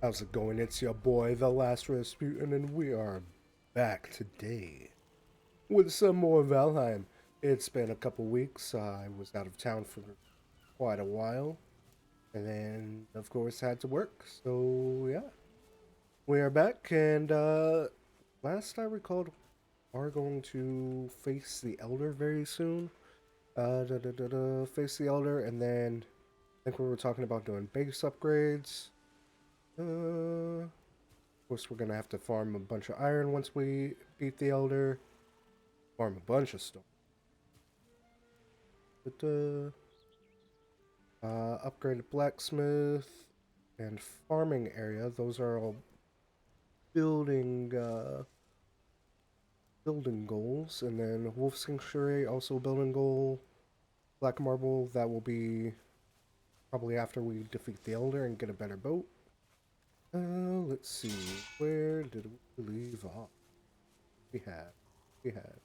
How's it going? It's your boy, the Last Rasputin, and we are back today with some more Valheim. It's been a couple weeks. I was out of town for quite a while, and then, of course, had to work. So, yeah, we are back, and last I recalled, are going to face the Elder very soon. Face the Elder, and then I think we were talking about doing base upgrades. Of course, we're gonna have to farm a bunch of iron once we beat the Elder. Farm a bunch of stone. But, upgraded blacksmith and farming area. Those are all building building goals. And then wolf sanctuary also a building goal. Black marble, that will be probably after we defeat the Elder and get a better boat. Let's see. Where did we leave off? We had. We had.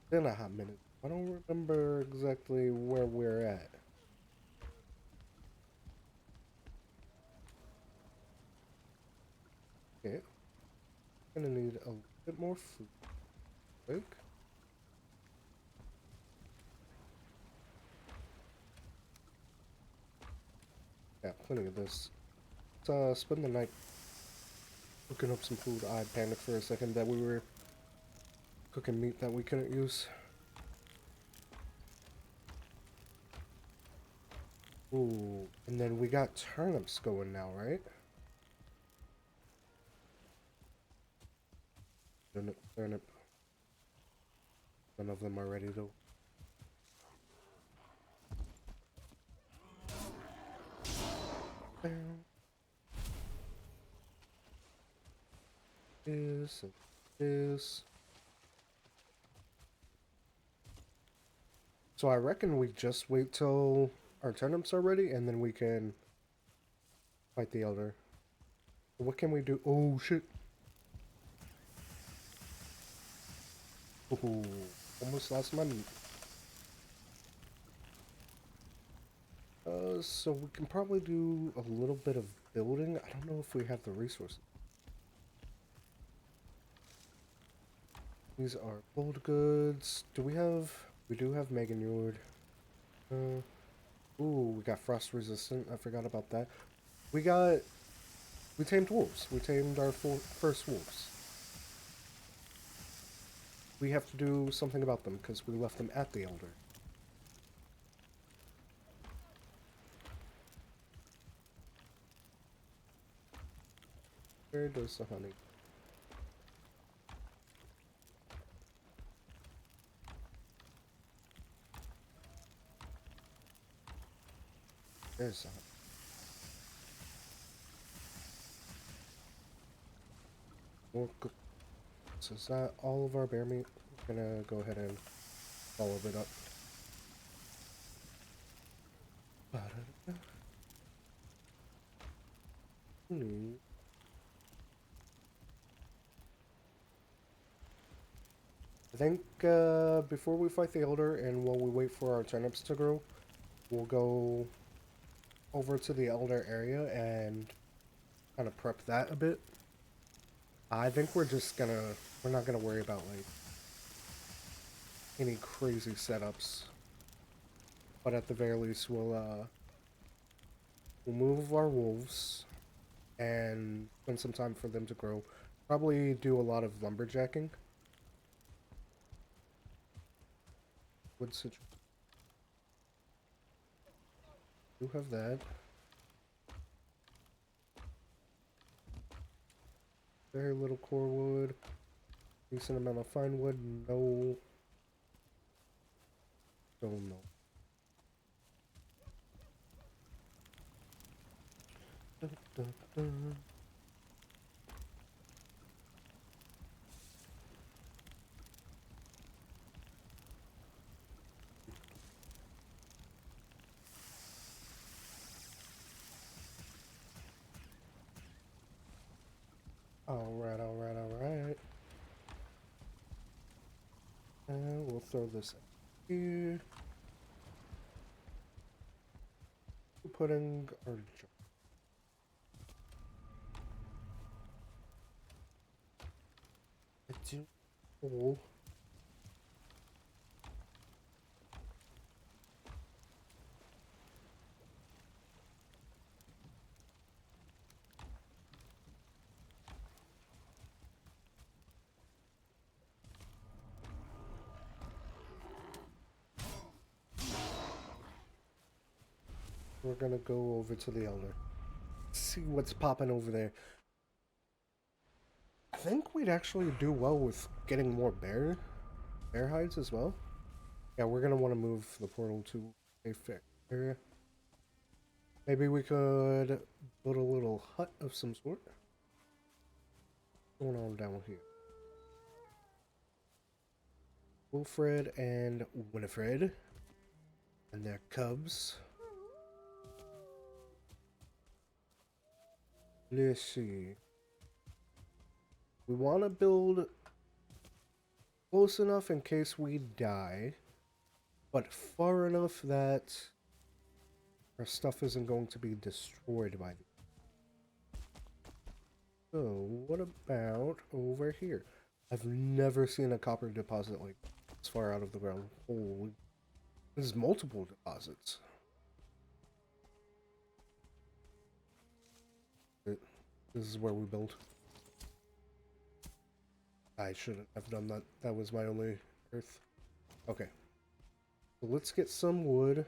Been a hot minute. I don't remember exactly where we're at. Okay, gonna need a bit more food. Like, yeah, plenty of this. Let's spend the night cooking up some food. I panicked for a second that we were cooking meat that we couldn't use. Ooh, and then we got turnips going now, right? Turnip, turnip. None of them are ready though. Bam. This and this. So I reckon we just wait till our turnips are ready and then we can fight the Elder. What can we do? Oh shit. Ooh, almost lost my meat. So we can probably do a little bit of building. I don't know if we have the resources. These are gold goods. Do we have... We do have Megan Yord. Ooh, we got frost resistant. I forgot about that. We got... We tamed wolves. We tamed our first wolves. We have to do something about them because we left them at the Elder. Where does the honey? There's the honey. More good. So is that all of our bear meat? I'm gonna go ahead and follow it up. Hmm. I think before we fight the Elder and while we wait for our turnips to grow, we'll go over to the Elder area and kind of prep that a bit. I think we're not gonna worry about like any crazy setups, but at the very least we'll move our wolves and spend some time for them to grow. Probably do a lot of lumberjacking. Wood situation. Do have that. Very little core wood. Decent amount of fine wood. No. Still no. Dun, dun, dun. Alright, alright, alright. And we'll throw this here. putting our hole. We're gonna go over to the elder. See what's popping over there. I think we'd actually do well with getting more bear hides as well. Yeah, we're gonna want to move the portal to a fair area. Maybe we could build a little hut of some sort. What's going on down here? Wilfred and Winifred and their cubs. Let's see. We want to build close enough in case we die, but far enough that our stuff isn't going to be destroyed by the... So, what about over here? I've never seen a copper deposit like this far out of the ground. Holy... There's multiple deposits. This is where we build. I shouldn't have done that. That was my only earth. Okay. So let's get some wood.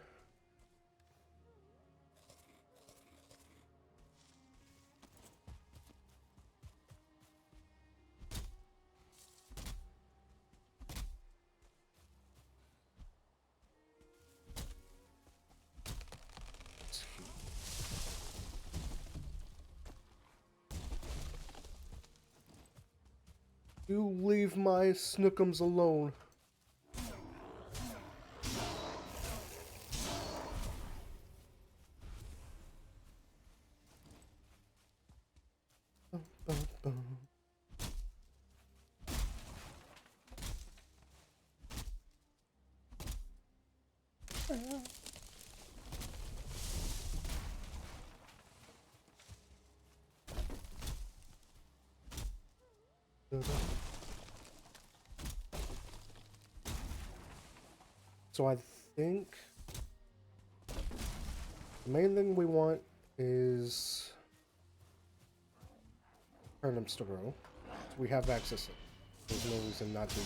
You leave my snookums alone. So I think the main thing we want is turnips to grow. So we have access to it. There's no reason not to.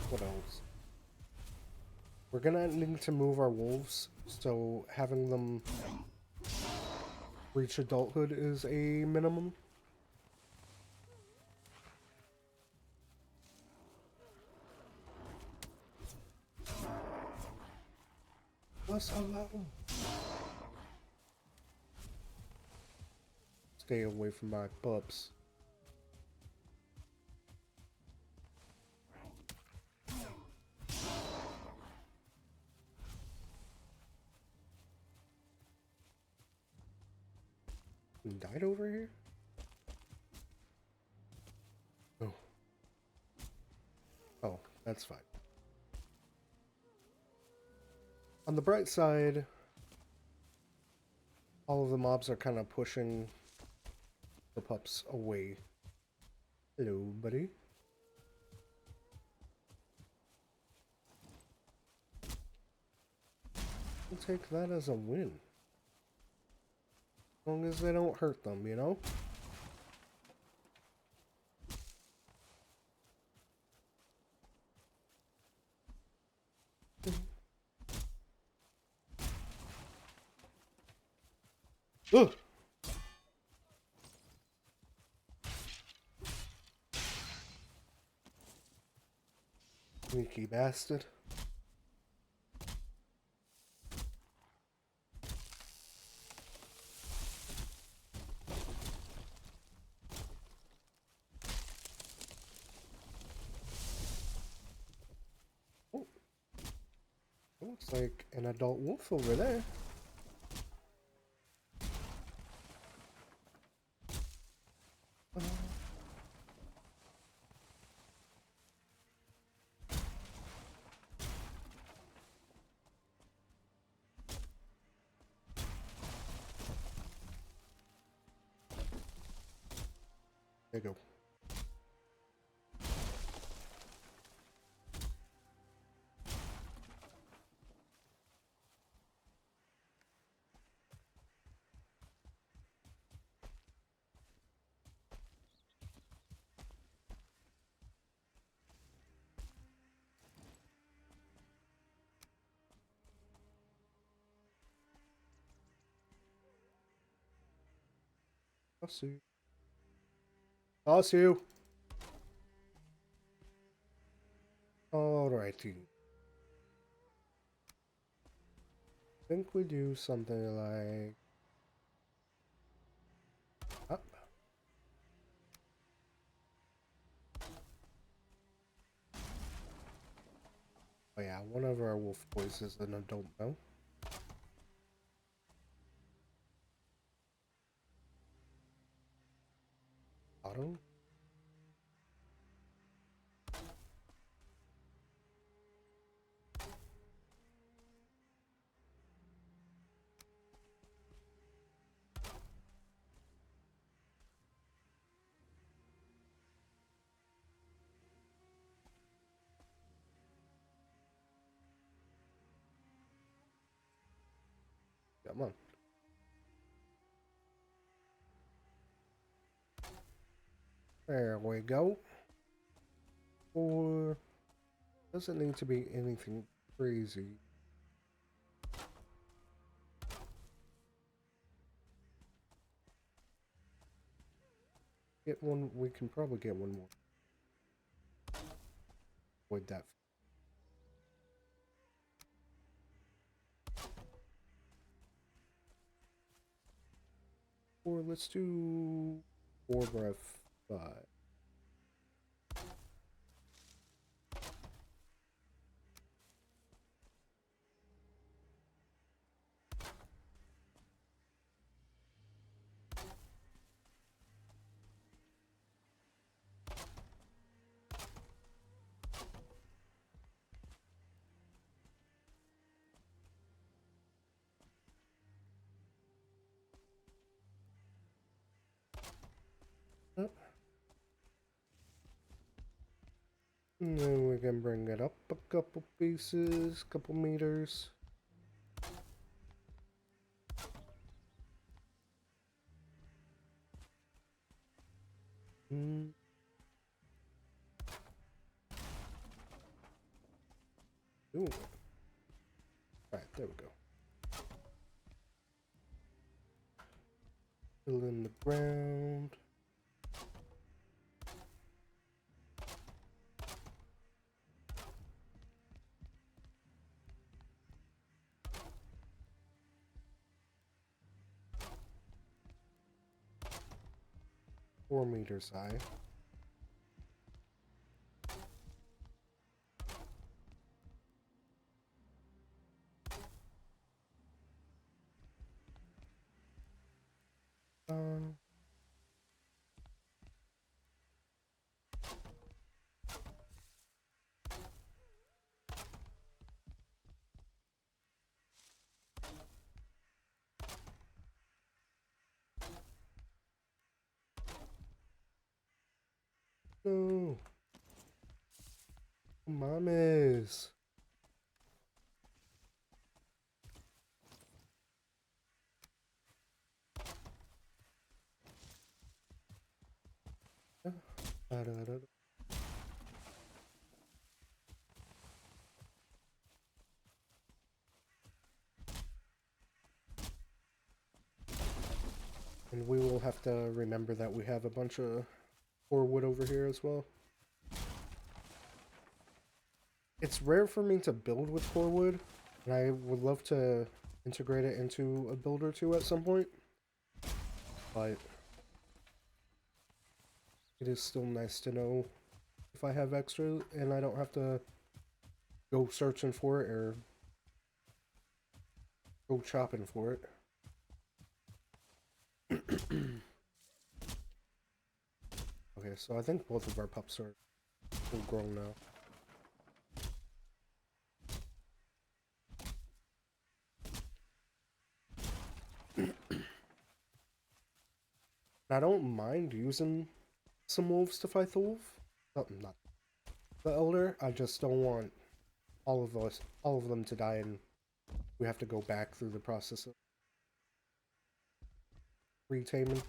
What else? We're gonna need to move our wolves, so having them reach adulthood is a minimum. What's alone? Stay away from my pups. He died over here? Oh. Oh, that's fine. On the bright side, all of the mobs are kind of pushing the pups away. Hello, buddy. We'll take that as a win. As long as they don't hurt them, you know? Ugh! Sneaky bastard. Oh. Looks like an adult wolf over there. There you go. I'll see you. I'll see you. Alrighty. I think we do something like up. Oh yeah, one of our wolf boys is an adult now. Auto. Come on. There we go. Or doesn't need to be anything crazy. Get one. We can probably get one more. Avoid that. Or let's do 4 breath 5. And then we can bring it up a couple pieces, couple meters. Mm. Ooh. Alright, there we go. Fill in the ground. Four meters high. Um, no. Mames. And we will have to remember that we have a bunch of core wood over here as well. It's rare for me to build with core wood, and I would love to integrate it into a build or two at some point. But it is still nice to know if I have extra and I don't have to go searching for it or go chopping for it. Okay, so I think both of our pups are full grown now. I don't mind using some wolves to fight the wolf. Oh, not the elder. I just don't want all of them to die, and we have to go back through the process of retaming.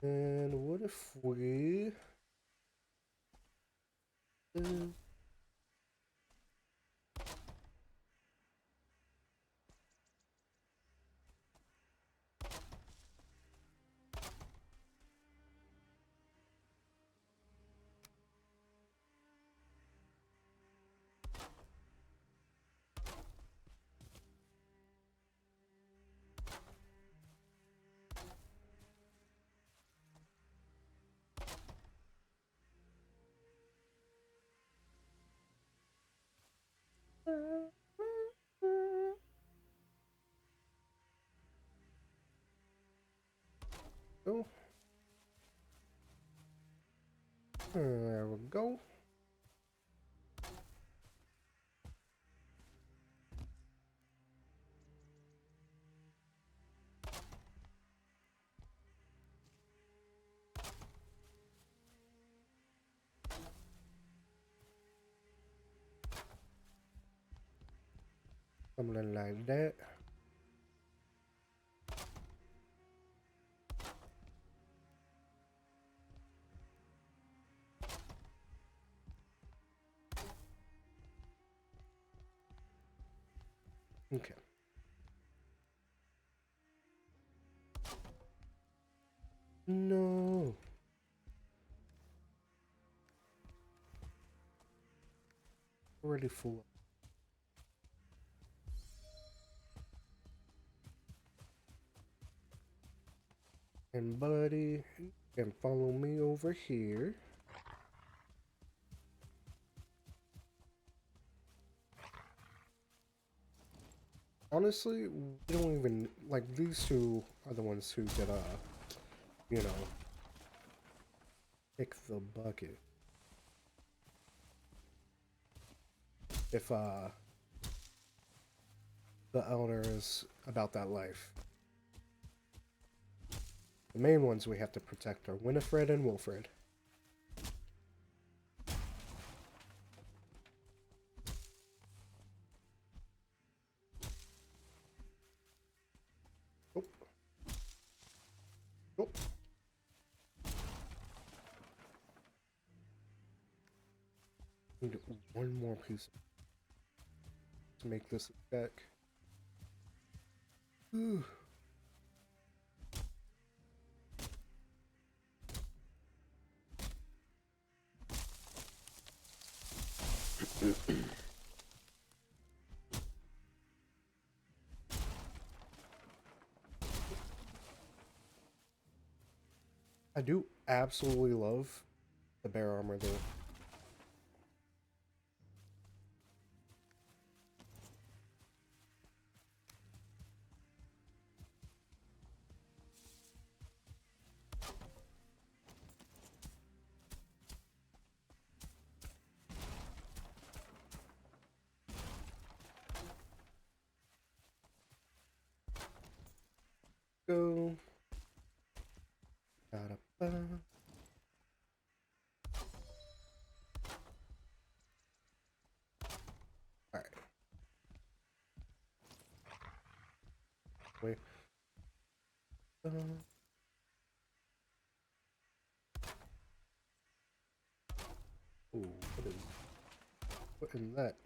And what if we... Oh, there we go. Something like that. Okay. No. Already full. And buddy, you can follow me over here. Honestly, we don't even like these two are the ones who did you know, pick the bucket. If the elder is about that life. The main ones we have to protect are Winifred and Wilfred. Oh. Oh. Need one more piece to make this deck. Ooh. I do absolutely love the bear armor though. Go. Da-da-ba. Alright. Wait. Ooh, what is that?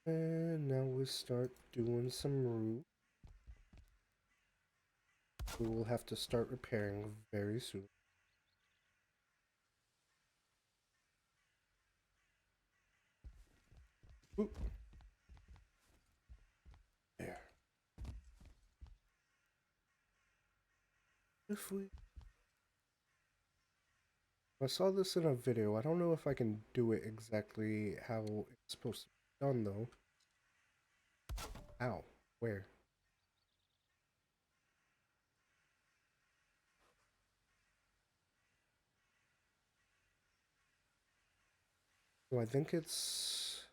And now we start doing some root. We will have to start repairing very soon. Oop. There. If we... I saw this in a video. I don't know if I can do it exactly how it's supposed to be done though. Ow. Where? So I think it's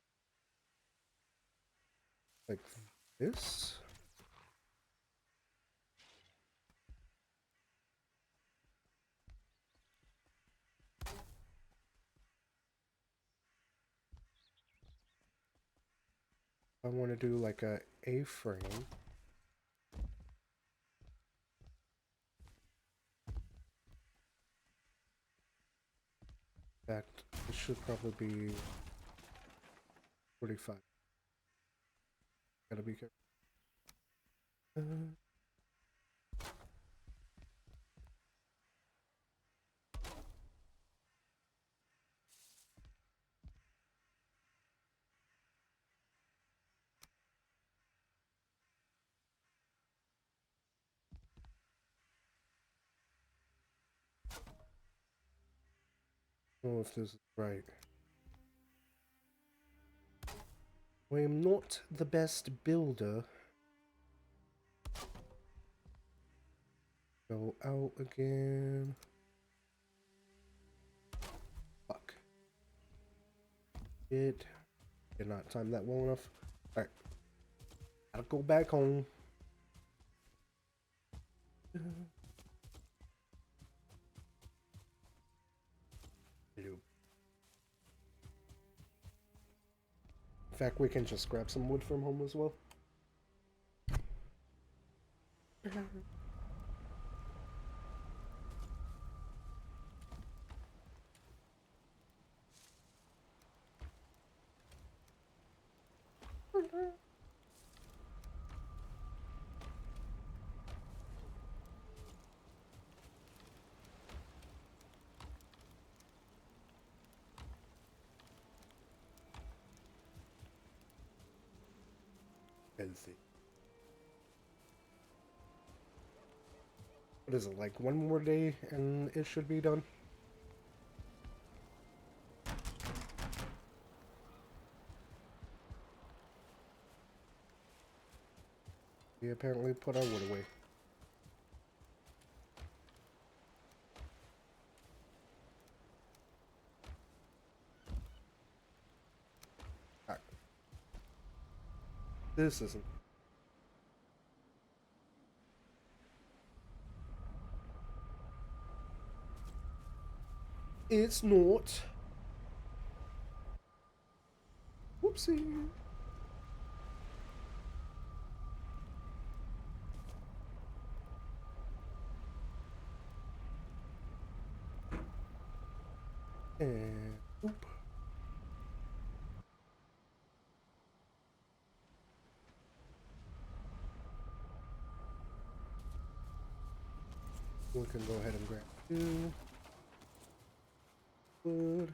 like this. I want to do like a A-frame. In fact, it should probably be 45. Gotta be careful. I don't know if this is right. I am not the best builder. Go out again. Fuck. Did not time that well enough. Alright. Gotta go back home. In fact, we can just grab some wood from home as well. Healthy. What is it, like one more day and it should be done? We apparently put our wood away. Alright. This isn't. It's not. Whoopsie. And oop. We can go ahead and grab two wood.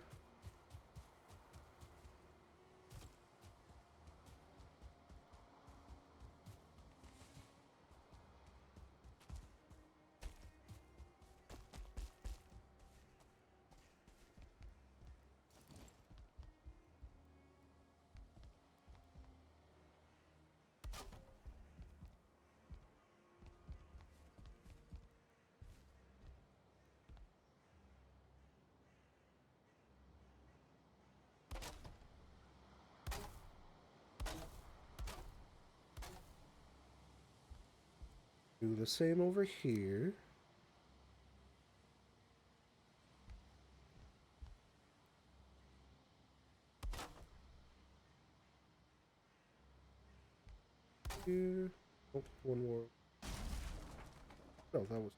Do the same over here. Here. Oh, one more. No, that was.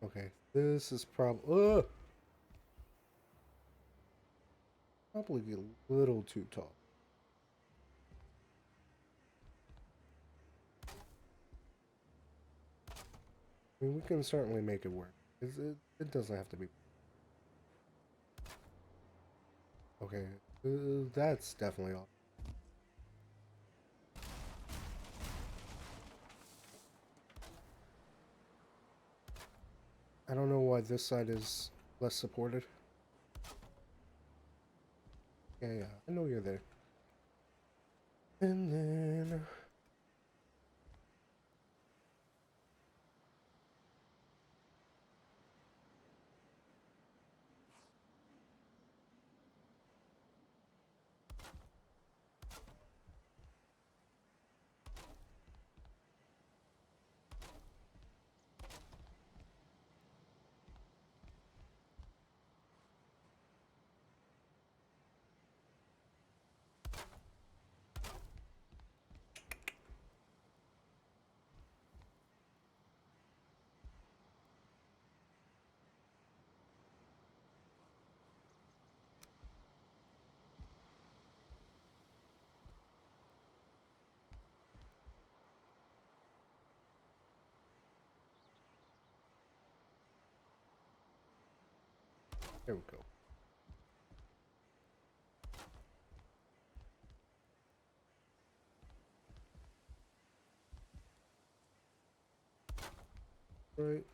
Okay, this is probably probably a little too tall. I mean, we can certainly make it work. It doesn't have to be. Okay, that's definitely all. I don't know why this side is less supported. Yeah, yeah, I know you're there. And then... There we go. Right.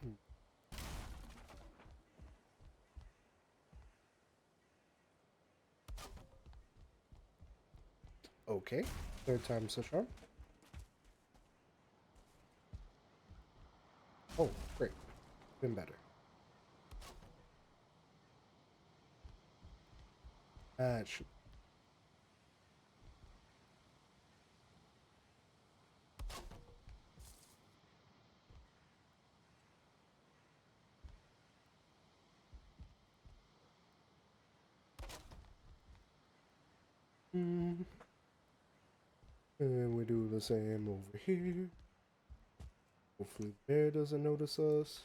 Okay. Third time's the charm. Oh, great. Even better. That should... Mm. And we do the same over here. Hopefully the bear doesn't notice us.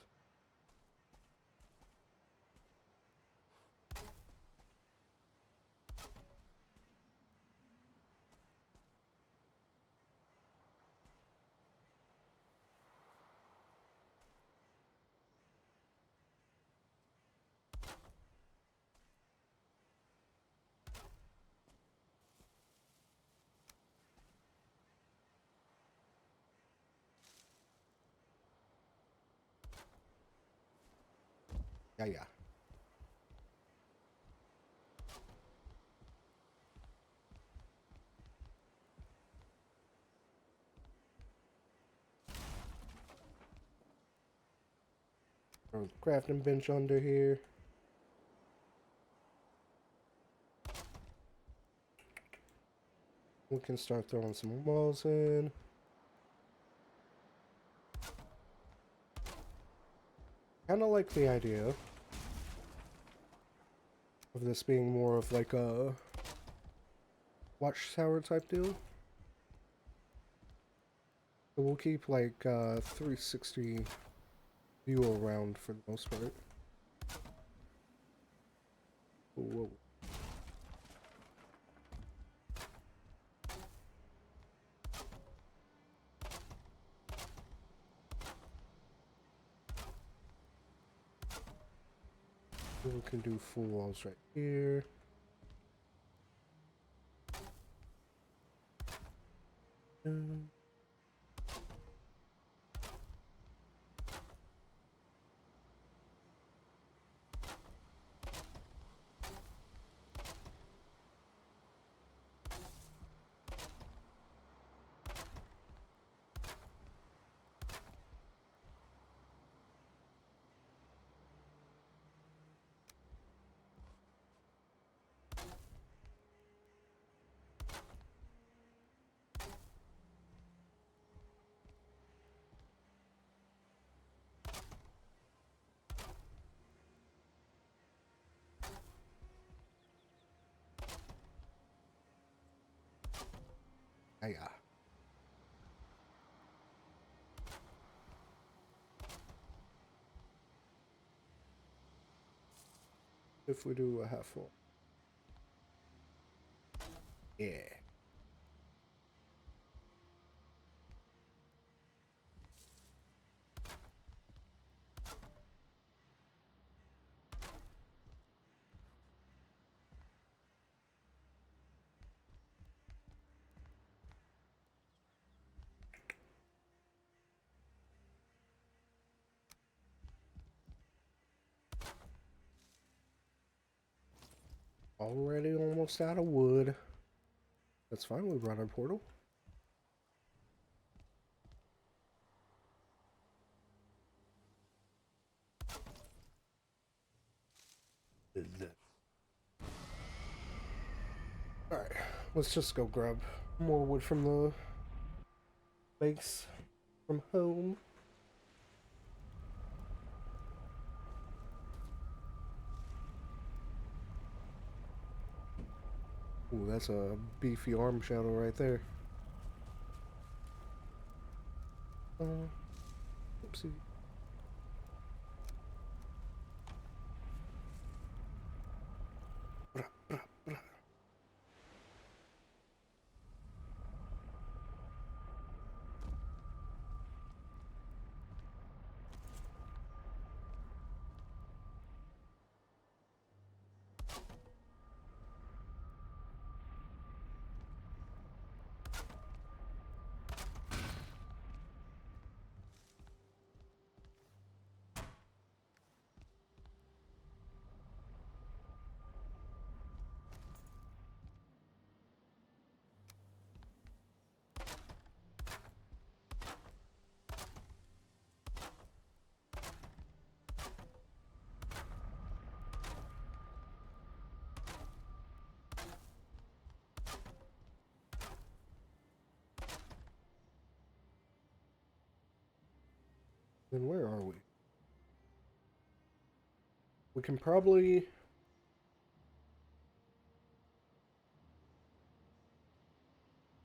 Yeah, yeah. Throw the crafting bench under here. We can start throwing some walls in. Kind of like the idea of this being more of like a watchtower type deal. So we'll keep like 360 view around for the most part. Whoa. We can do full walls right here. Um, yeah. If we do a half full. Yeah. Already almost out of wood. That's fine, we brought our portal. Alright, let's just go grab more wood from the base from home. Ooh, that's a beefy arm shadow right there. Oopsie. Then where are we? We can probably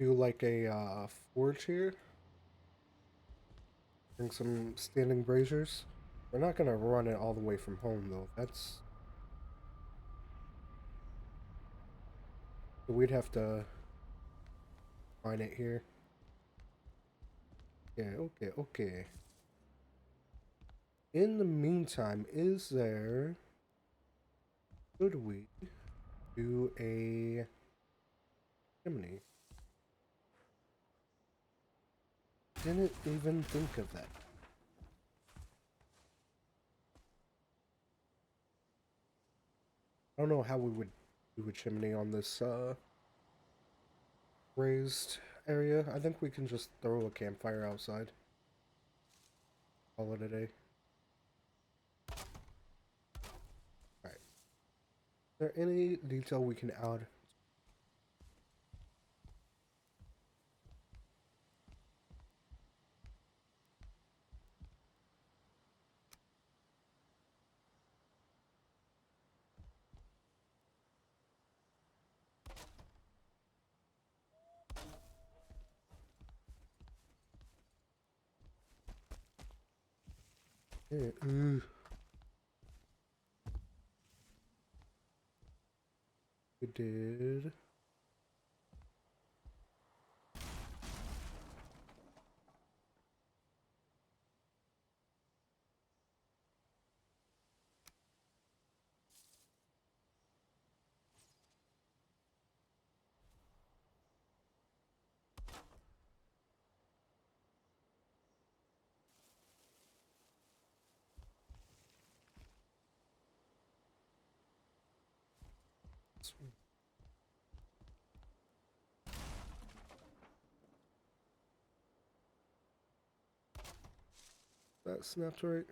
do like a forge here. Bring some standing braziers. We're not gonna run it all the way from home though. We'd have to find it here. Yeah, okay, okay. In the meantime, could we do a chimney? Didn't even think of that. I don't know how we would do a chimney on this raised area. I think we can just throw a campfire outside. Call it a day. Alright. Is there any detail we can add? Yeah, we did. That snapped right.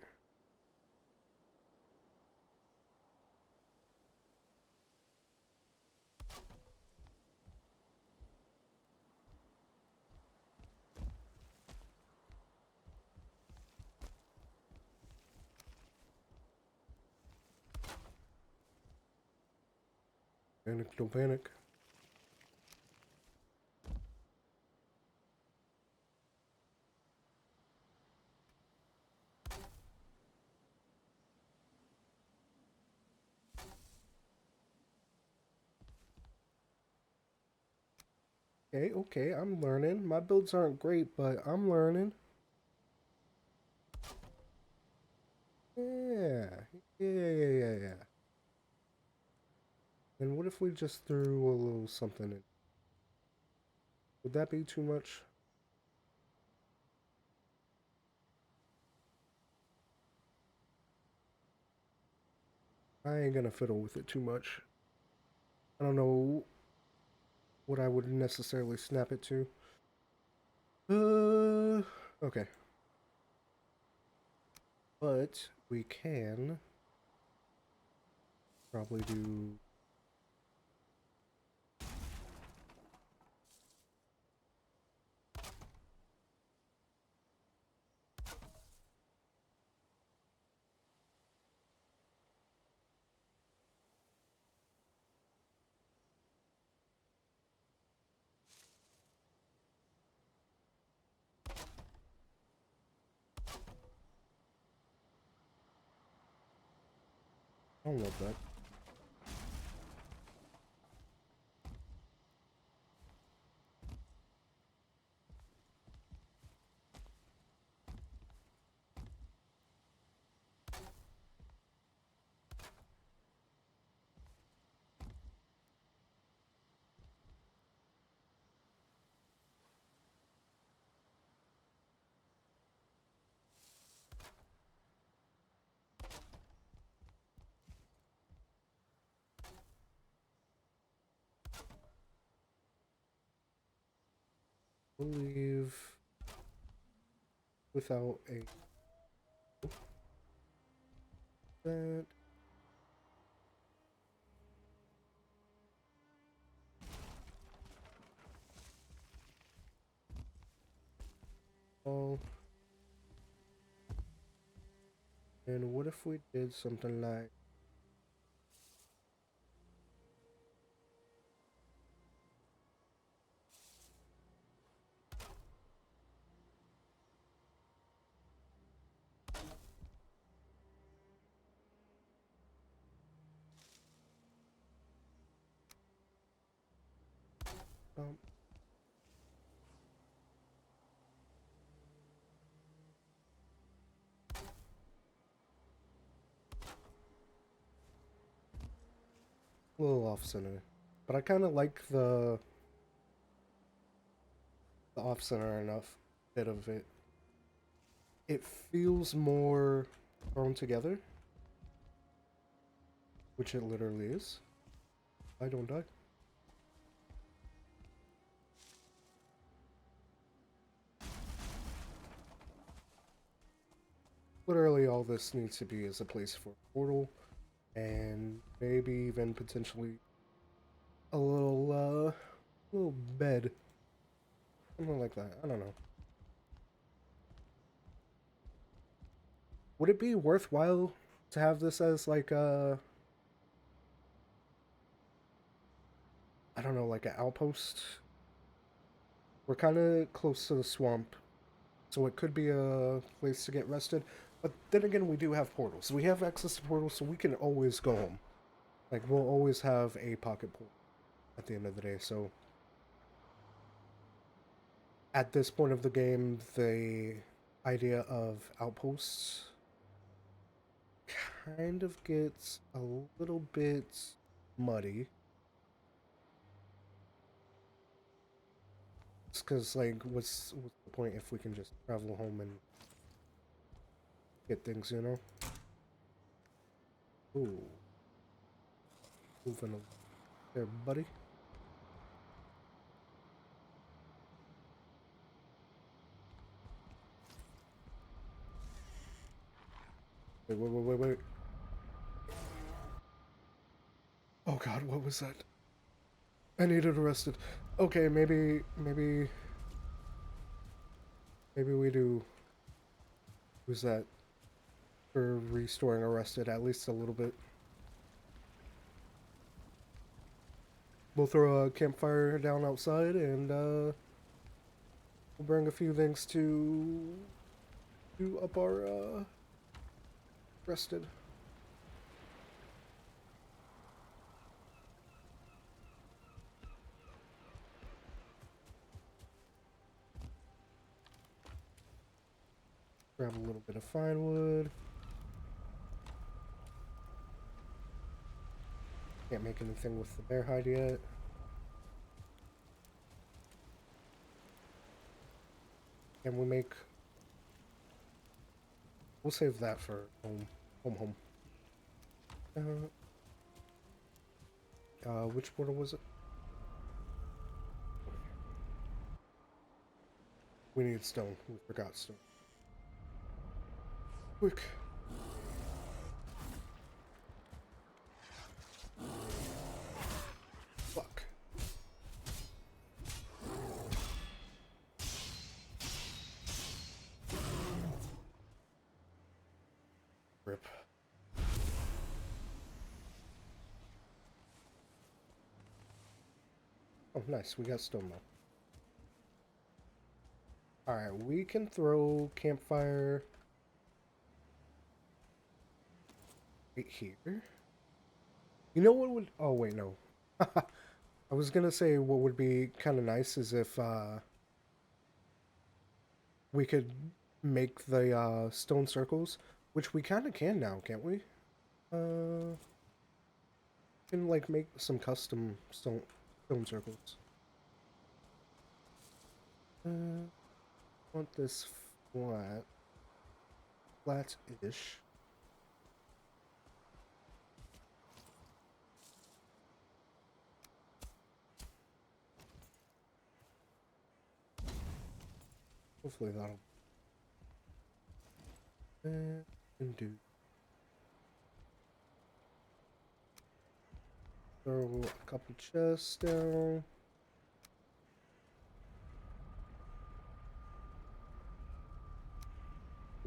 Panic, don't panic. Okay, okay, I'm learning. My builds aren't great, but I'm learning. Yeah, yeah. And what if we just threw a little something in? Would that be too much? I ain't gonna fiddle with it too much. I don't know what I would necessarily snap it to. Okay. But we can probably do. I don't love that. We'll leave without a that. All. And what if we did something like um, a little off center? But I kind of like the off center enough bit of it. It feels more thrown together, which it literally is. I don't die. Literally, all this needs to be is a place for a portal, and maybe even potentially a little bed, something like that. I don't know. Would it be worthwhile to have this as like a, I don't know, like an outpost? We're kind of close to the swamp, so it could be a place to get rested. But then again, we do have portals. We have access to portals, so we can always go home. Like, we'll always have a pocket portal at the end of the day. So, at this point of the game, the idea of outposts kind of gets a little bit muddy. It's because, like, what's the point if we can just travel home and get things, you know? Ooh, moving there, buddy. Wait. Oh God, what was that? I needed arrested. Okay, maybe we do use that for restoring arrested at least a little bit. We'll throw a campfire down outside and we'll bring a few things to do up our rested. Grab a little bit of fine wood. Can't make anything with the bear hide yet. And we make. We'll save that for home. which portal was it? We need stone. We forgot stone. Quick. Fuck. Rip. Oh, nice. We got stone now. Alright, we can throw campfire right here. You know what would... Oh, wait, no. I was gonna say what would be kind of nice is if we could make the stone circles, which we kind of can now, can't we? Can like make some custom stone circles. Want this flat-ish. Hopefully that'll and do. Throw a couple chests down.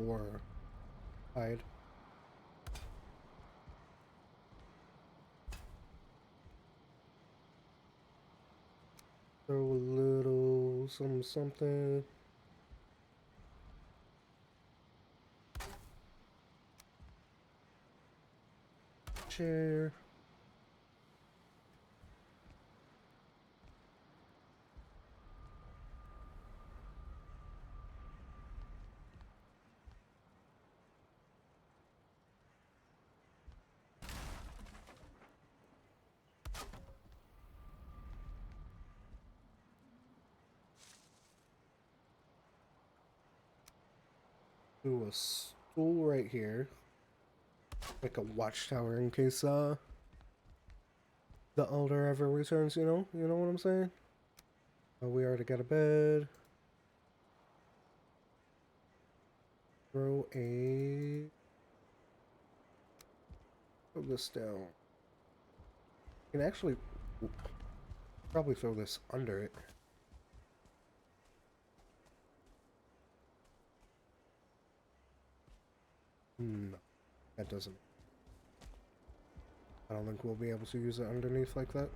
Or hide. Throw a little something. Chair. Do a stool right here. Like a watchtower in case the elder ever returns, you know? You know what I'm saying? We already got a bed. Throw this down. You can actually probably throw this under it. No, that doesn't. I don't think we'll be able to use it underneath like that.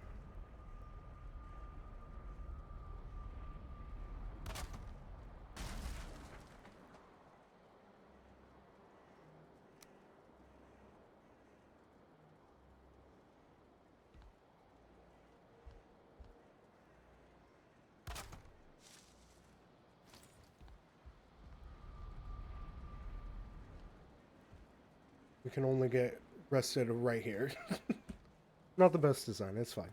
We can only get rested right here. Not the best design, it's fine.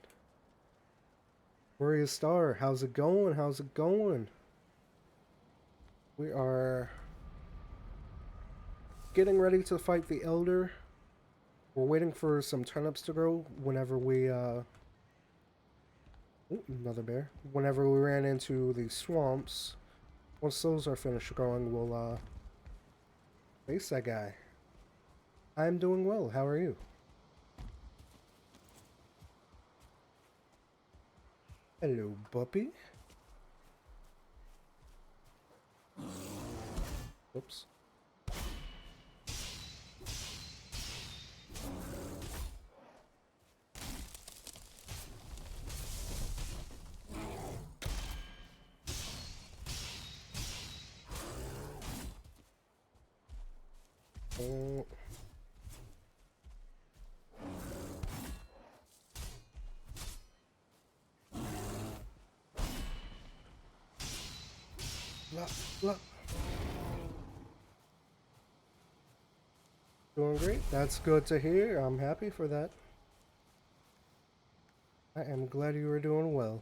Warrior Star, how's it going? How's it going? We are getting ready to fight the Elder. We're waiting for some turnips to grow whenever we, Ooh, another bear. Whenever we ran into the swamps. Once those are finished growing, we'll, face that guy. I'm doing well, how are you? Hello, puppy. Oops. Oh. Blah, blah. Doing great. That's good to hear. I'm happy for that. I am glad you are doing well.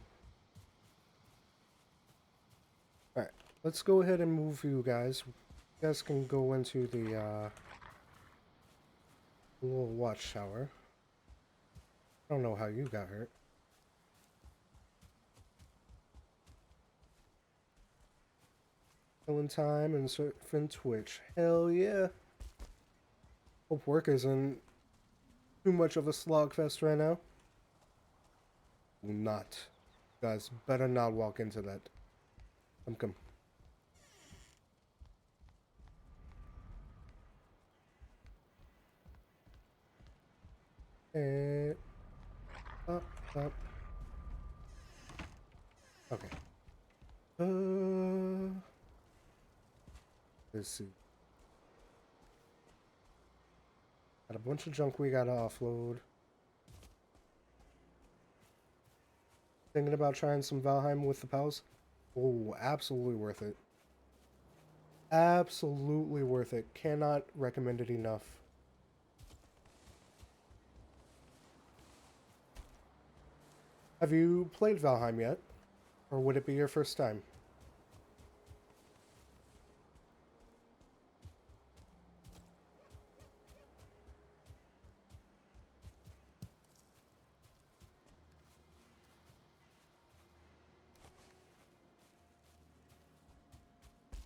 Alright, let's go ahead and move you guys. You guys can go into the little watchtower. I don't know how you got hurt. Killing time and surfing Twitch. Hell yeah. Hope work isn't too much of a slogfest right now. Will not. Guys, better not walk into that. Come. And up. Okay. Let's see. Got a bunch of junk we gotta offload. Thinking about trying some Valheim with the pals? Oh, absolutely worth it. Absolutely worth it. Cannot recommend it enough. Have you played Valheim yet? Or would it be your first time?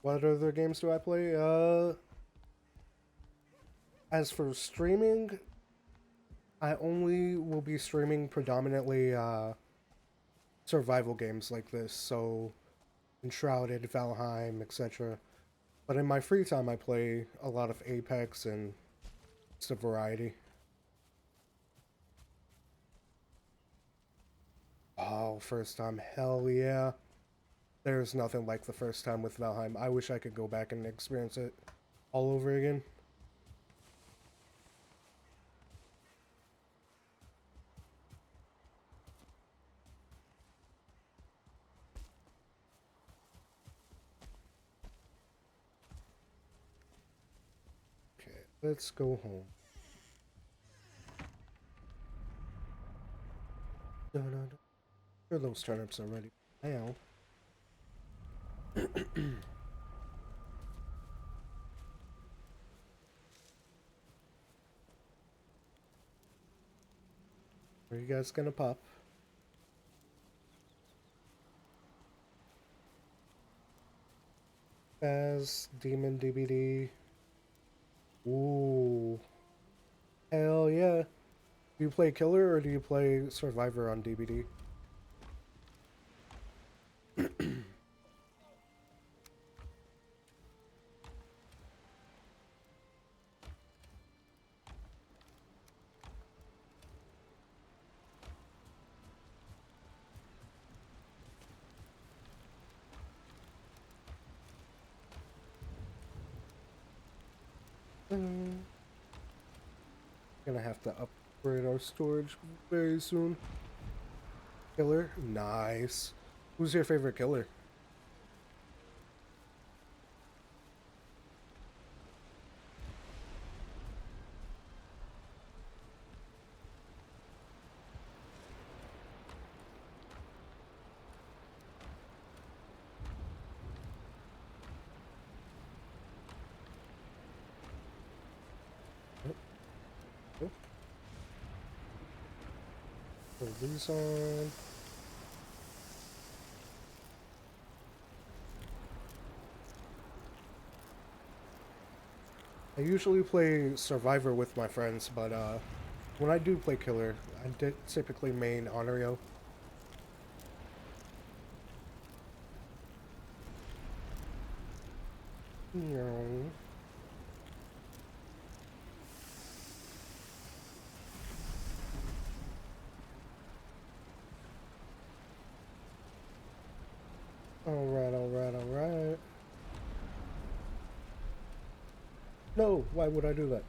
What other games do I play? As for streaming, I only will be streaming predominantly survival games like this, so Enshrouded, Valheim, etc. But in my free time, I play a lot of Apex and just a variety. Oh, first time, hell yeah. There's nothing like the first time with Valheim. I wish I could go back and experience it all over again. Okay, let's go home. Dun-dun-dun. Sure, those turnips are ready now. Are you guys gonna pop? As Demon DBD. Ooh. Hell yeah. Do you play Killer or do you play Survivor on DBD? Gonna have to upgrade our storage very soon. Killer? Nice. Who's your favorite killer? Oh, oh. Put these on. I usually play Survivor with my friends, but when I do play Killer, I typically main Honorio. No. Alright. No, why would I do that?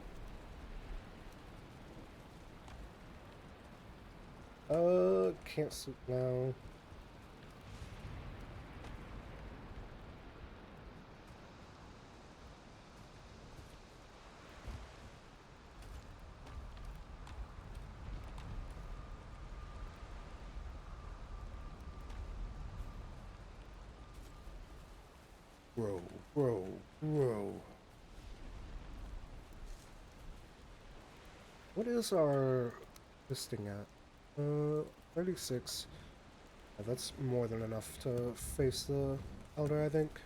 Can't sleep now. Bro. What is our listing at? Uh, 36. Yeah, that's more than enough to face the elder, I think.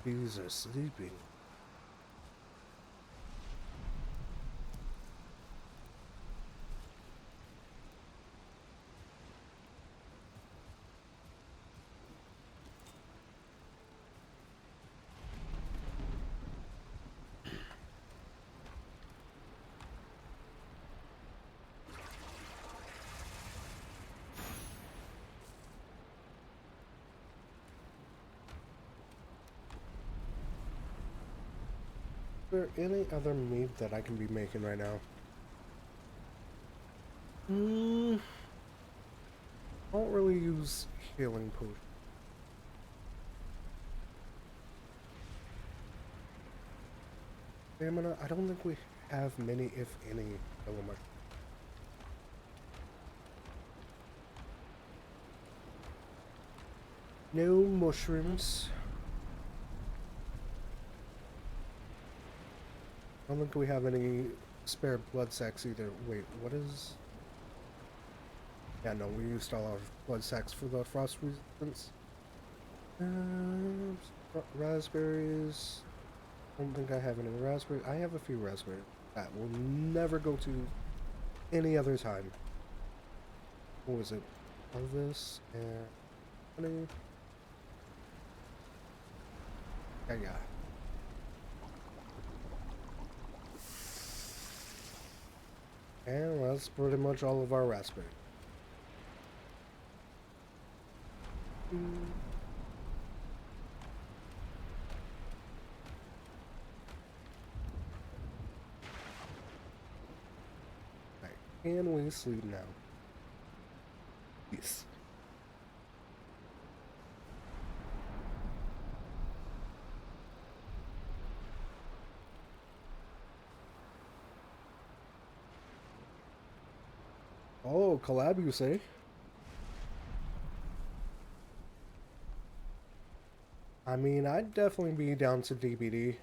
Bees are sleeping. Is there any other meat that I can be making right now? Hmm. I don't really use healing potion. Stamina, I don't think we have many, if any, element. No mushrooms. I don't think we have any spare blood sacks either. Wait, what is... Yeah, no, we used all our blood sacks for the frost resistance. Raspberries. I don't think I have any raspberries. I have a few raspberries. That will never go to any other time. What was it? All this and honey. Yeah, yeah. And that's pretty much all of our raspberries. Right. Can we sleep now? Yes. Oh, collab, you say? I mean, I'd definitely be down to DBD.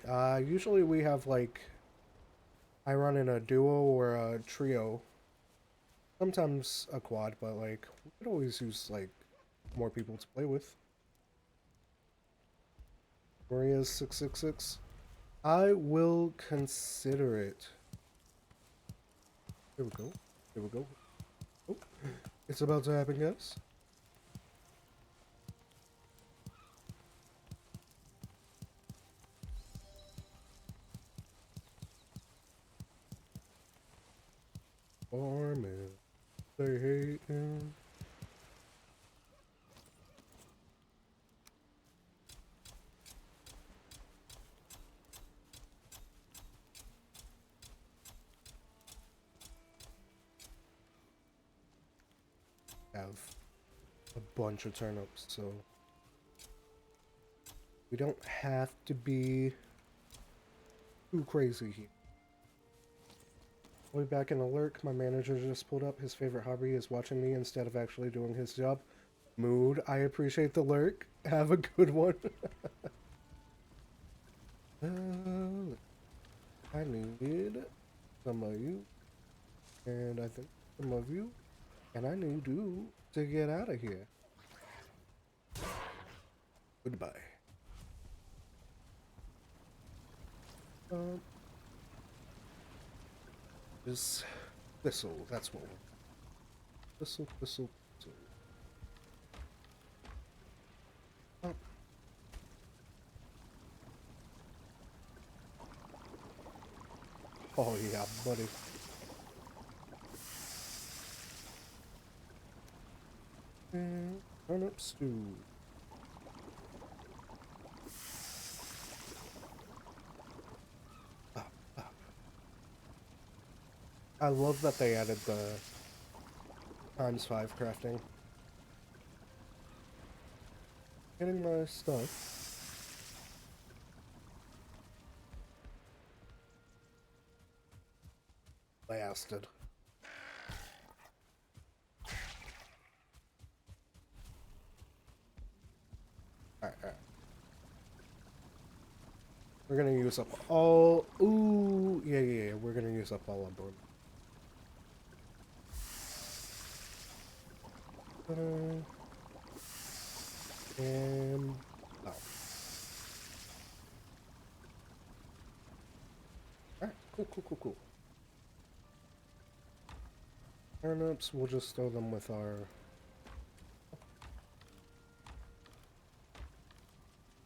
Usually we have like, I run in a duo or a trio. Sometimes a quad, but like, we could always use like more people to play with. Maria's 666. I will consider it. Here we go. Here we go. Oh, it's about to happen, guys. Farming. They hating. Have a bunch of turnips, so we don't have to be too crazy here. Way back in the lurk, my manager just pulled up. His favorite hobby is watching me instead of actually doing his job. Mood, I appreciate the lurk. Have a good one. I need some of you, and I think some of you, and I need you to get out of here. Goodbye. Um, just thistle, that's what we're... Thistle, thistle, thistle. Oh. Oh yeah, buddy. And turnip stew. Ah, ah. I love that they added the ×5 crafting. Getting my stuff. Blasted. Alright, alright. We're gonna use up all... Ooh, yeah. We're gonna use up all of them. And... Oh. Alright, cool. Turnips, we'll just throw them with our...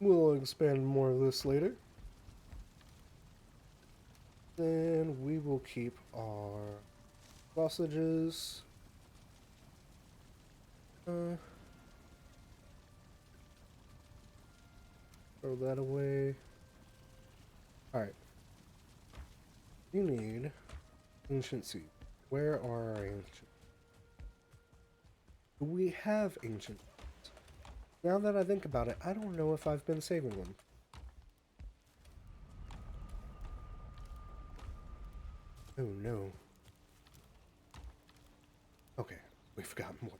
We'll expand more of this later. Then we will keep our sausages. Throw that away. Alright. You need ancient seeds. Where are our ancient? Do we have ancient seeds? Now that I think about it, I don't know if I've been saving them. Oh no. Okay, we've got more.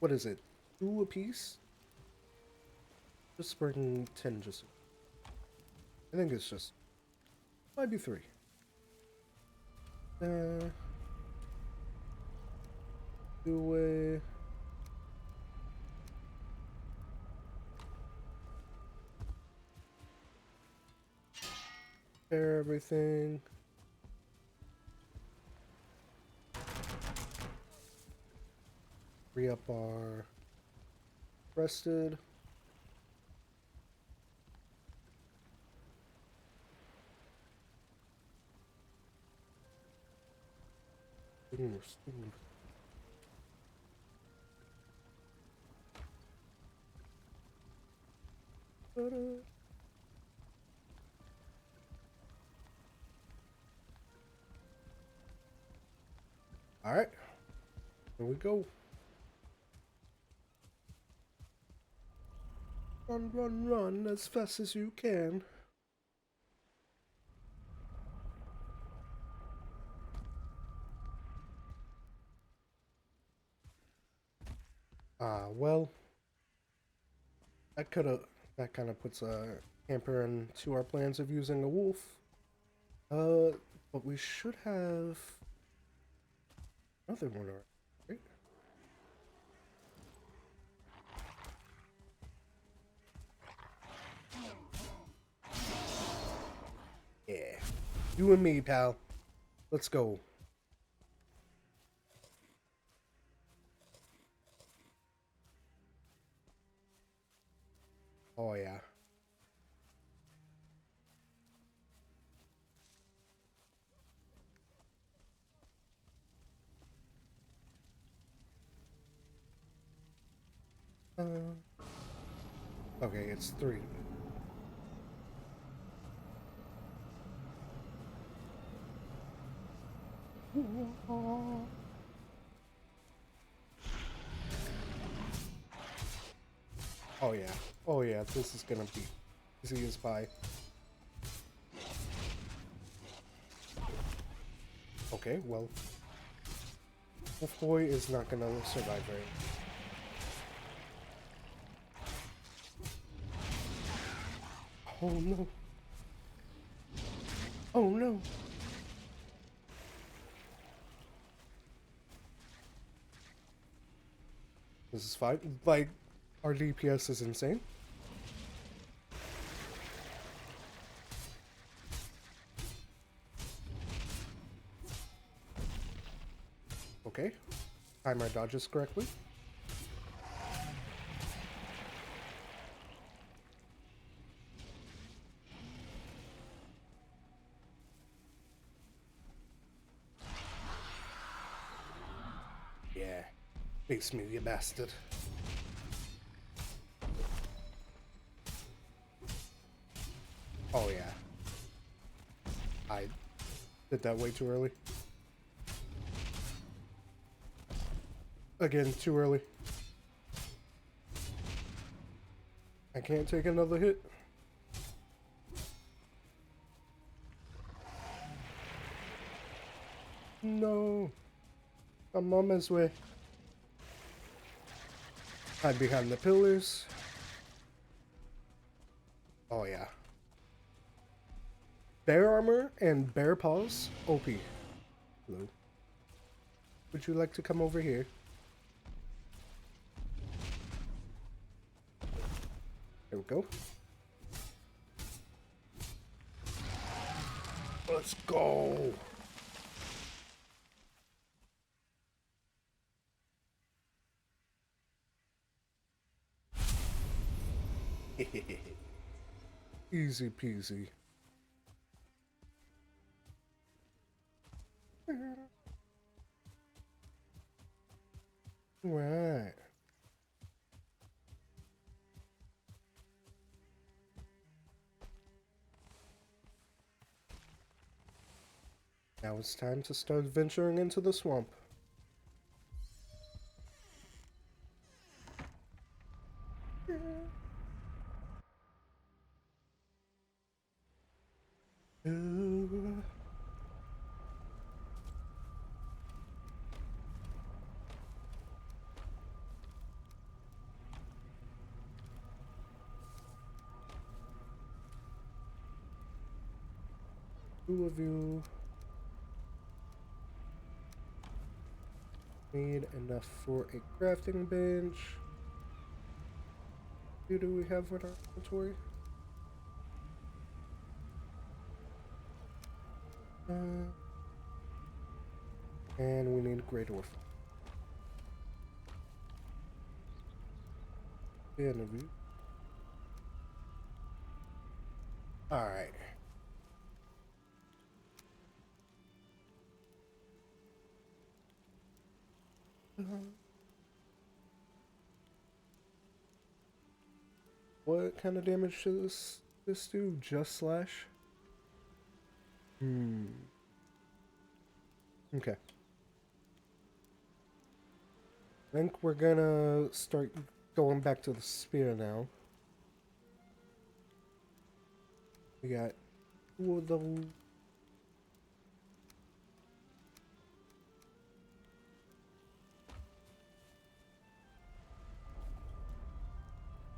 What is it? 2 apiece? Just bring 10 just... I think it's just... Might be 3. Do away. Repair everything. Re-up our rested. Alright. Here we go. Run as fast as you can. Well, that kind of puts a hamper into our plans of using a wolf. But we should have another one, right? Yeah. You and me, pal. Let's go. Oh, yeah. Okay, it's 3. Oh yeah. Oh yeah, this is gonna be easy as pie. Okay, well. Wolf Boy is not gonna survive very long. Oh no. Oh no. This is fine. Like, our DPS is insane. Okay. Time our dodges correctly. Yeah. Face me, you bastard. Oh yeah. I did that way too early. Again, too early. I can't take another hit. No. I'm on his way. Hide behind the pillars. Oh yeah. Bear armor and bear paws. OP. Hello. Would you like to come over here? There we go. Let's go. Easy peasy. Right. Now it's time to start venturing into the swamp. Two of you need enough for a crafting bench. Who do we have in our inventory? And we need Great Orphan. Interview. Alright. What kind of damage does this do? Just slash? Okay. I think we're gonna start going back to the spear now. We got two of those.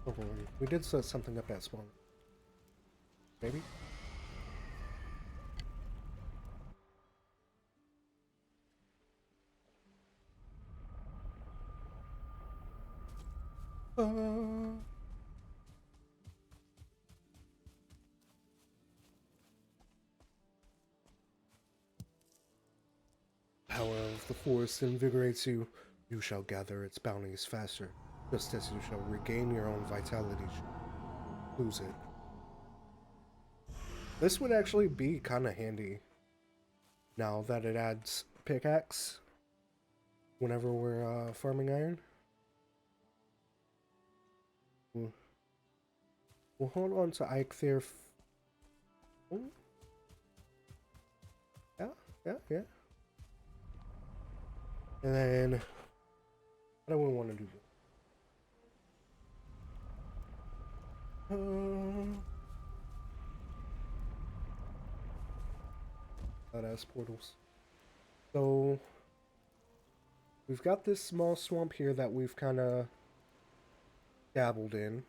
Oh, we did set something up at spawn. Maybe? Power of the forest invigorates you. You shall gather its bounties faster, just as you shall regain your own vitality. Lose it. This would actually be kind of handy now that it adds pickaxe whenever we're farming iron. We'll hold on to Ike there. Oh. Yeah. And then, what do we want to do? Badass portals. So, we've got this small swamp here that we've kind of dabbled in,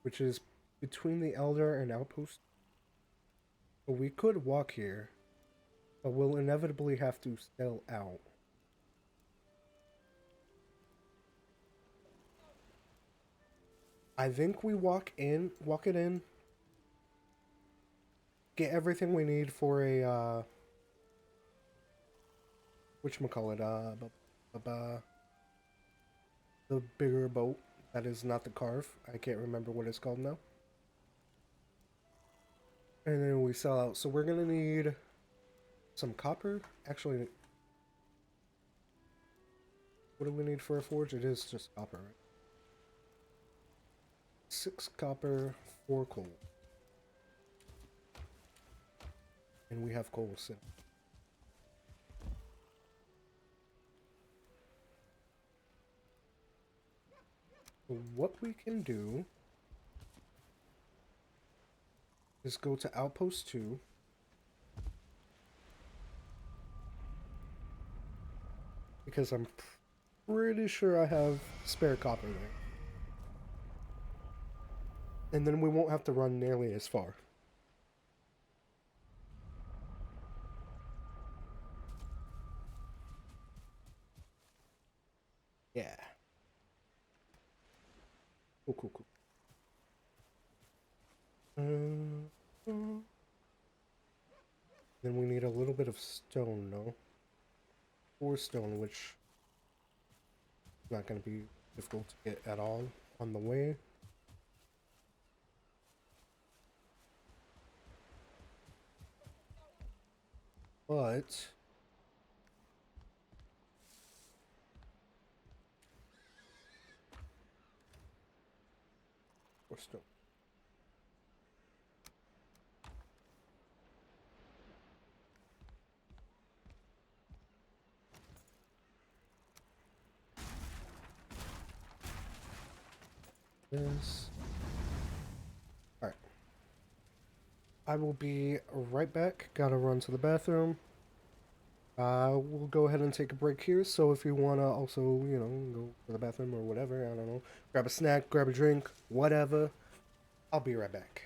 which is between the Elder and Outpost. So we could walk here, but we'll inevitably have to sell out. I think we walk it in, get everything we need for a, whatchamacallit, the bigger boat that is not the Carve. I can't remember what it's called now. And then we sell out. So we're gonna need some copper. Actually, what do we need for a forge? It is just copper, right? 6 copper, 4 coal. And we have coal sitting. So what we can do is go to Outpost 2. Because I'm pretty sure I have spare copper there. And then we won't have to run nearly as far. Yeah. Cool, cool, cool. Then we need a little bit of stone, no? Or stone, which is not going to be difficult to get at all on the way. But or stone. This. Alright. I will be right back. Gotta run to the bathroom. We'll go ahead and take a break here. So if you wanna also, go to the bathroom or whatever, I don't know, grab a snack, grab a drink, whatever. I'll be right back.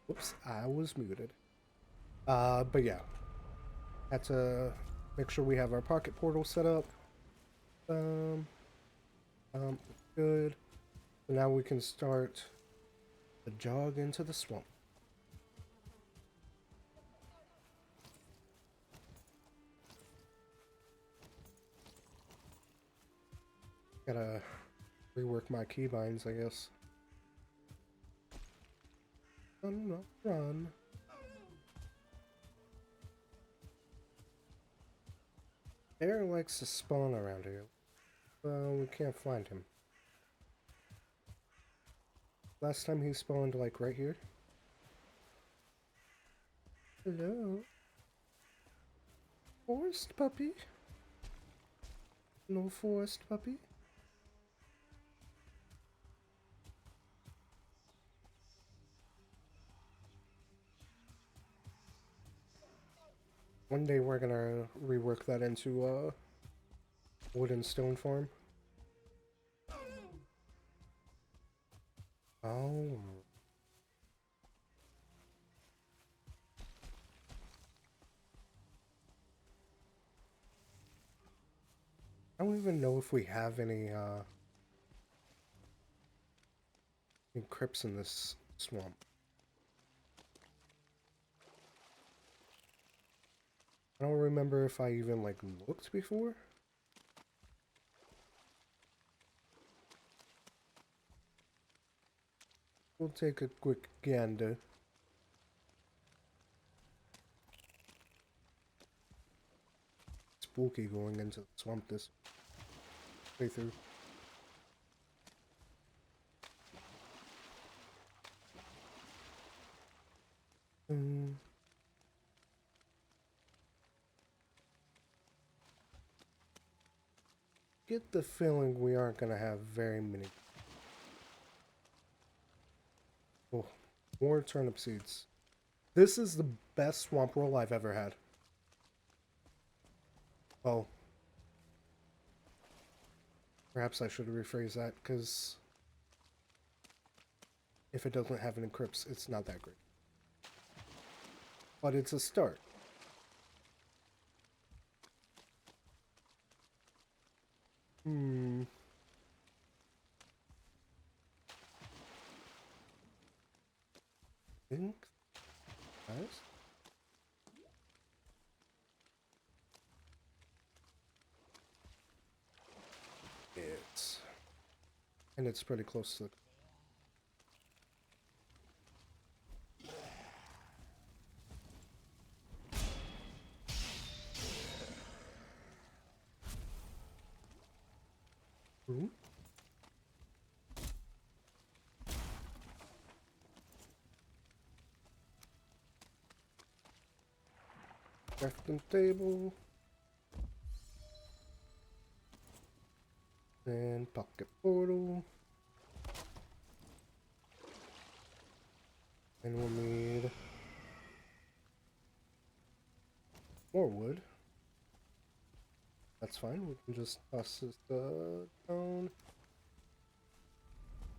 Whoops, I was muted. But yeah, had to make sure we have our pocket portal set up. Um, good. So now we can start the jog into the swamp. Gotta rework my keybinds, I guess. Run, run. Bear likes to spawn around here. We can't find him. Last time he spawned, like, right here. Hello? Forest puppy? No forest puppy? One day we're gonna rework that into a wood and stone farm. Oh. I don't even know if we have any crypts in this swamp. I don't remember if I even, like, looked before. We'll take a quick gander. Spooky going into the swamp this. playthrough. Get the feeling we aren't gonna have very many. Oh, more turnip seeds. This is the best swamp roll I've ever had. Well, perhaps I should rephrase that, because if it doesn't have any crypts, it's not that great. But it's a start. Think, guys. It's pretty close to the room. Crafting table. And pocket portal. And we'll need more wood. That's fine. We can just toss this down.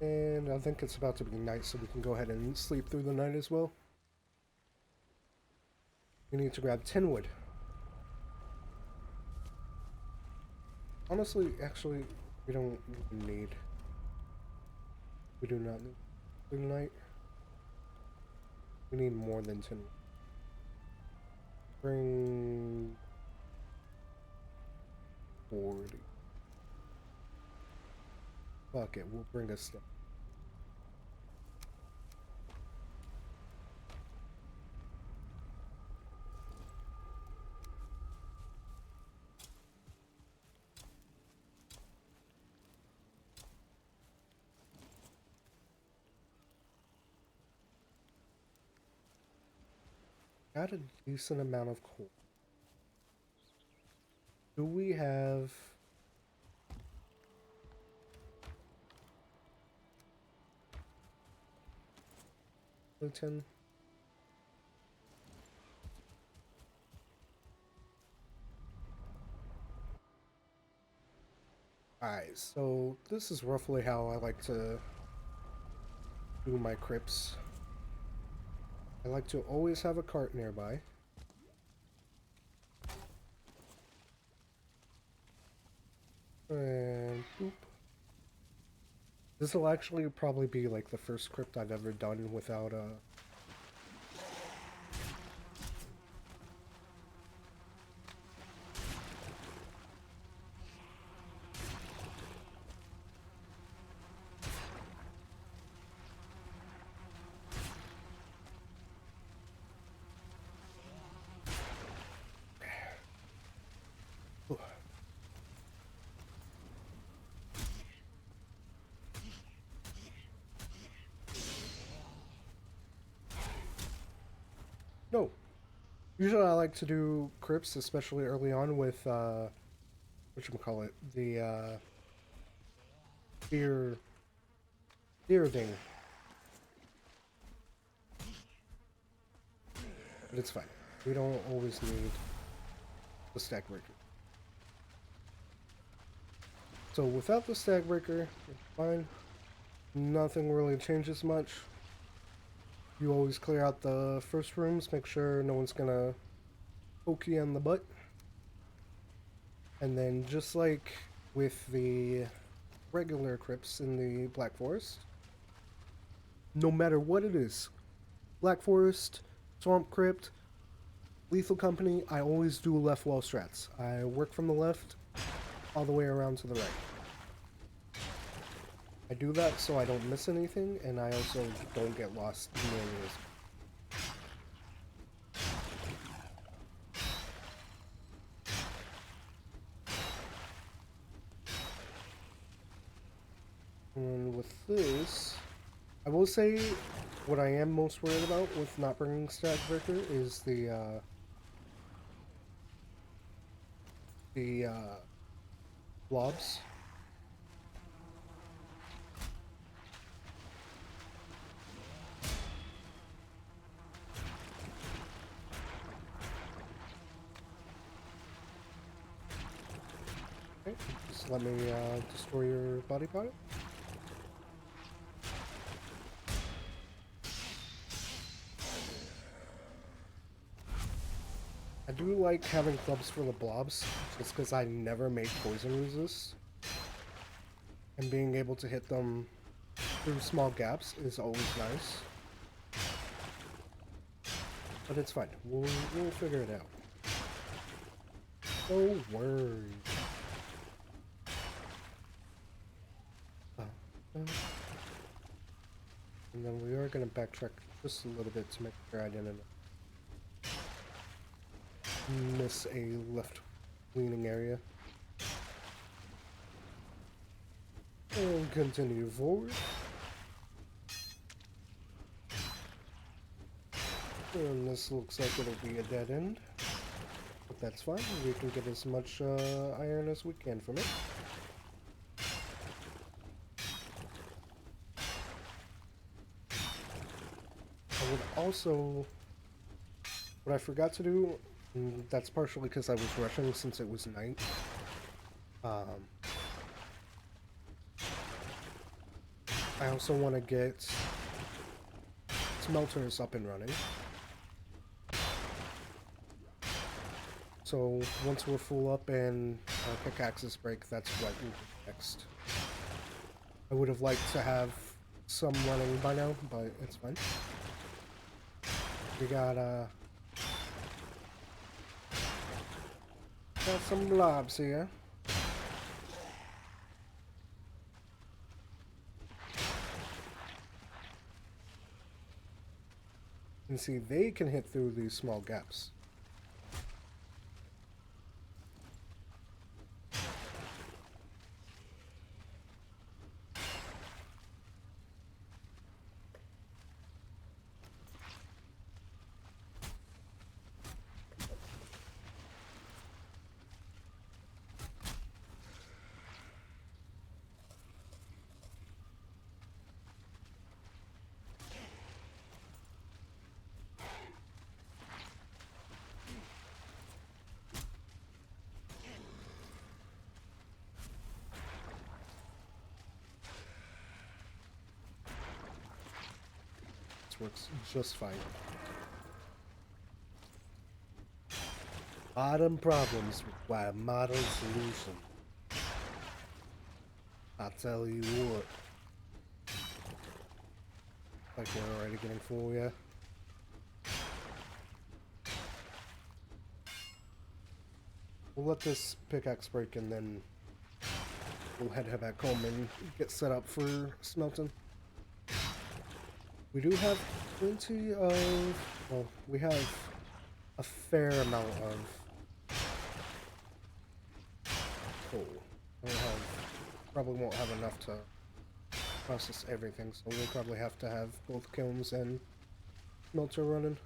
And I think it's about to be night, so we can go ahead and sleep through the night as well. We need to grab 10 wood. Honestly, actually, we don't even need. We do not need through the night. We need more than 10. Bring 40. Fuck it, we'll bring a stack. Got a decent amount of coal. Do we have... Ten? Alright, so this is roughly how I like to do my crypts. I like to always have a cart nearby. And boop. This will actually probably be like the first crypt I've ever done without a... No. Usually I like to do crypts, especially early on with, whatchamacallit, the, deer thing. But it's fine. We don't always need the stack breaker. So without the stack breaker, it's fine. Nothing really changes much. You always clear out the first rooms, make sure no one's gonna poke you in the butt. And then just like with the regular crypts in the Black Forest, no matter what it is, Black Forest, Swamp Crypt, Lethal Company, I always do left wall strats. I work from the left all the way around to the right. I do that so I don't miss anything, and I also don't get lost in the areas. with this, I will say what I am most worried about with not bringing Stack Breaker is the blobs. Okay, just let me destroy your body part. I do like having clubs for the blobs, just because I never made poison resist. And being able to hit them through small gaps is always nice. But it's fine. We'll figure it out. No worries. And then we are going to backtrack just a little bit to make sure I didn't miss a left leaning area. And continue forward. And this looks like it'll be a dead end. But that's fine. We can get as much iron as we can from it. I would also... What I forgot to do, and that's partially because I was rushing since it was night. I also want to get smelters up and running. So once we're full up and our pickaxes break, that's what we'll do next. I would have liked to have some running by now, but it's fine. We got some blobs here. And see, they can hit through these small gaps. This works just fine. Modern problems require modern solutions. I tell you what. Like we're already getting full, yeah. We'll let this pickaxe break and then we'll head back home and get set up for smelting. We do have plenty of... Well, we have a fair amount of coal. Probably won't have enough to process everything, so we'll probably have to have both kilns and smelter running.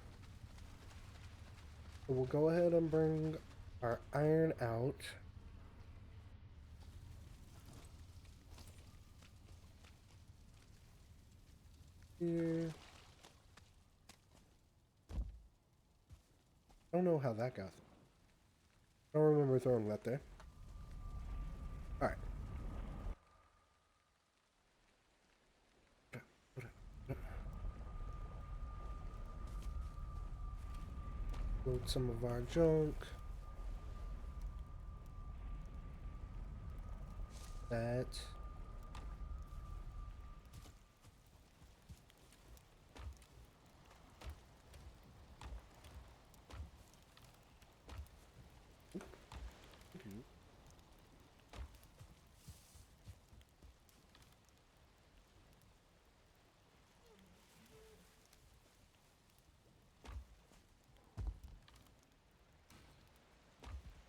So we'll go ahead and bring our iron out. Here. I don't know how that got. I don't remember throwing that there. Alright. Load some of our junk. That.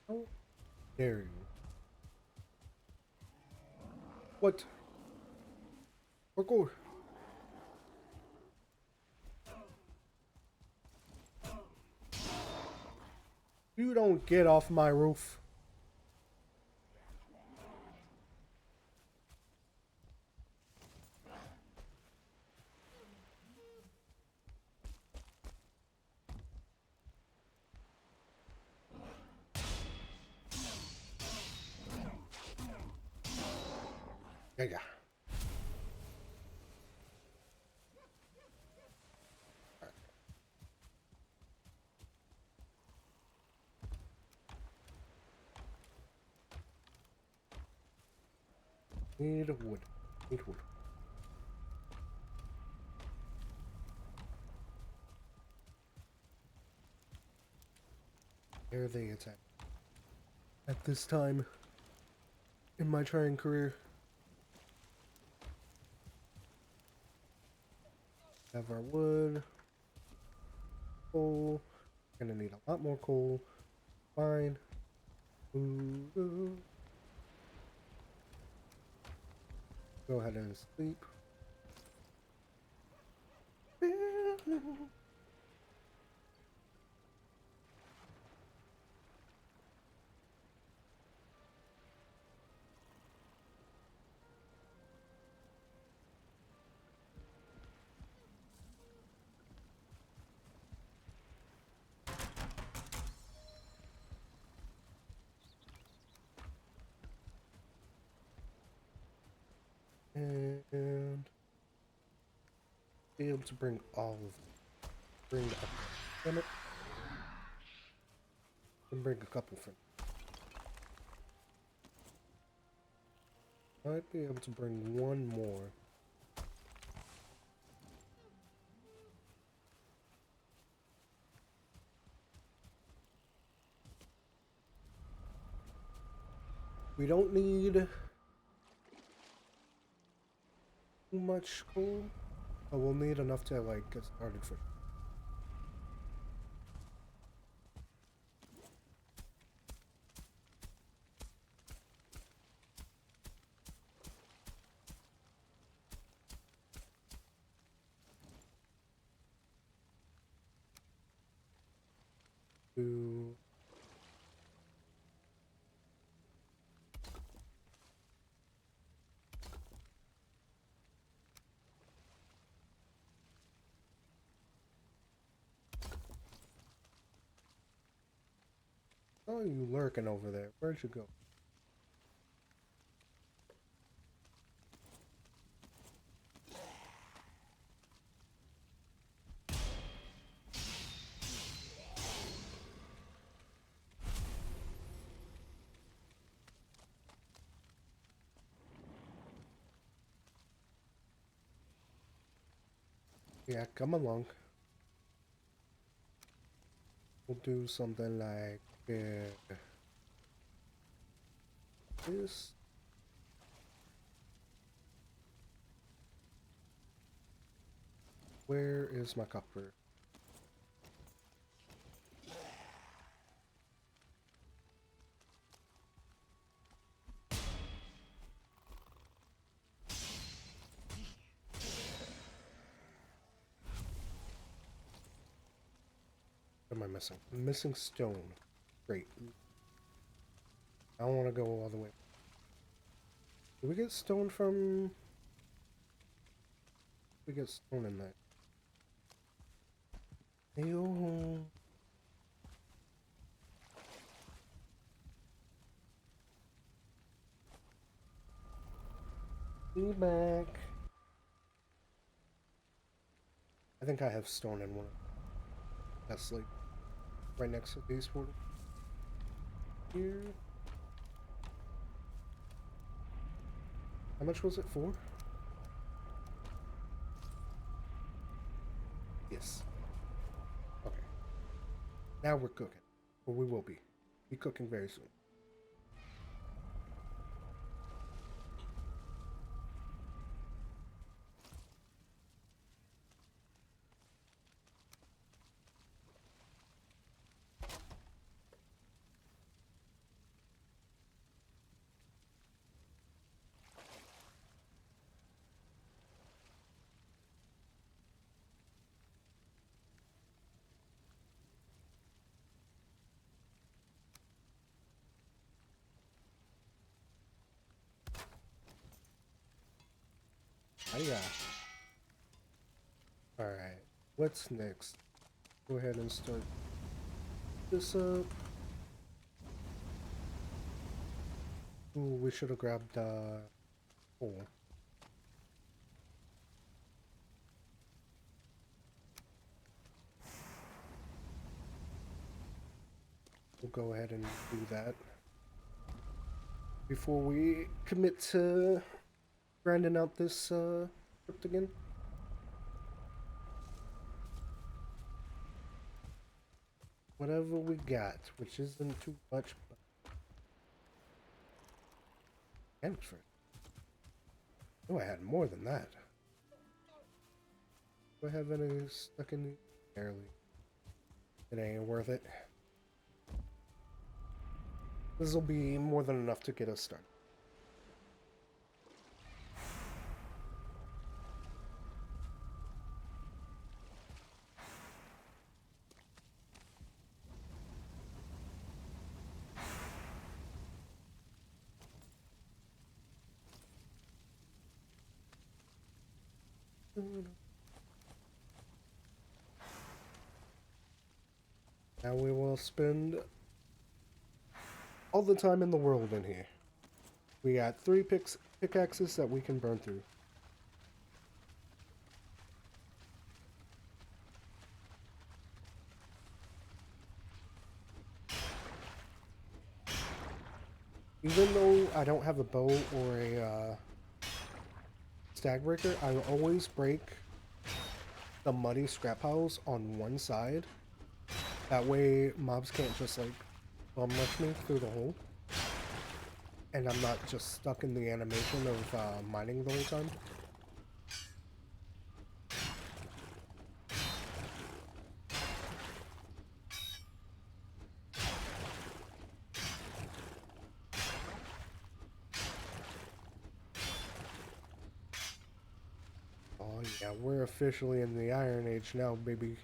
How dare you? What? Parkour. You don't get off my roof. Yeah, yeah. Need wood. Need wood. There they attack. At this time in my trying career, have our wood, coal. Gonna need a lot more coal. Fine. Ooh, ooh. Go ahead and sleep. And be able to bring all of them. Bring a limit. And bring a couple from. Might be able to bring one more. We don't need too much coal, but we'll need enough to like get started for. To oh, you lurking over there? Where'd you go? Yeah, come along. We'll do something like this. Where is my copper? What am I missing? I'm missing stone. Great. I don't want to go all the way. Did we get stone from? We get stone in that. Hey-oh. Be back. I think I have stone in one. That's like right next to these portal. Here. How much was it for? Yes. Okay. Now we're cooking. Or we will be. Be cooking very soon. Yeah. Alright. What's next? Go ahead and start this up. Ooh, we should have grabbed coal. We'll go ahead and do that before we commit to grinding out this script again. Whatever we got, which isn't too much, but thanks for it. Oh, I had more than that. Do I have any stuck in? Barely. It ain't worth it. This will be more than enough to get us started. Now we will spend all the time in the world in here. We got 3 pickaxes that we can burn through. Even though I don't have a bow or a stag breaker, I always break the muddy scrap piles on one side. That way mobs can't just like bum rush me through the hole. And I'm not just stuck in the animation of mining the whole time. Oh yeah, we're officially in the Iron Age now, baby.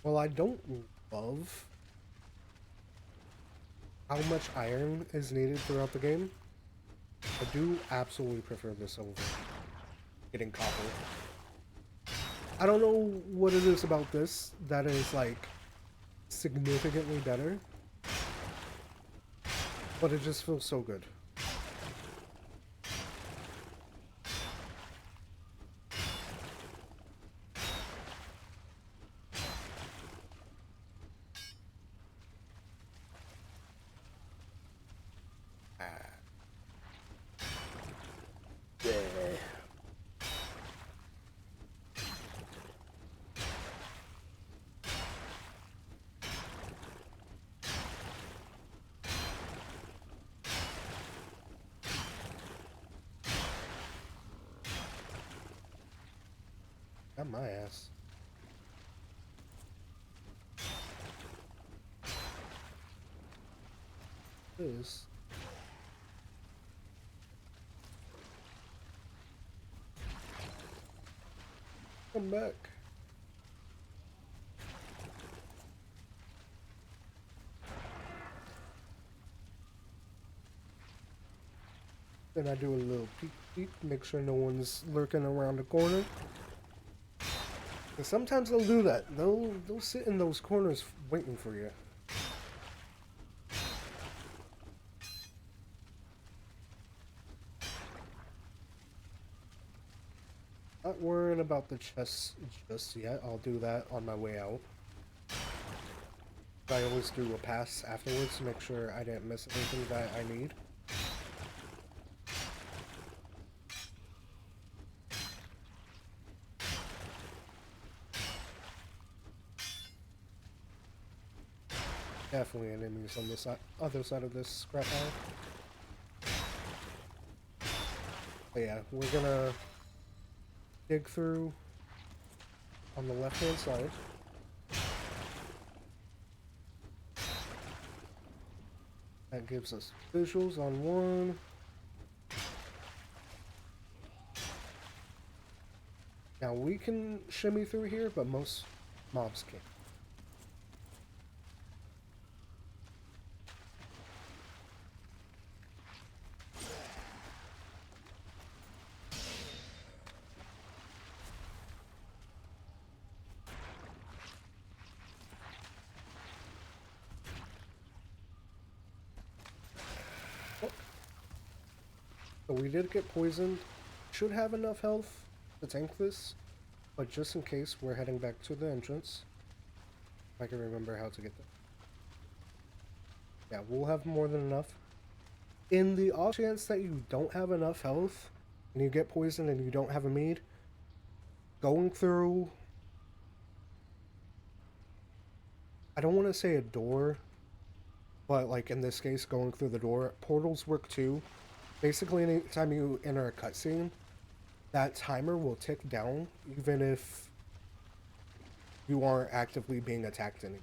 Well, I don't love how much iron is needed throughout the game. I do absolutely prefer this over getting copper. I don't know what it is about this that is like significantly better, but it just feels so good. Got my ass. This. Come back. Then I do a little peek peek, make sure no one's lurking around the corner. And sometimes they'll do that. They'll sit in those corners waiting for you. Not worrying about the chests just yet. I'll do that on my way out. I always do a pass afterwards to make sure I didn't miss anything that I need. Definitely enemies on the other side of this scrap pile. But yeah, we're gonna dig through on the left-hand side. That gives us visuals on one. Now we can shimmy through here, but most mobs can't. Oh. So we did get poisoned. Should have enough health to tank this, but just in case, we're heading back to the entrance. If I can remember how to get there. Yeah, we'll have more than enough. In the off chance that you don't have enough health, and you get poisoned and you don't have a mead, going through... I don't want to say a door, but like in this case, going through the door. Portals work too. Basically, anytime you enter a cutscene, that timer will tick down, even if you aren't actively being attacked any.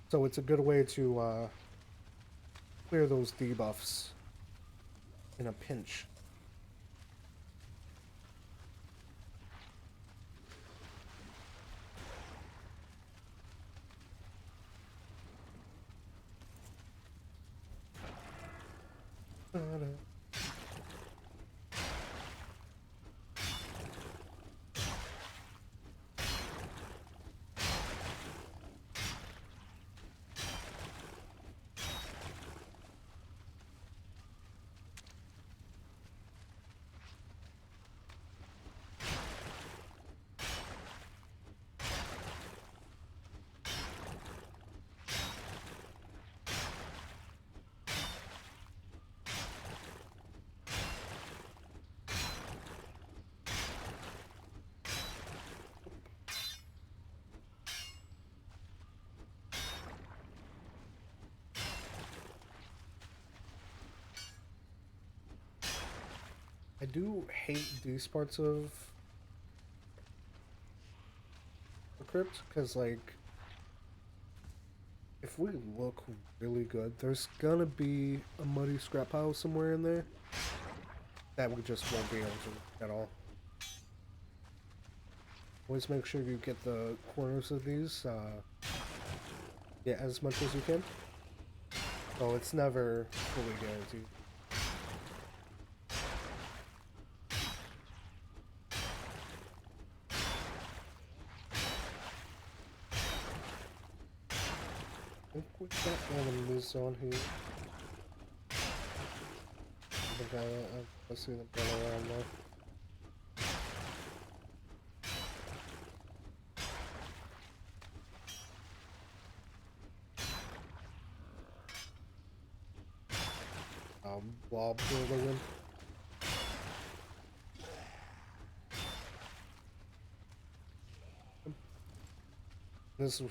So it's a good way to clear those debuffs in a pinch. I do hate these parts of the crypt, because, like, if we look really good, there's gonna be a muddy scrap pile somewhere in there that we just won't be able to at all. Always make sure you get the corners of these, get as much as you can. So it's never fully guaranteed. I think we got enemies on here. I see them going around there. Blob building. This is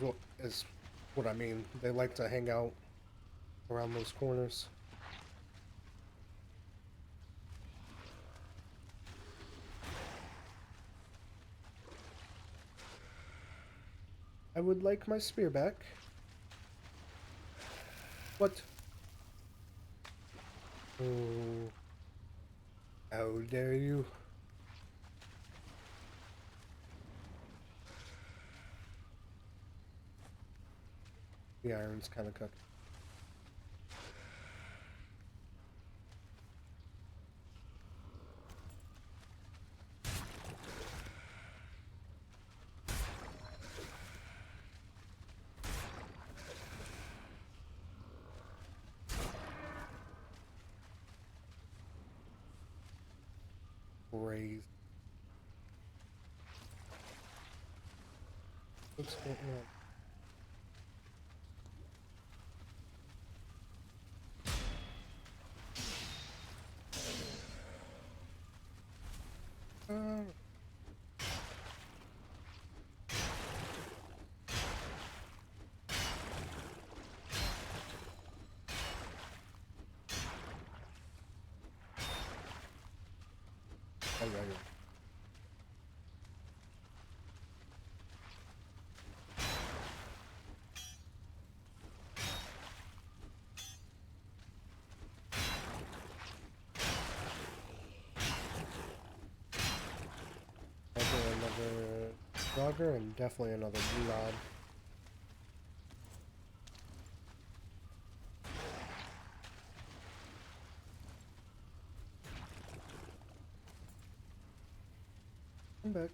what I mean. They like to hang out around those corners. I would like my spear back. What? Oh, how dare you? The iron's kind of cooked. Crazy. What's going on? Oh, yeah. jogger and definitely another nod. I'm back.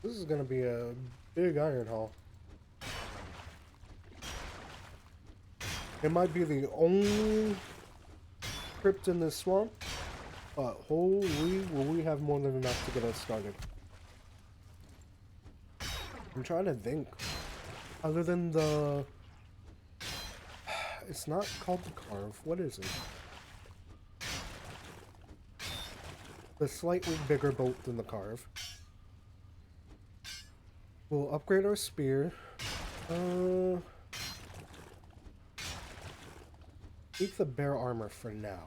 This is gonna be a big iron haul. It might be the only crypt in this swamp, but holy, will we have more than enough to get us started. I'm trying to think. Other than the... It's not called the carve. What is it? The slightly bigger bolt than the carve. We'll upgrade our spear. Keep the bear armor for now.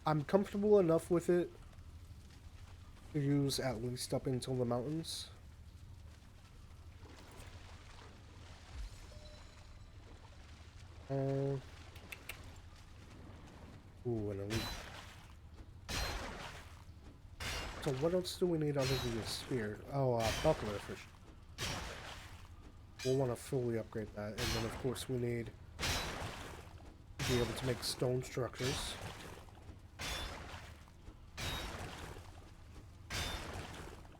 I'm comfortable enough with it to use at least up until the mountains. Ooh, an elite. So what else do we need other than the spear? Oh, buckler for sure. We'll want to fully upgrade that, and then of course we need to be able to make stone structures.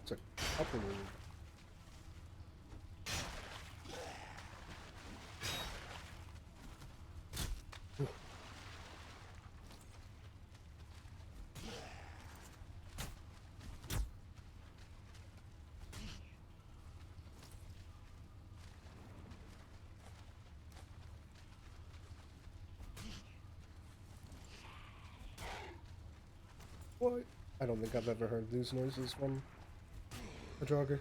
It's a couple of... What? I don't think I've ever heard these noises from a jogger.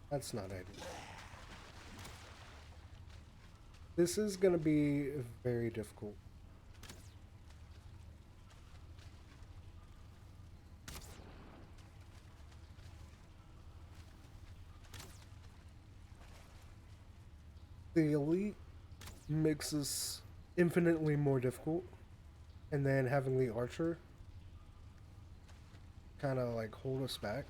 That's not ideal. This is gonna be very difficult. The elite makes this infinitely more difficult, and then having the archer kind of like hold us back.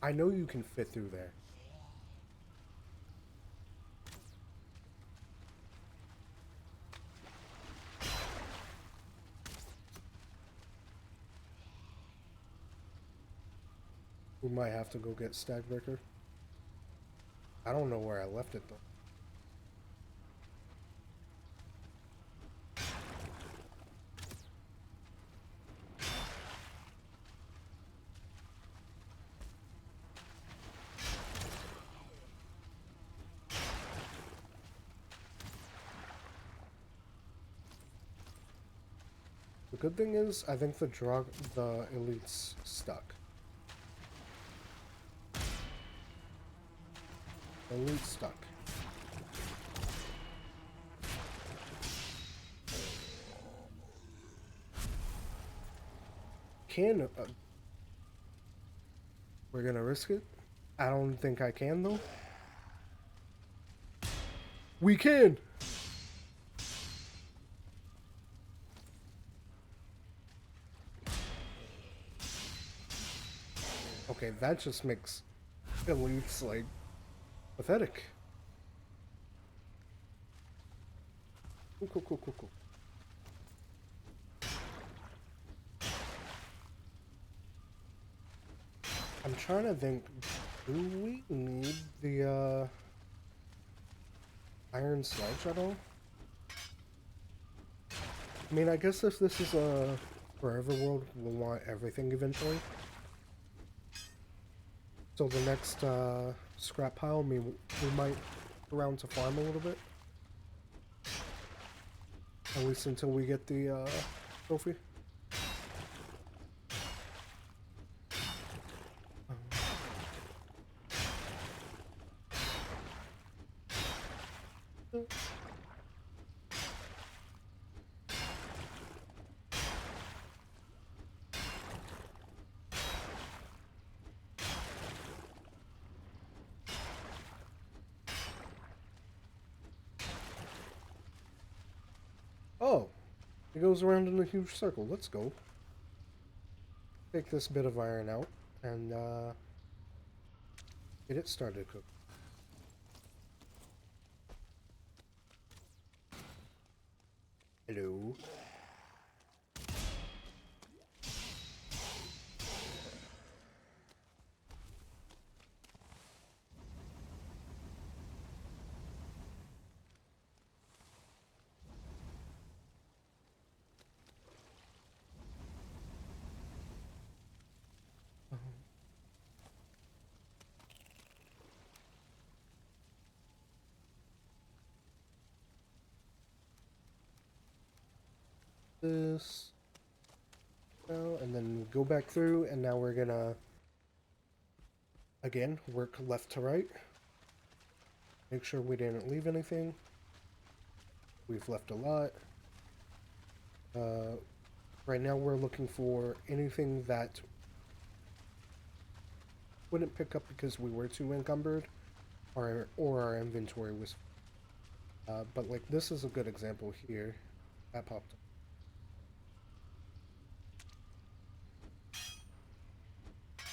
I know you can fit through there. We might have to go get Stagbreaker. I don't know where I left it though. The good thing is, I think the elite's stuck. The elite's stuck. We're gonna risk it? I don't think I can though. We can! Okay, that just makes elites like pathetic. Cool. I'm trying to think, do we need the iron sledge at all? I mean, I guess if this is a forever world, we'll want everything eventually. So the next scrap pile, I mean, we might go around to farm a little bit. At least until we get the trophy. Oh, it goes around in a huge circle. Let's go. Take this bit of iron out and get it started cooking. Hello. This now, and then go back through, and now we're gonna again work left to right. Make sure we didn't leave anything. We've left a lot. Right now we're looking for anything that wouldn't pick up because we were too encumbered, or our inventory was. But like this is a good example here. That popped up.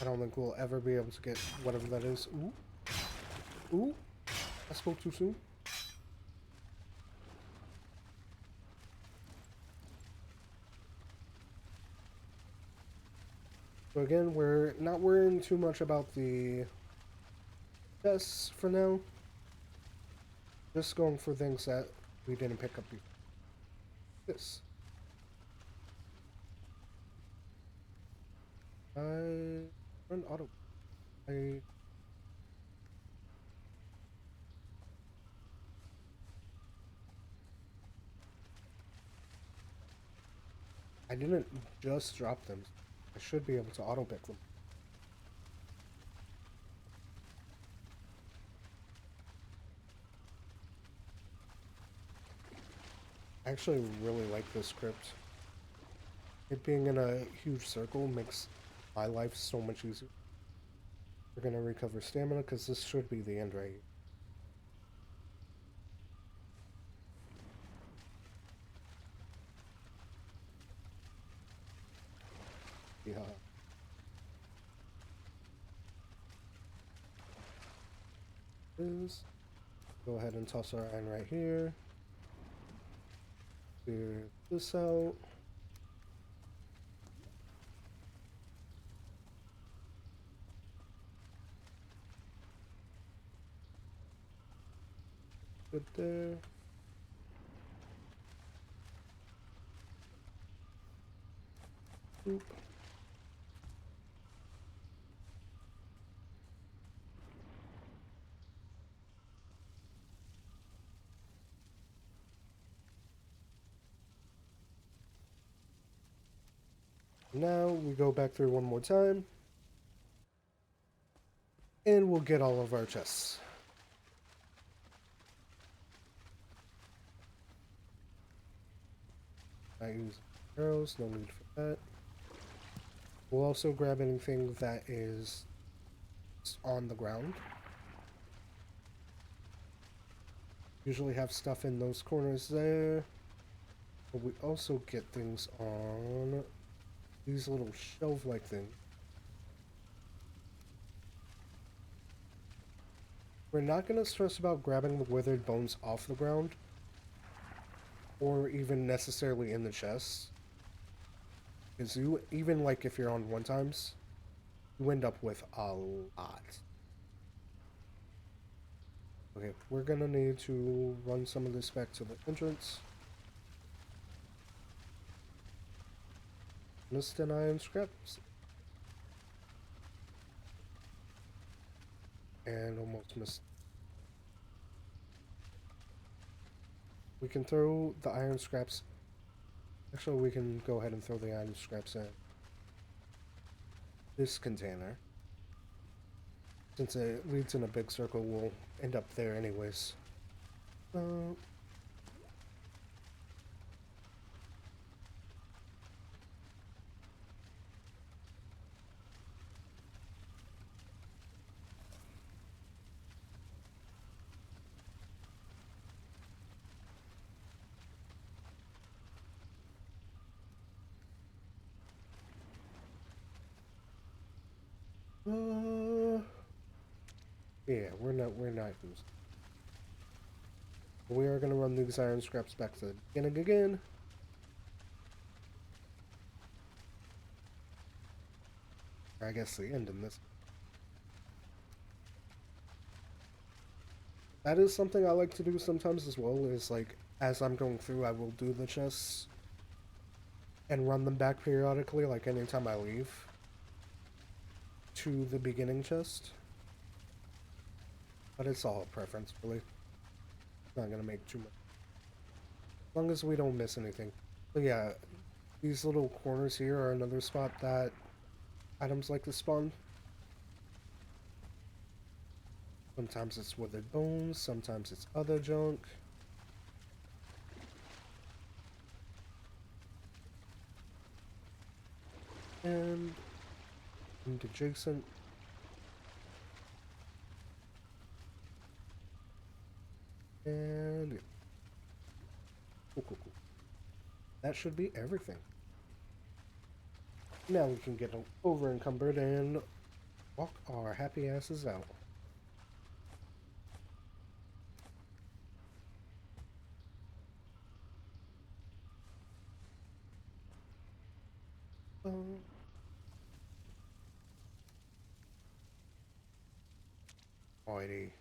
I don't think we'll ever be able to get whatever that is. Ooh. Ooh. I spoke too soon. So again, we're not worrying too much about the chests for now. Just going for things that we didn't pick up before. This. Run auto. I I didn't just drop them. I should be able to auto pick them. I actually really like this script. It being in a huge circle makes my life so much easier. We're gonna recover stamina because this should be the end right here. Yeah. Is go ahead and toss our iron right here. Clear this out. Good there. Oop. Now we go back through one more time. And we'll get all of our chests. I use arrows, no need for that. We'll also grab anything that is on the ground. Usually have stuff in those corners there. But we also get things on these little shelf-like things. We're not going to stress about grabbing the withered bones off the ground, or even necessarily in the chest. Because you, even like if you're on one times, you end up with a lot. Okay, we're gonna need to run some of this back to the entrance. Missed an iron scraps. And almost missed. We can throw the iron scraps. Actually, we can go ahead and throw the iron scraps in this container. Since it leads in a big circle, we'll end up there anyways. Uh, uh, yeah, we're not using. We are gonna run these iron scraps back to the beginning again. Or I guess the end in this. That is something I like to do sometimes as well, is like, as I'm going through, I will do the chests and run them back periodically, like anytime I leave to the beginning chest. But it's all a preference, really. Not gonna make too much. As long as we don't miss anything. So yeah, these little corners here are another spot that items like to spawn. Sometimes it's withered bones, sometimes it's other junk. And adjacent. And yeah. Cool. That should be everything. Now we can get over encumbered and walk our happy asses out. Alrighty.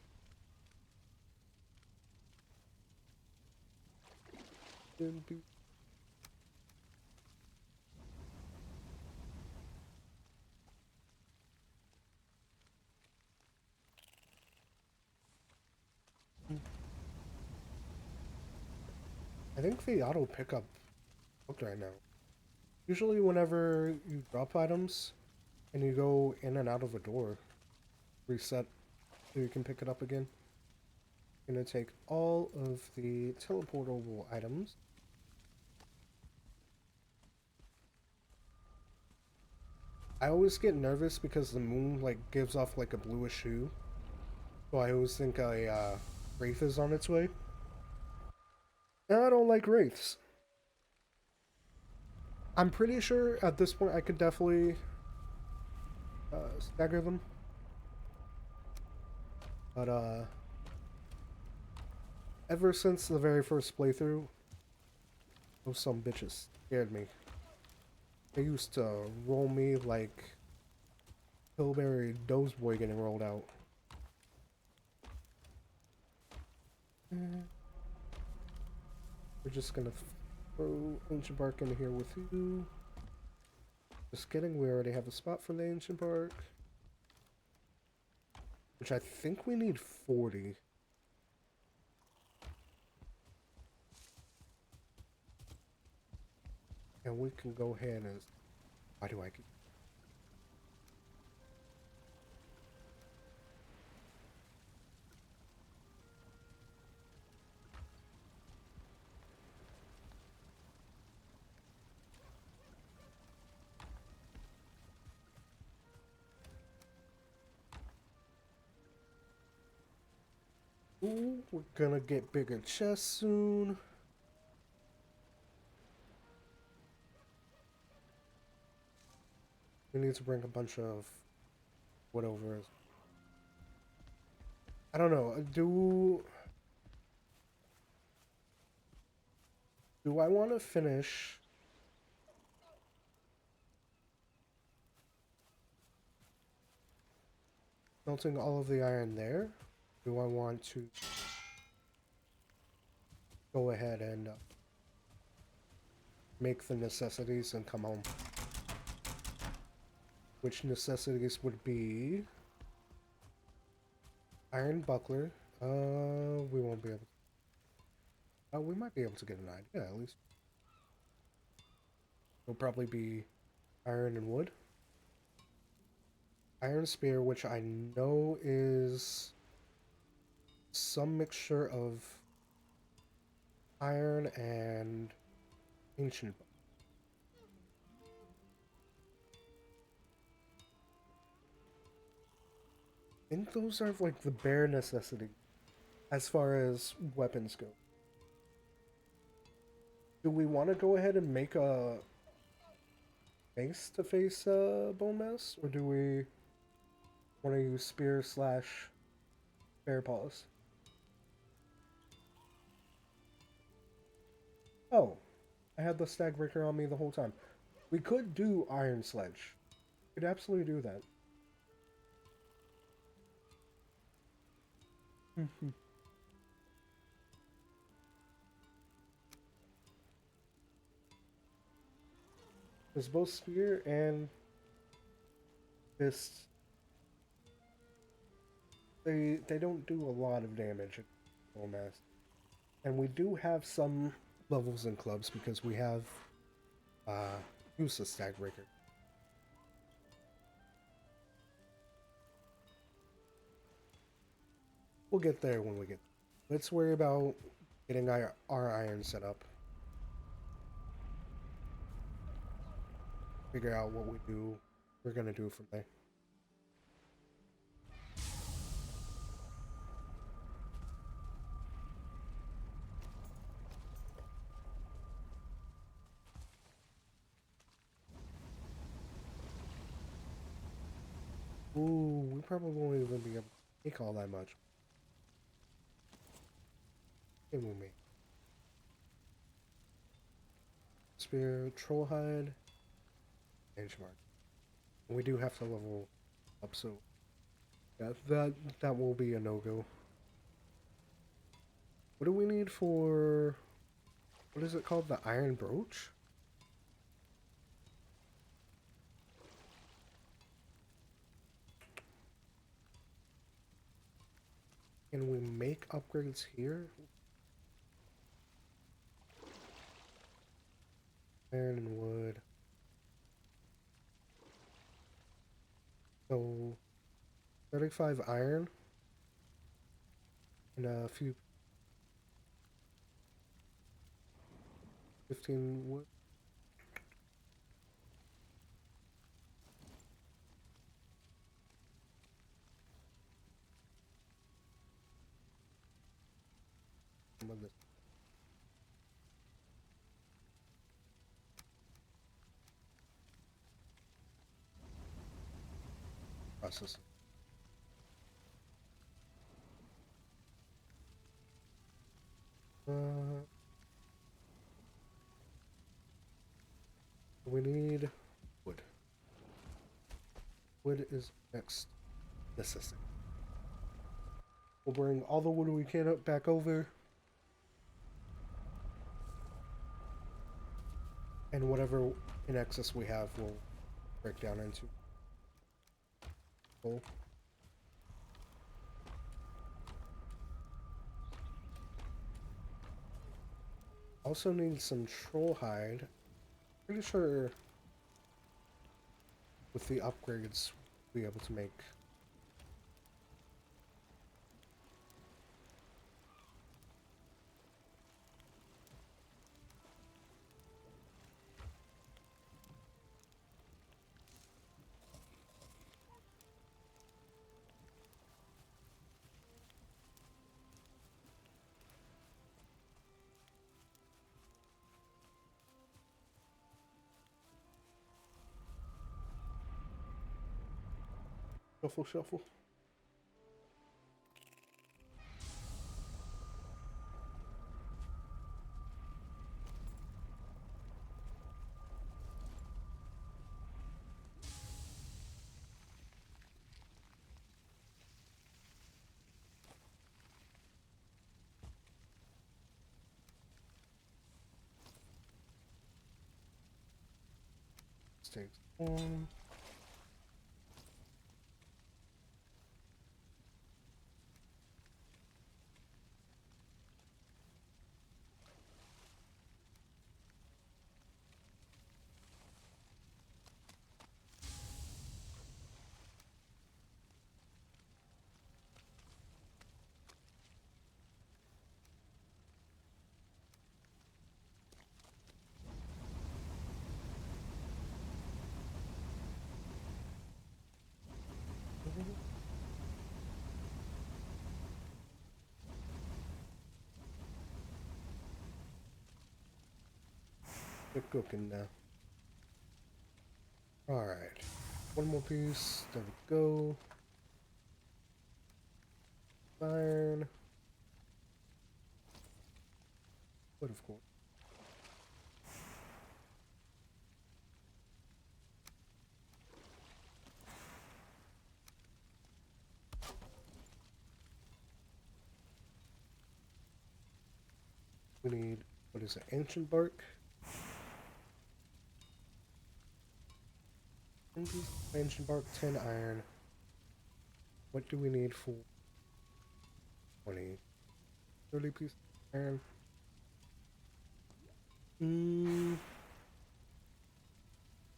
I think the auto pickup booked right now. Usually whenever you drop items and you go in and out of a door, reset so you can pick it up again. I'm gonna take all of the teleportable items. I always get nervous because the moon like gives off like a bluish hue. So I always think a wraith is on its way. And I don't like wraiths. I'm pretty sure at this point I could definitely stagger them. But ever since the very first playthrough, those some bitches scared me. They used to roll me like Pillberry Dozeboy getting rolled out. We're just gonna throw Ancient Bark in here with you. Just kidding, we already have a spot for the Ancient Bark. Which I think we need 40. And we can go ahead and... Why do I keep... Ooh, we're gonna get bigger chests soon. We need to bring a bunch of whatever. I don't know. Do I want to finish melting all of the iron there? Do I want to go ahead and make the necessities and come home? which necessities would be iron buckler. We won't be able to. We might be able to get an idea at least. It'll probably be iron and wood. Iron spear, which I know is some mixture of iron and ancient. I think those are like the bare necessity as far as weapons go. Do we want to go ahead and make a face-to-face bone mass, or do we want to use spear slash bear paws? Oh, I had the stag breaker on me the whole time. We could do iron sledge. We could absolutely do that. Because both spear and fist, they don't do a lot of damage at bone mass. And we do have some levels in clubs because we have used the stag breaker. We'll get there when we get there. Let's worry about getting our iron set up. Figure out what we're gonna do from there. Ooh, we probably won't even be able to make all that much. It will make spear, troll hide, benchmark. And we do have to level up, so that will be a no-go. What do we need for, what is it called? The iron brooch? Can we make upgrades here? Iron and wood. So 35 iron and a few 15 wood. Some of this process. We need wood. Wood is next necessity. We'll bring all the wood we can up back over. And whatever in excess we have, we'll break down into coal. Also need some troll hide. Pretty sure with the upgrades we'll be able to make. Shuffle, shuffle. Let's take one. Get cooking now. Alright. One more piece. There we go. Iron. Wood, of course. We need, what is it, ancient bark? Ancient bark, 10 iron. What do we need for 20? 30 pieces of iron. And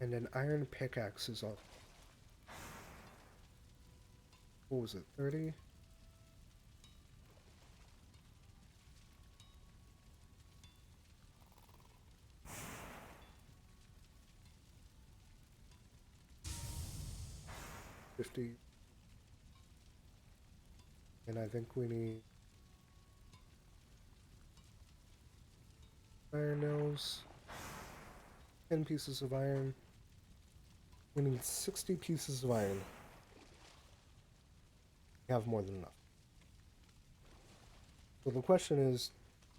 an iron pickaxe is off. What was it, 30? $50. And I think we need iron nails. 10 pieces of iron. We need 60 pieces of iron. We have more than enough. So the question is,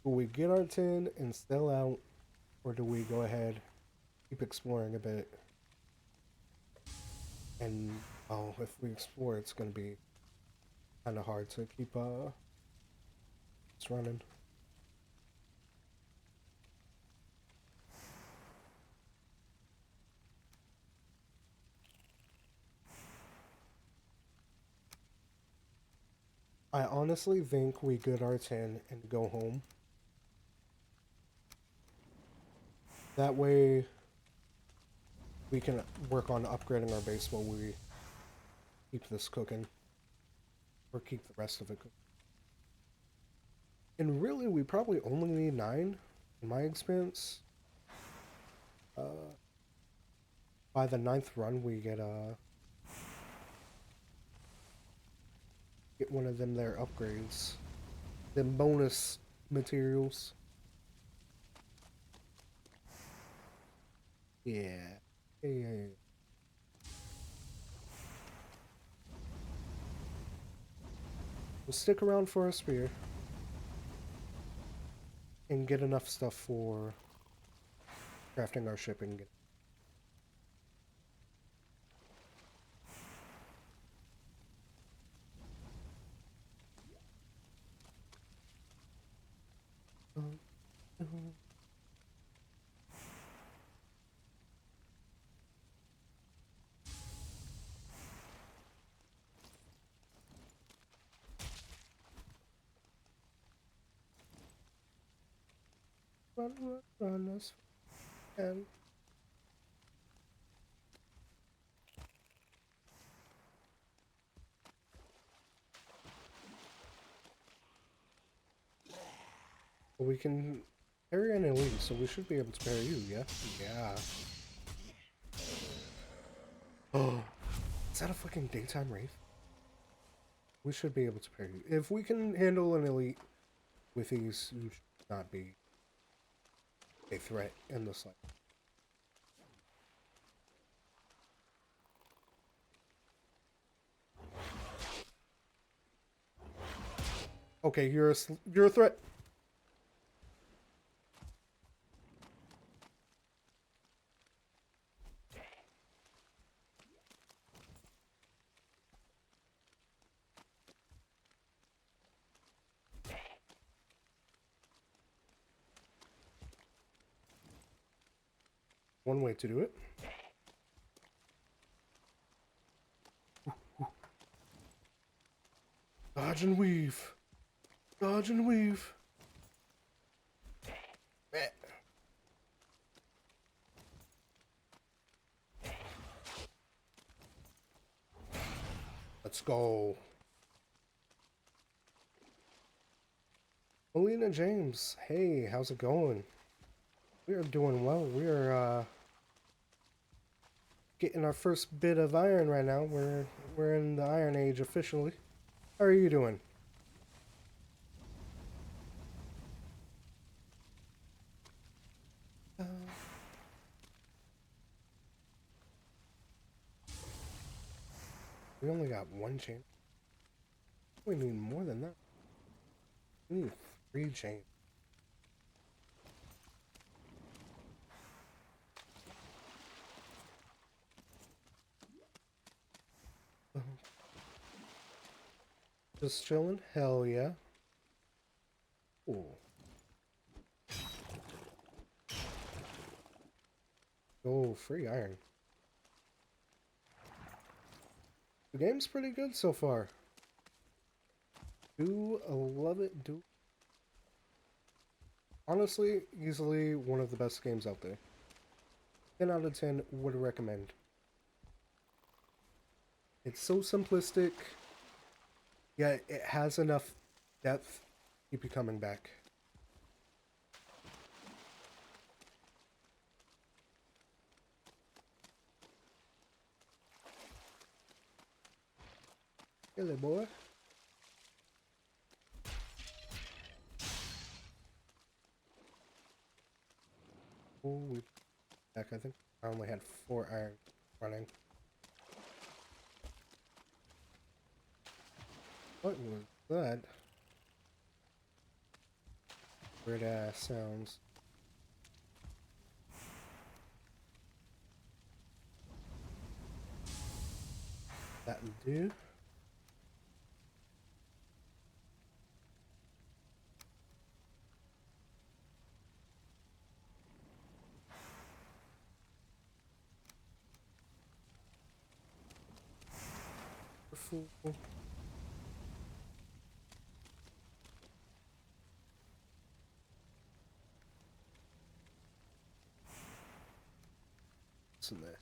do we get our 10 and sell out, or do we go ahead, keep exploring a bit? And, oh, if we explore, it's going to be kind of hard to keep it's running. I honestly think we get our 10 and go home. That way, we can work on upgrading our base while we keep this cooking. Or keep the rest of it cooking. And really, we probably only need 9, in my experience. By the 9th run, we get one of them there upgrades. Them bonus materials. Yeah. Yeah. We'll stick around for a spear. And get enough stuff for crafting our ship and get. Run as and we can parry an elite, so we should be able to parry you, yeah? Yeah. Oh, is that a fucking daytime wraith? We should be able to parry you. If we can handle an elite with these, you should not be a threat in the slightest. Okay, you're a threat. One way to do it. Dodge and weave. Dodge and weave. Let's go. Melina James, hey, how's it going? We are doing well. We are getting our first bit of iron right now. We're in the Iron Age officially. How are you doing? We only got one chain. We need more than that. We need 3 chains. Just chilling? Hell yeah. Ooh. Oh, free iron. The game's pretty good so far. Do love it. Do honestly, easily one of the best games out there. 10 out of 10 would recommend. It's so simplistic, yet it has enough depth to keep you coming back. Hello, boy. Oh, we back. I think I only had 4 iron running. What was that? Weird ass sounds. That will do. Fool. What's in there?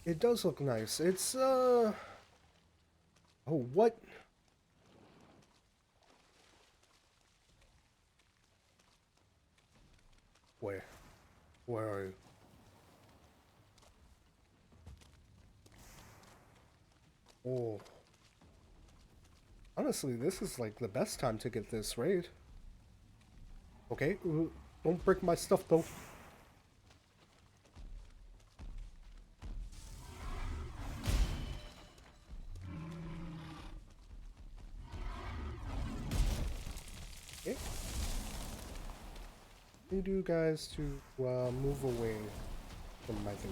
It does look nice. It's oh, what? Where? Where are you? Oh. Honestly, this is like the best time to get this raid. Okay, don't break my stuff though. Okay. I need you guys to move away from my thing.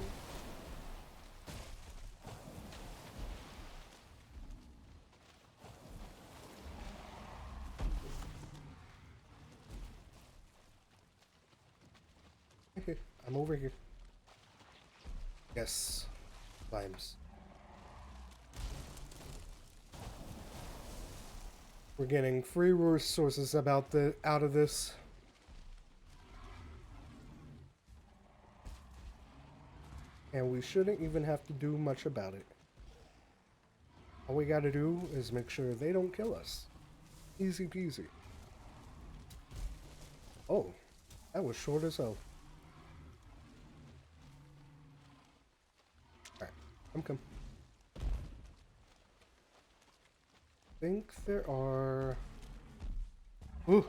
Okay, I'm over here. Yes, limes. We're getting free resources out of this. And we shouldn't even have to do much about it. All we gotta do is make sure they don't kill us. Easy peasy. Oh, that was short as hell. Alright, come. I think there are... Ooh!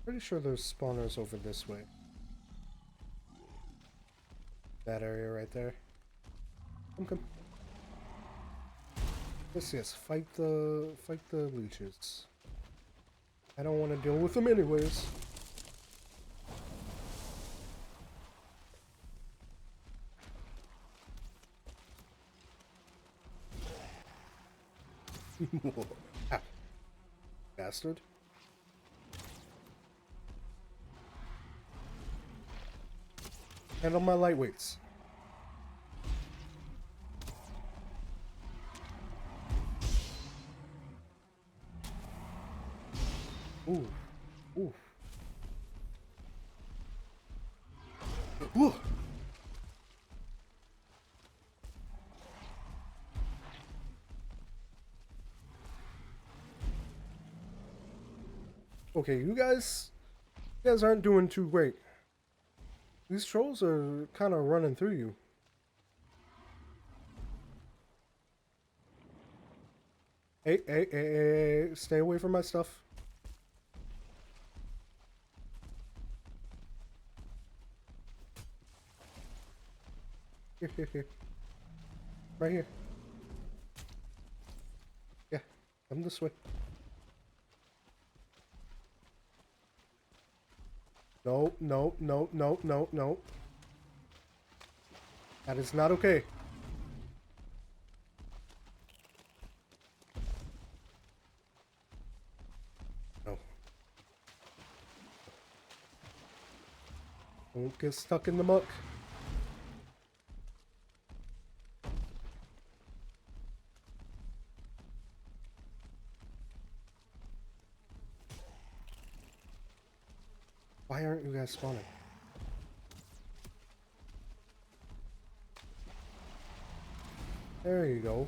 Pretty sure there's spawners over this way. That area right there. Come. Yes, fight the leeches. I don't want to deal with them anyways. Ah, bastard. Handle my lightweights. Ooh. Ooh. Ooh. Okay, you guys aren't doing too great. These trolls are kind of running through you. Hey, stay away from my stuff. Here, here, here. Right here. Yeah, come this way. No, no, no, no, no, no. That is not okay. No. Don't get stuck in the muck. Why aren't you guys spawning? There you go.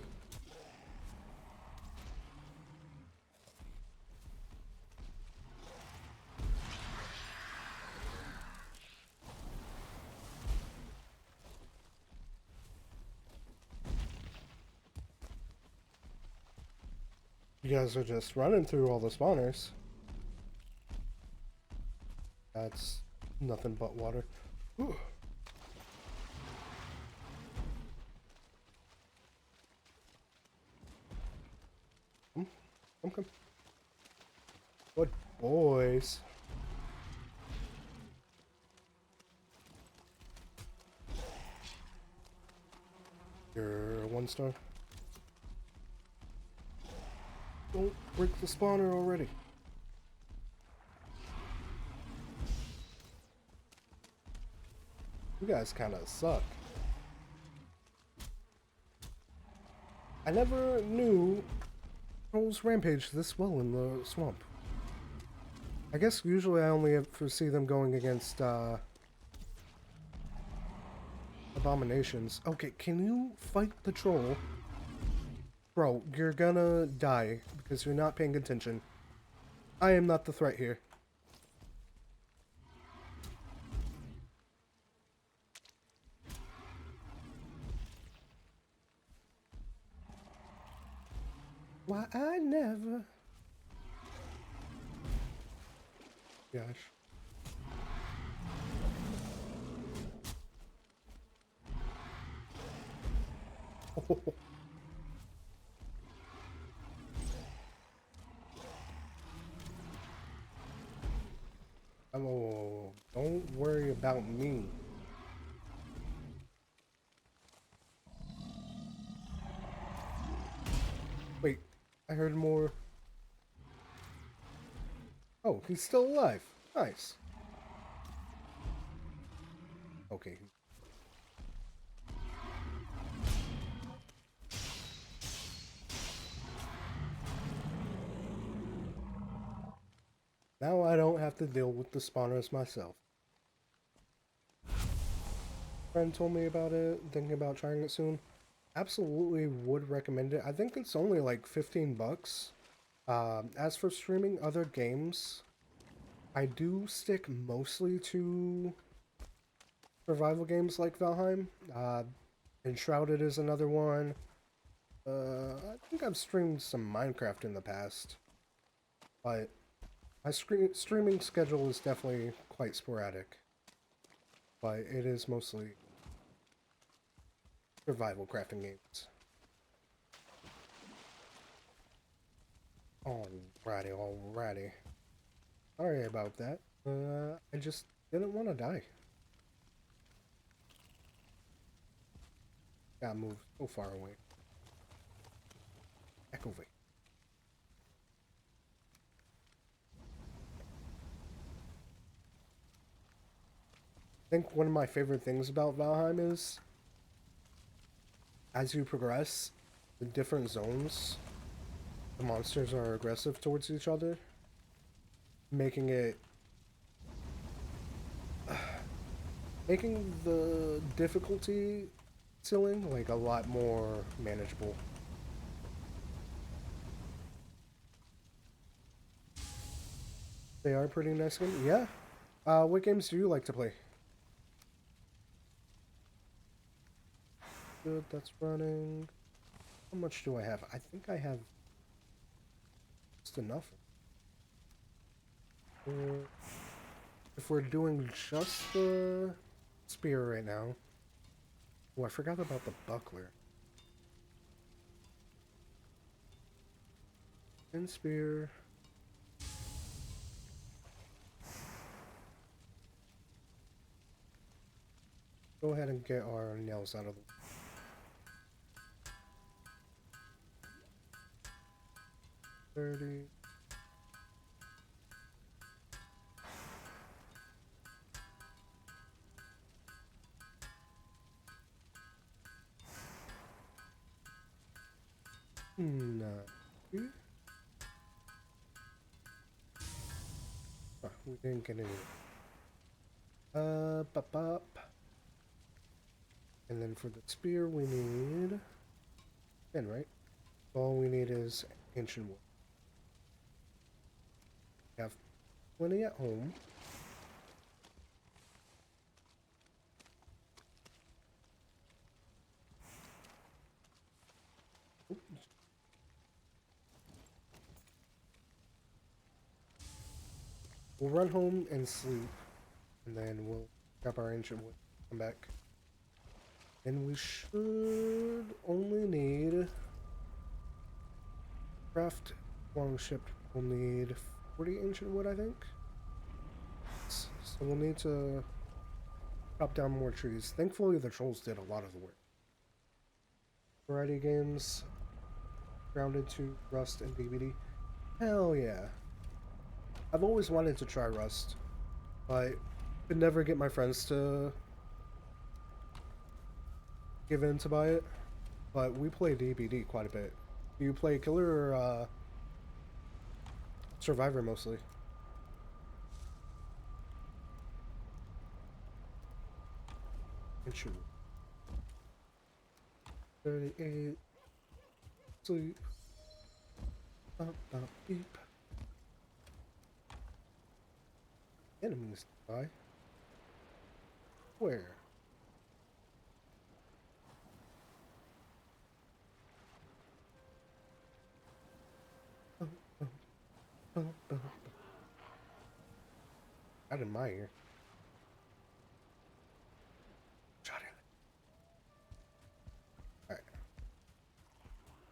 You guys are just running through all the spawners. That's nothing but water. Ooh. Come. Good boys. You're 1 star. Don't break the spawner already. You guys kind of suck. I never knew trolls rampage this well in the swamp. I guess usually I only ever see them going against abominations. Okay, can you fight the troll? Bro, you're gonna die because you're not paying attention. I am not the threat here. Why I never... Gosh. Oh. Oh, don't worry about me. Wait, I heard more. Oh, he's still alive. Nice. Okay. Now I don't have to deal with the spawners myself. Friend told me about it, thinking about trying it soon. Absolutely would recommend it. I think it's only like 15 bucks. As for streaming other games, I do stick mostly to survival games like Valheim. Enshrouded is another one. I think I've streamed some Minecraft in the past, but my streaming schedule is definitely quite sporadic. But it is mostly survival crafting games. Alrighty. Sorry about that. I just didn't want to die. Gotta move so far away. Back over. I think one of my favorite things about Valheim is, as you progress, the different zones, the monsters are aggressive towards each other, making it making the difficulty ceiling like a lot more manageable. They are pretty nice games. Yeah. What games do you like to play? Good, that's running. How much do I have? I think I have just enough. If we're doing just the spear right now, Oh, I forgot about the buckler. And spear. Go ahead and get our nails out of the way. 30. No. Oh, we didn't get any. Bop, bop. And then for the spear, we need 10, right? All we need is ancient wood. We have plenty at home. We'll run home and sleep, and then we'll grab our ancient wood, come back. And we should only need craft longship. We'll need 40 ancient wood, I think. So we'll need to chop down more trees. Thankfully, the trolls did a lot of the work. Variety games, Grounded to Rust and DBD. Hell yeah. I've always wanted to try Rust, but could never get my friends to give in to buy it. But we play DBD quite a bit. Do you play Killer or Survivor mostly? And shoot. 38. Sleep. Bop, bop, beep. Enemies by. Where? Oh, oh, oh, oh. Not in my ear. Shot it. Alright.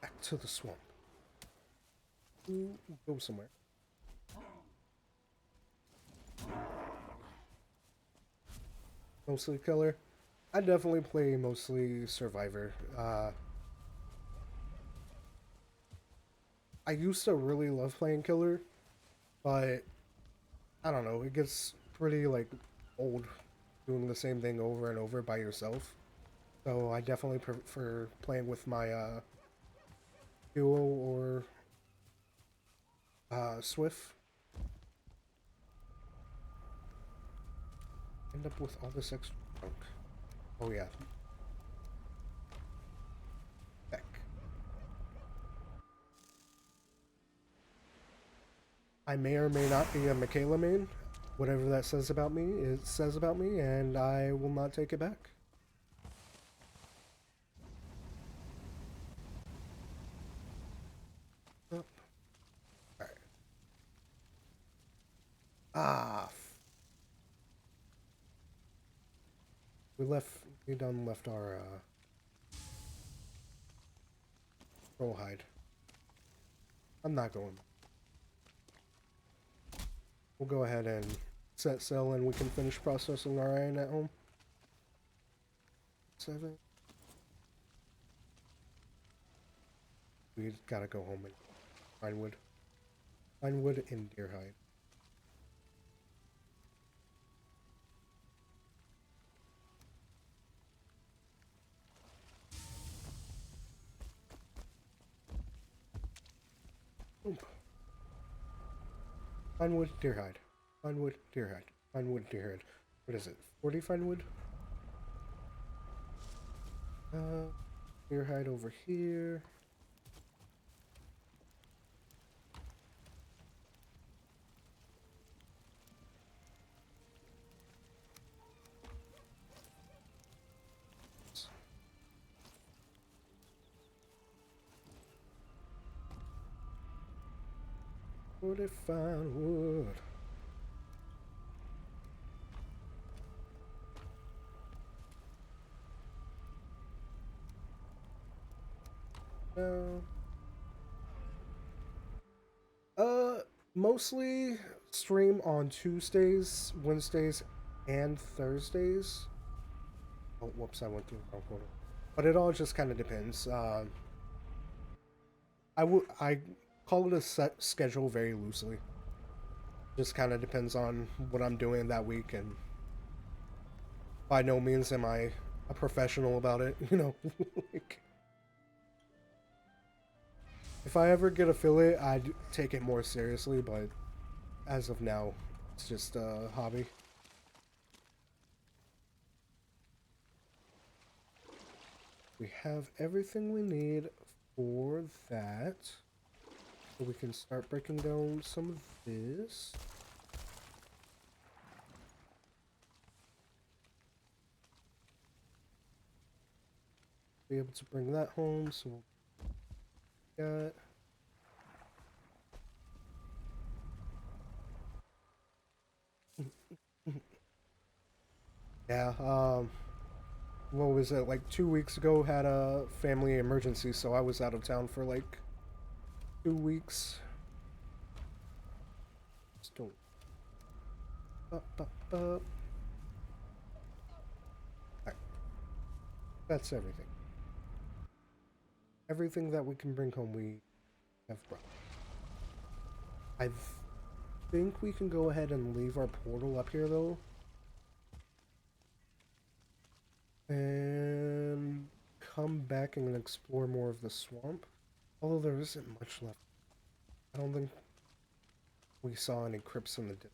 Back to the swamp. Ooh, go somewhere. Mostly Killer. I definitely play mostly Survivor. I used to really love playing Killer, but I don't know, it gets pretty like old doing the same thing over and over by yourself. So I definitely prefer playing with my duo or Swift. End up with all this extra junk. Oh yeah. Heck. I may or may not be a Michaela main. Whatever that says about me, it says about me, and I will not take it back. Oh. Alright. Ah. We done left our, troll hide. I'm not going. We'll go ahead and set sail and we can finish processing our iron at home. 7. We gotta go home and find wood. Find wood and deer hide. Oop. Find wood, deer hide. Find wood, deer hide. Find wood, deer hide. What is it? 40 find wood? Deer hide over here. Where they find wood? No. Uh, Mostly stream on Tuesdays, Wednesdays, and Thursdays. Oh, whoops! I went through the wrong portal. But it all just kind of depends. I call it a set schedule very loosely. Just kind of depends on what I'm doing that week, and by no means am I a professional about it. Like, if I ever get affiliate, I'd take it more seriously. But as of now, it's just a hobby. We have everything we need for that. So we can start breaking down some of this. Be able to bring that home, so we'll got yeah, what was it, like 2 weeks ago had a family emergency, so I was out of town for like 2 weeks. Still up. Alright, that's everything. Everything that we can bring home we have brought. I think we can go ahead and leave our portal up here though. And come back and explore more of the swamp. Although there isn't much left. I don't think we saw any crypts in the dip.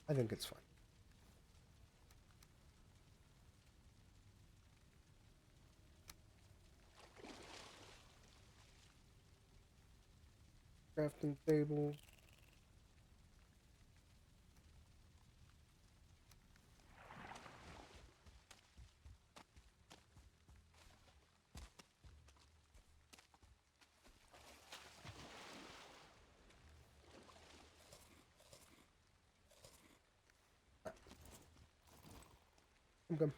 I think it's fine. Crafting table. I'm good.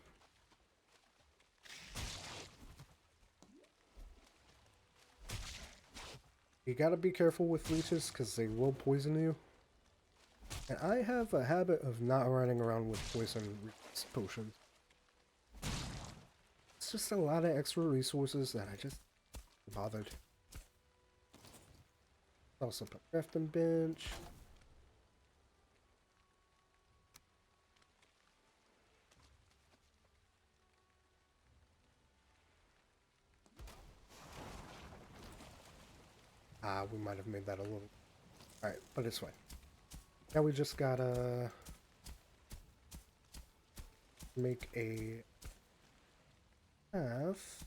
You gotta be careful with leeches because they will poison you. And I have a habit of not running around with poison potions. It's just a lot of extra resources that I just bothered. Also put crafting bench. Ah, we might have made that a little... Alright, but it's fine. Now we just gotta... make a path.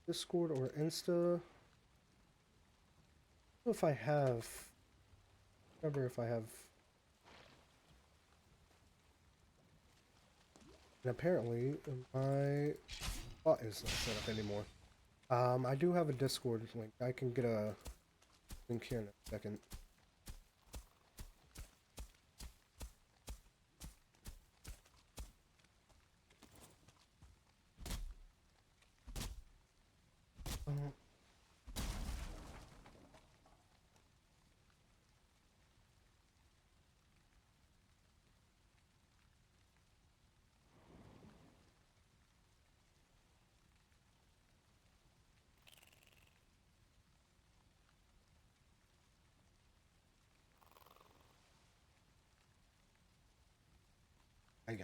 Discord or Insta. I don't know if I have... Remember if I have... And apparently my bot is not set up anymore. I do have a Discord link. I can get a link here in a second. Yeah.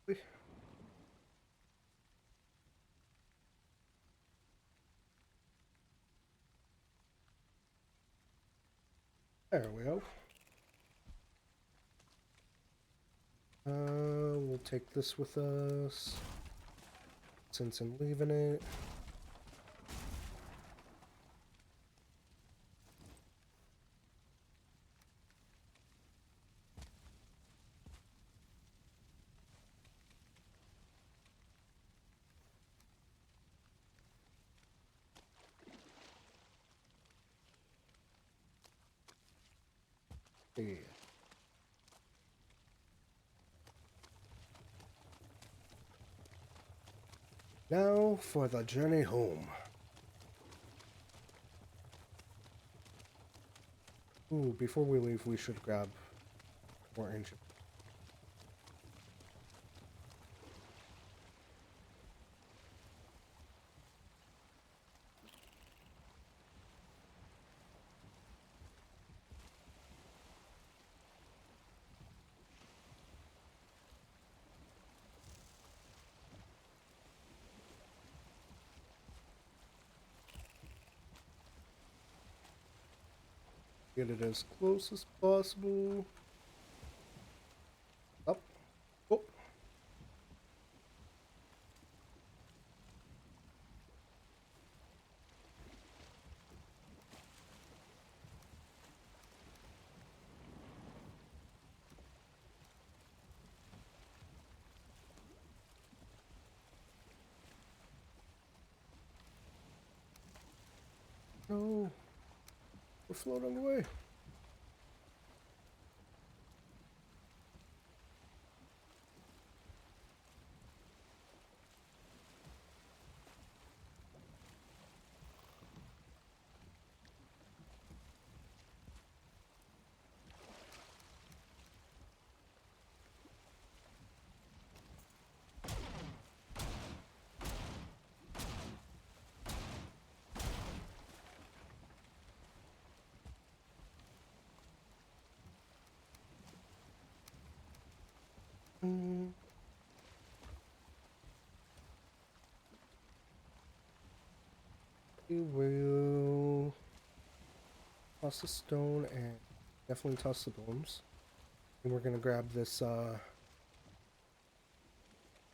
Yeah. There we go. We'll take this with us. Since I'm leaving it. Yeah. Now for the journey home. Ooh, before we leave, we should grab more ancient. Get it as close as possible. Up. Oh. No. We're floating away. Mm, we will toss the stone and definitely toss the bones. And we're gonna grab this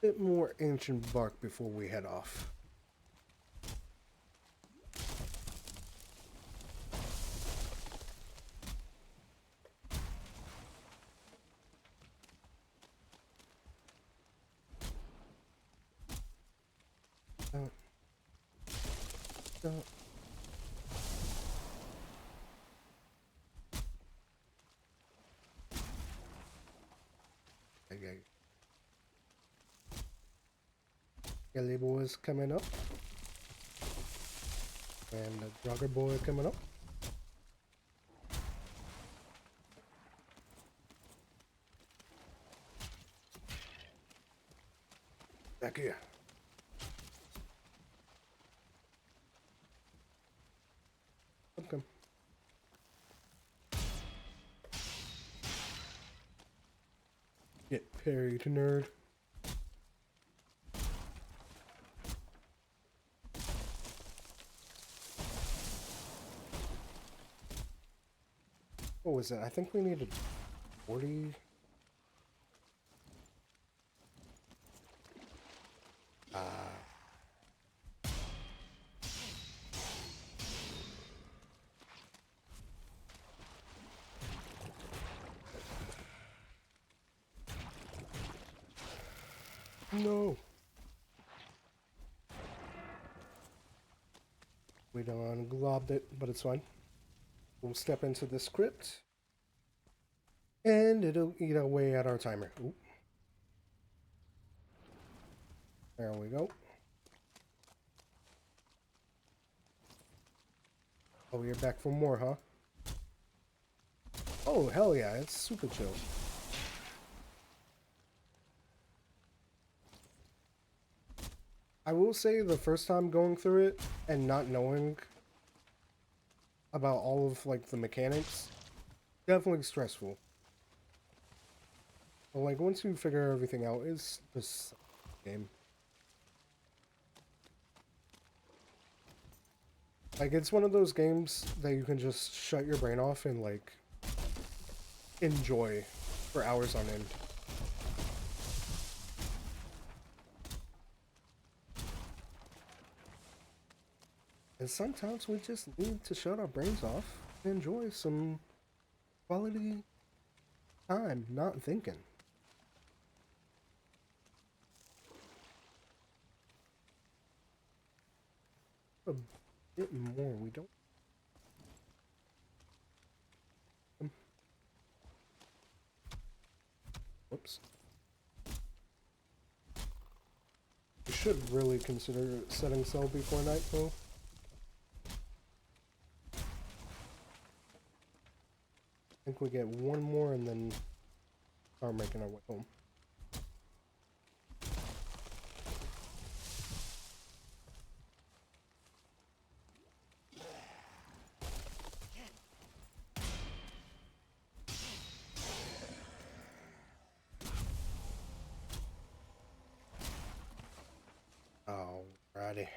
bit more ancient bark before we head off. Don't, don't. Okay. Yellow boy is coming up. And the jogger boy coming up. Back here. Okay. Get parried, nerd. What was it? I think we needed 40. No. We done globbed it, but it's fine. We'll step into the script. And it'll eat away at our timer. Ooh. There we go. Oh, you're back for more, huh? Oh, hell yeah, it's super chill. I will say the first time going through it and not knowing about all of like the mechanics, definitely stressful. But like once you figure everything out, it's just a game. Like it's one of those games that you can just shut your brain off and like enjoy for hours on end. And sometimes we just need to shut our brains off and enjoy some quality time, not thinking. A bit more, we don't. Whoops. You should really consider setting sail before night, though. I think we get one more and then start making our way home. Alrighty.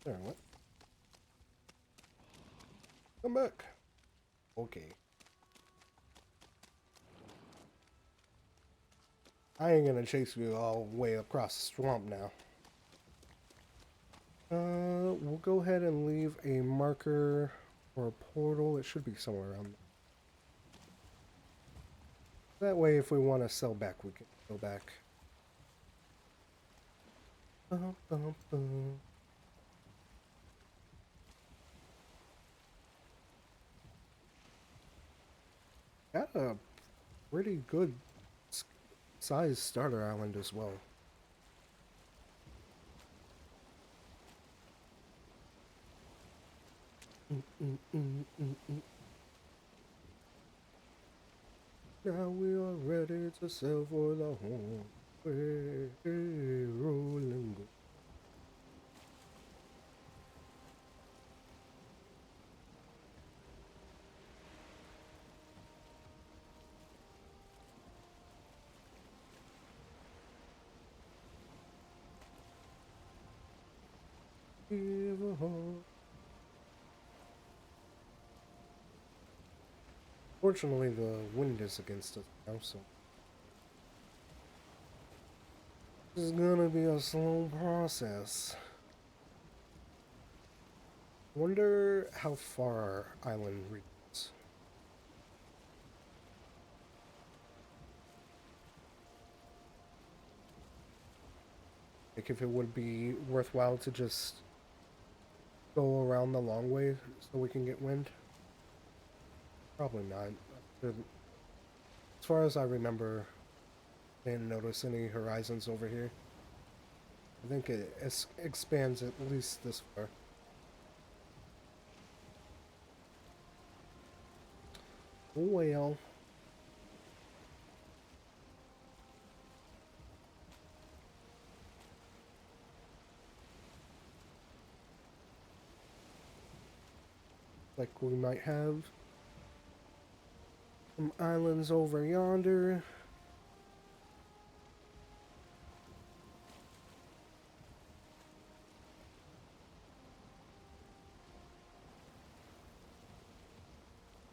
There, what? Come back. Okay. I ain't gonna chase you all the way across the swamp now. We'll go ahead and leave a marker or a portal. It should be somewhere around there. That way, if we want to sell back, we can go back. Got a pretty good size starter island as well. Now we are ready to sail for the home. We're rolling. Give a heart. Fortunately, the wind is against us now, so this is gonna be a slow process. Wonder how far our island reaches. Like if it would be worthwhile to just go around the long way so we can get wind. Probably not. As far as I remember, I didn't notice any horizons over here. I think it expands at least this far. Well. Like we might have some islands over yonder.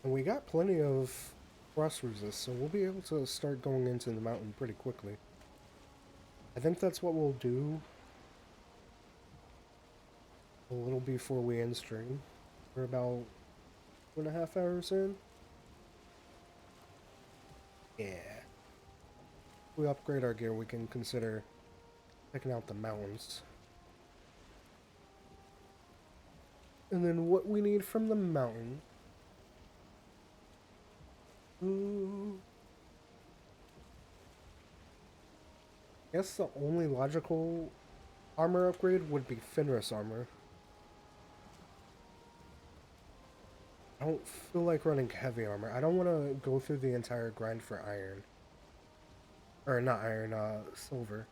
And we got plenty of frost resist, so we'll be able to start going into the mountain pretty quickly. I think that's what we'll do a little before we end stream. We're about 2.5 hours in. Yeah. If we upgrade our gear, we can consider checking out the mountains. And then what we need from the mountain. Ooh. I guess the only logical armor upgrade would be Fenris armor. I don't feel like running heavy armor. I don't want to go through the entire grind for iron. Or not iron, silver.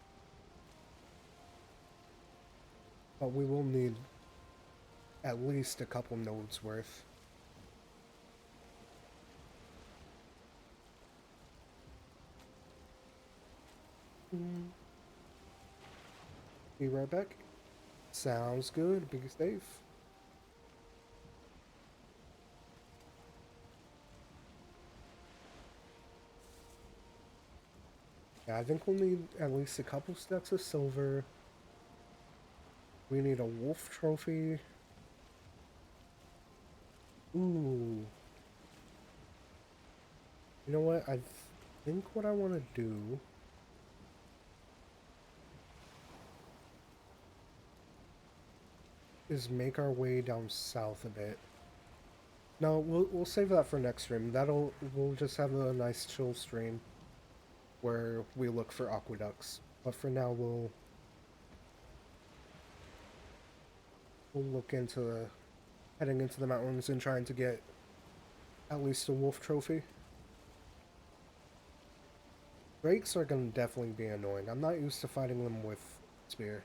But we will need at least a couple nodes worth. Be right back. Sounds good. Be safe. Yeah, I think we'll need at least a couple stacks of silver. We need a wolf trophy. Ooh. You know what? I think what I want to do... is make our way down south a bit. No, we'll save that for next stream. We'll just have a nice chill stream where we look for aqueducts. But for now, we'll look into heading into the mountains and trying to get at least a wolf trophy. Drakes are gonna definitely be annoying. I'm not used to fighting them with spear.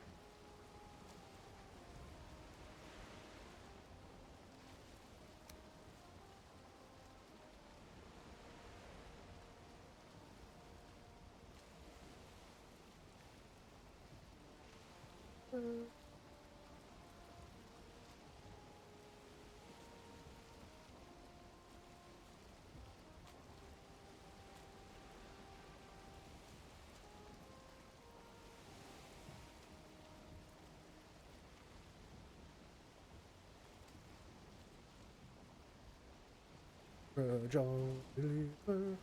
John Believer.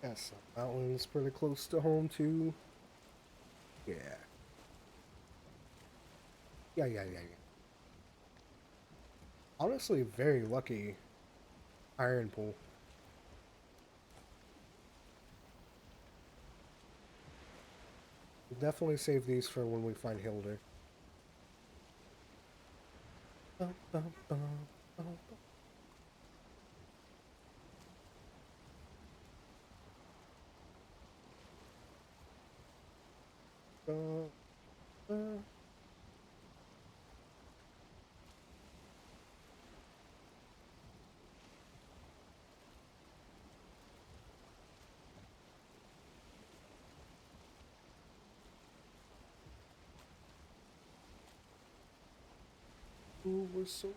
Yes, mountains pretty close to home too. Yeah. Yeah. Honestly, very lucky iron pull. We'll definitely save these for when we find Hilder. Bum, bum, bum, bum, bum, bum. Ooh, we're so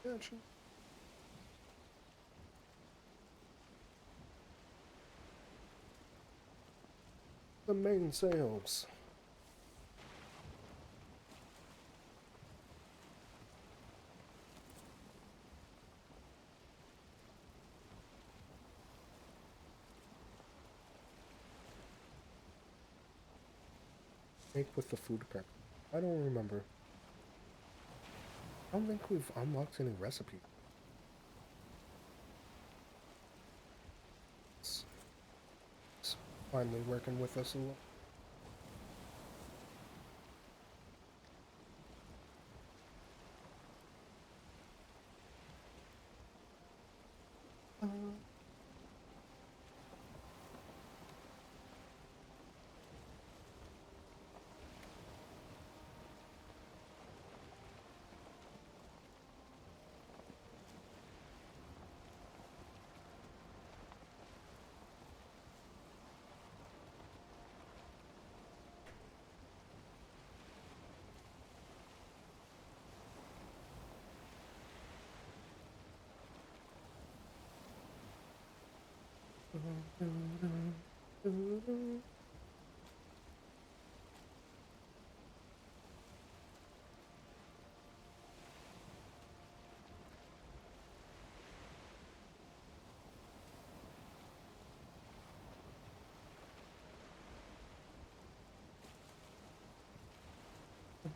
attention. The main sails. Make with the food prep. I don't remember. I don't think we've unlocked any recipes. It's finally working with us a lot.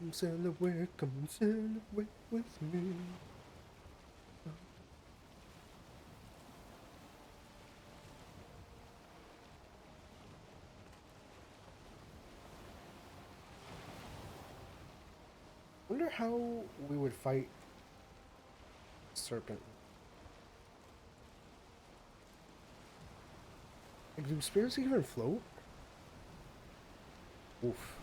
Come celebrate with me. Wonder how we would fight serpent. Like, do spears even float? Oof.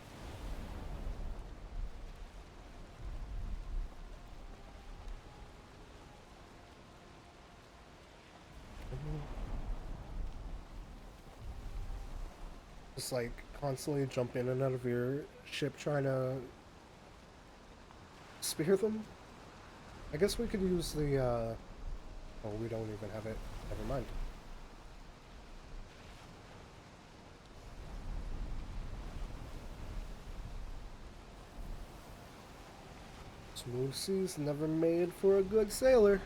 Just like constantly jump in and out of your ship trying to spear them. I guess we could use the oh, we don't even have it. Never mind. Smooth seas never made for a good sailor.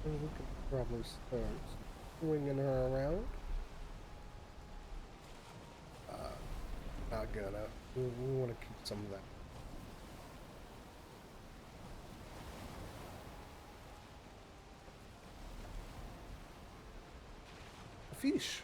We could probably start swinging her around. Not gonna. We want to keep some of that. Fish.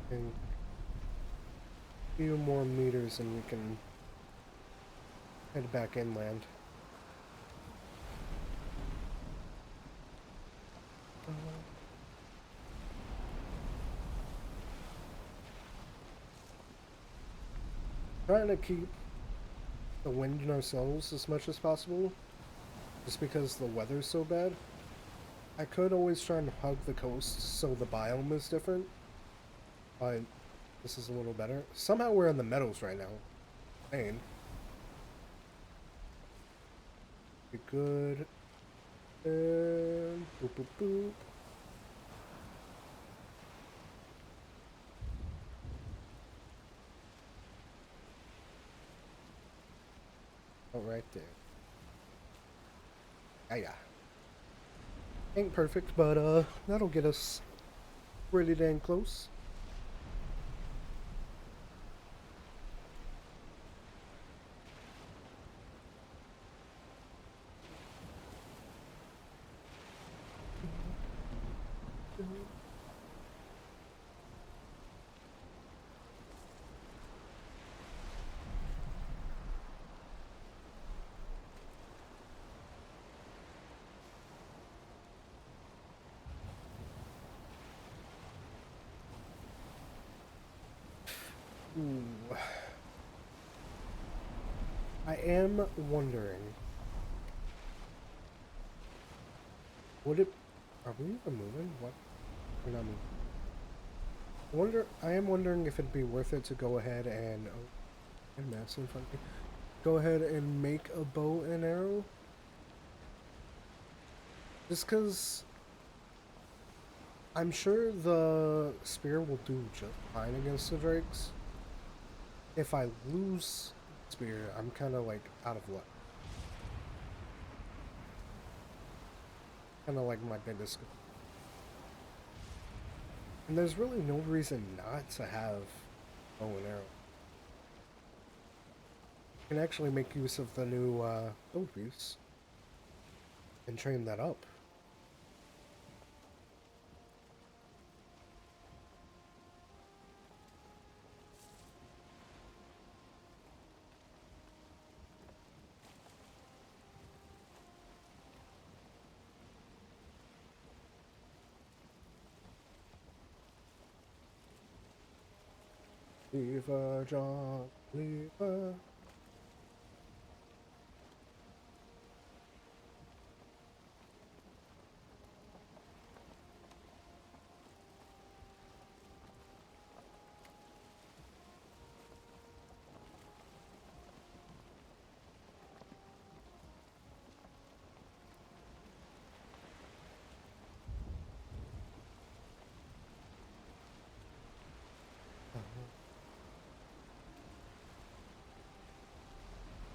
And a few more meters and we can head back inland. Trying to keep the wind in our sails as much as possible, just because the weather's so bad. I could always try and hug the coast so the biome is different, but this is a little better. Somehow we're in the meadows right now. Maine. Be good. And boop boop boop. Oh, right there. Ah, yeah. Ain't perfect, but that'll get us pretty dang close. Ooh. I am wondering, would it? Are we even moving? What? We're not moving. I am wondering if it'd be worth it to go ahead and and maps in front of me. Go ahead and make a bow and arrow. Just because I'm sure the spear will do just fine against the drakes. If I lose spear, I'm kind of like out of luck. Kind of like my biggest. And there's really no reason not to have bow and arrow. You can actually make use of the new bow piece and train that up. Leave a job, leave a...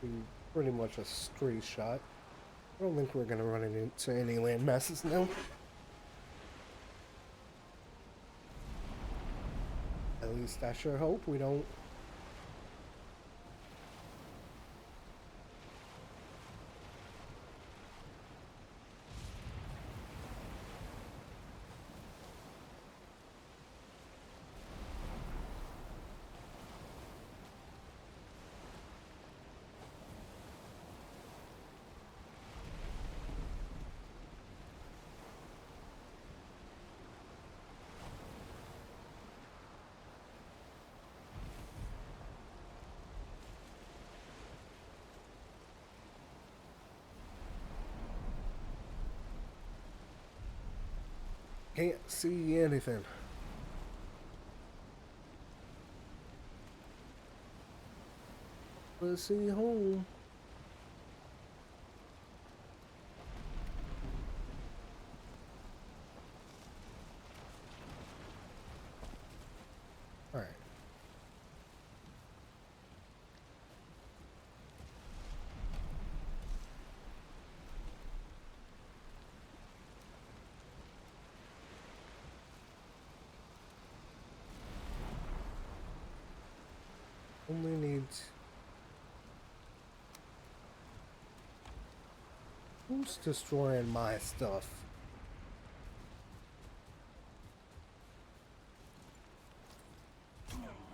be pretty much a straight shot. I don't think we're gonna run into any land masses now. At least I sure hope we don't. Can't see anything. Let's see home. Alright. Only needs. Who's destroying my stuff?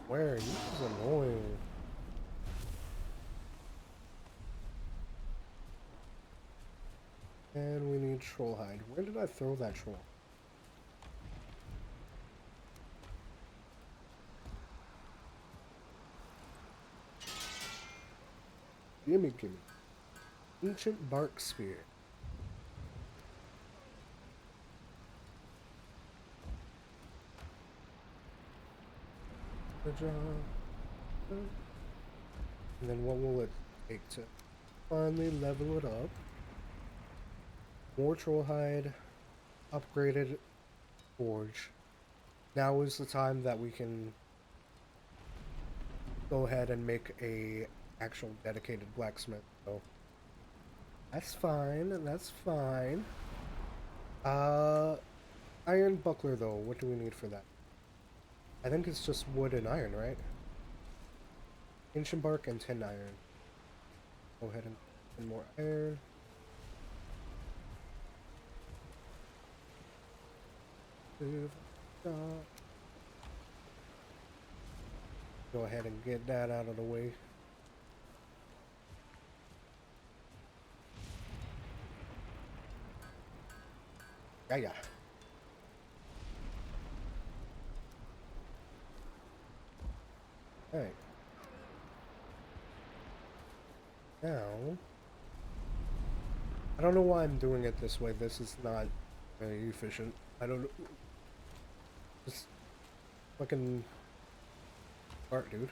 Where? This is annoying. And we need troll hide. Where did I throw that troll? Gimme, gimme. Ancient bark spear. Good job. And then what will it take to finally level it up? More troll hide, upgraded forge. Now is the time that we can go ahead and make a actual dedicated blacksmith. So that's fine. That's fine. Iron buckler though. What do we need for that? I think it's just wood and iron, right? Ancient bark and tin iron. Go ahead and more iron. Go ahead and get that out of the way. Yeah. Alright. Now, I don't know why I'm doing it this way. This is not very efficient. I don't. Just fucking art, dude.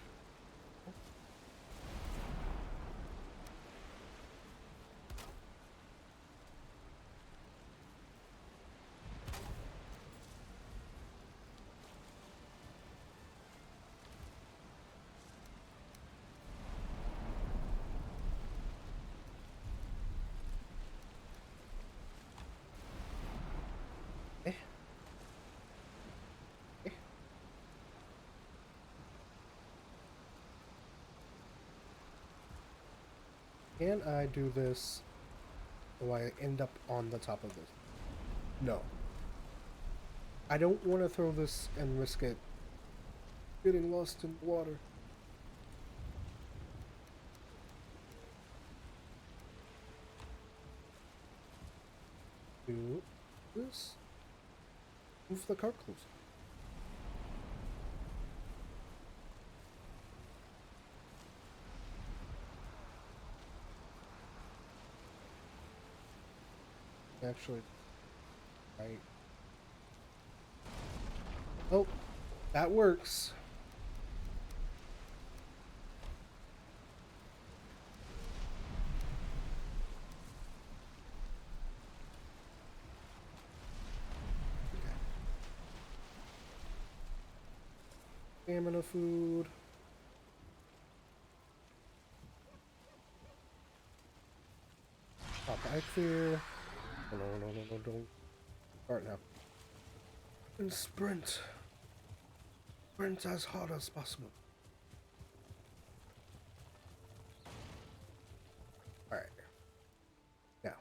Eh. Eh. Can I do this so I end up on the top of this? No. I don't want to throw this and risk it getting lost in the water. Do this. Move the cart closer. Actually, right. Oh, that works. Stamina food. I clear. Oh, no, no, no, no, don't start now. And sprint. Sprint as hard as possible. Alright. Now.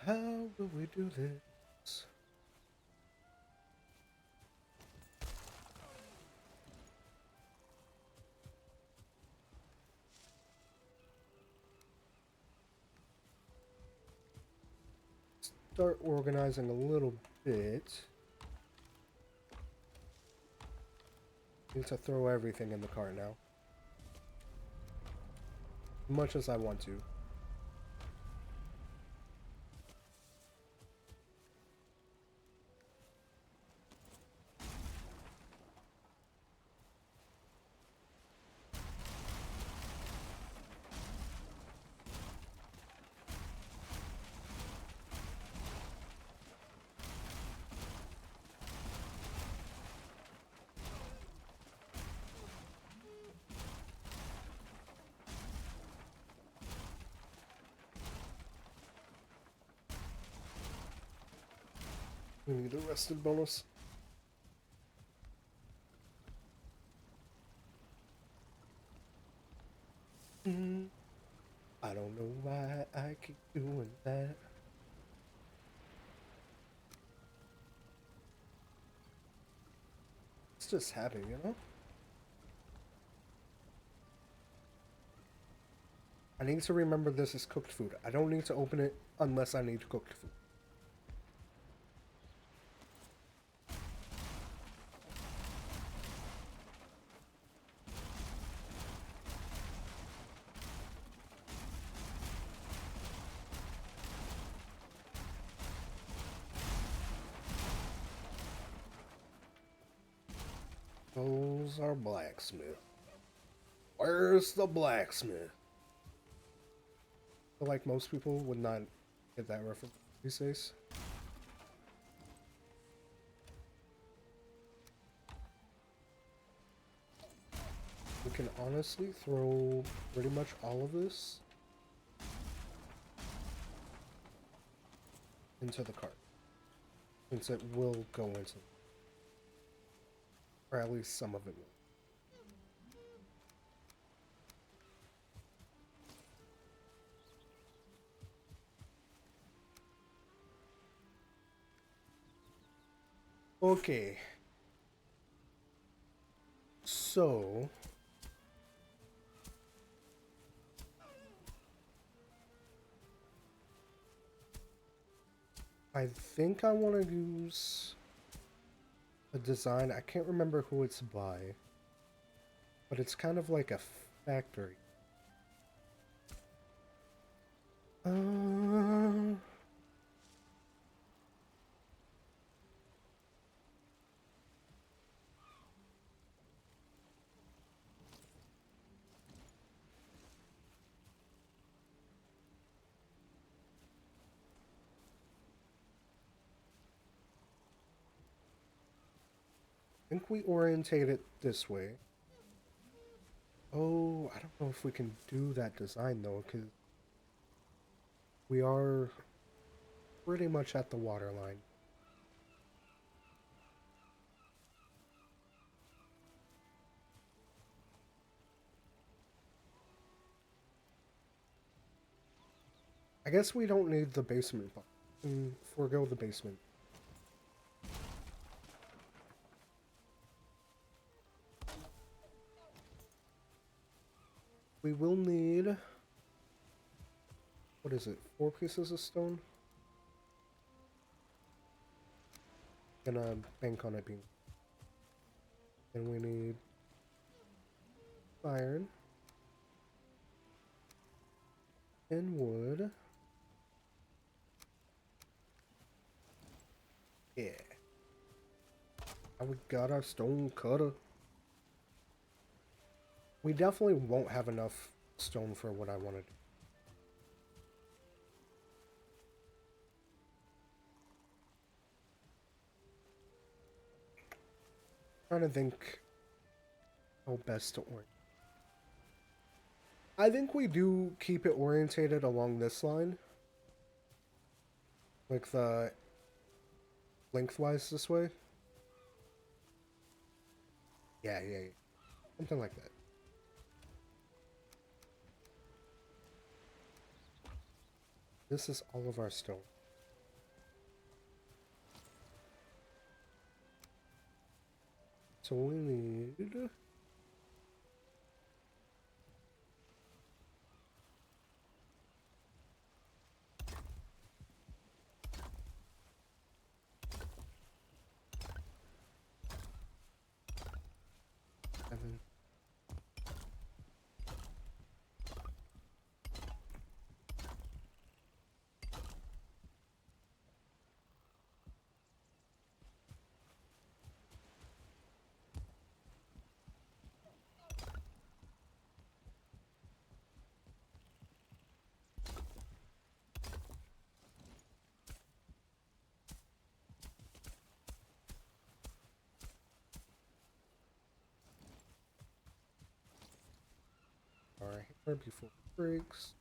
How will we do this? Start organizing a little bit. Need to throw everything in the cart now. As much as I want to. We need the rested bonus. I don't know why I keep doing that. It's just habit, you know? I need to remember this is cooked food. I don't need to open it unless I need cooked food. Those are blacksmith. Where's the blacksmith? I feel like most people would not get that reference these days. We can honestly throw pretty much all of this into the cart. Since it will go into, or at least some of it will. Okay. So I think I want to use a design. I can't remember who it's by, but it's kind of like a factory. Uh, I think we orientate it this way. Oh, I don't know if we can do that design though, because we are pretty much at the water line. I guess we don't need the basement part. Forego the basement. We will need, what is it, 4 pieces of stone? And a bank on it being. And we need iron and wood. Yeah. Now we got our stone cutter. We definitely won't have enough stone for what I wanted. Trying to think how best to order. I think we do keep it orientated along this line. Like the lengthwise this way. Yeah. Something like that. This is all of our stone. So we need... 7. Our hammer before it breaks.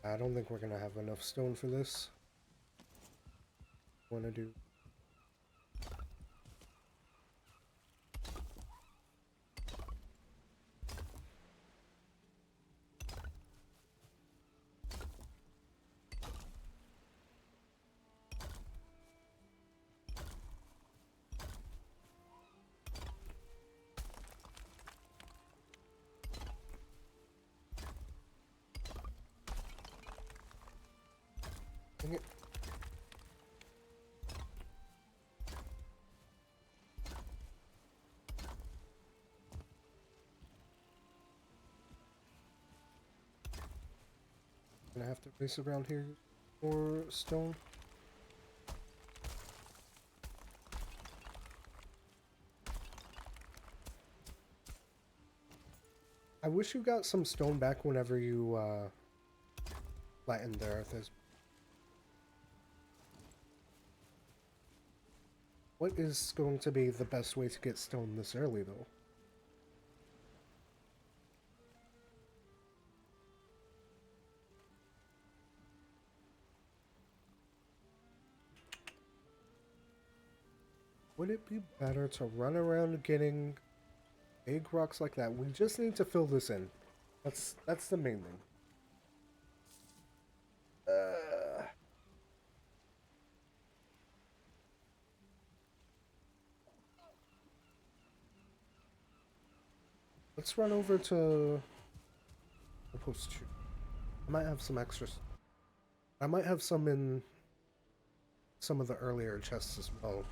I don't think we're gonna have enough stone for this. Want to do... Dang it. Gonna have to race around here for stone. I wish you got some stone back whenever you flattened the earth. What is going to be the best way to get stone this early, though? Would it be better to run around getting big rocks like that? We just need to fill this in. That's the main thing. Let's run over to the post two. I might have some extras. I might have some in some of the earlier chests as well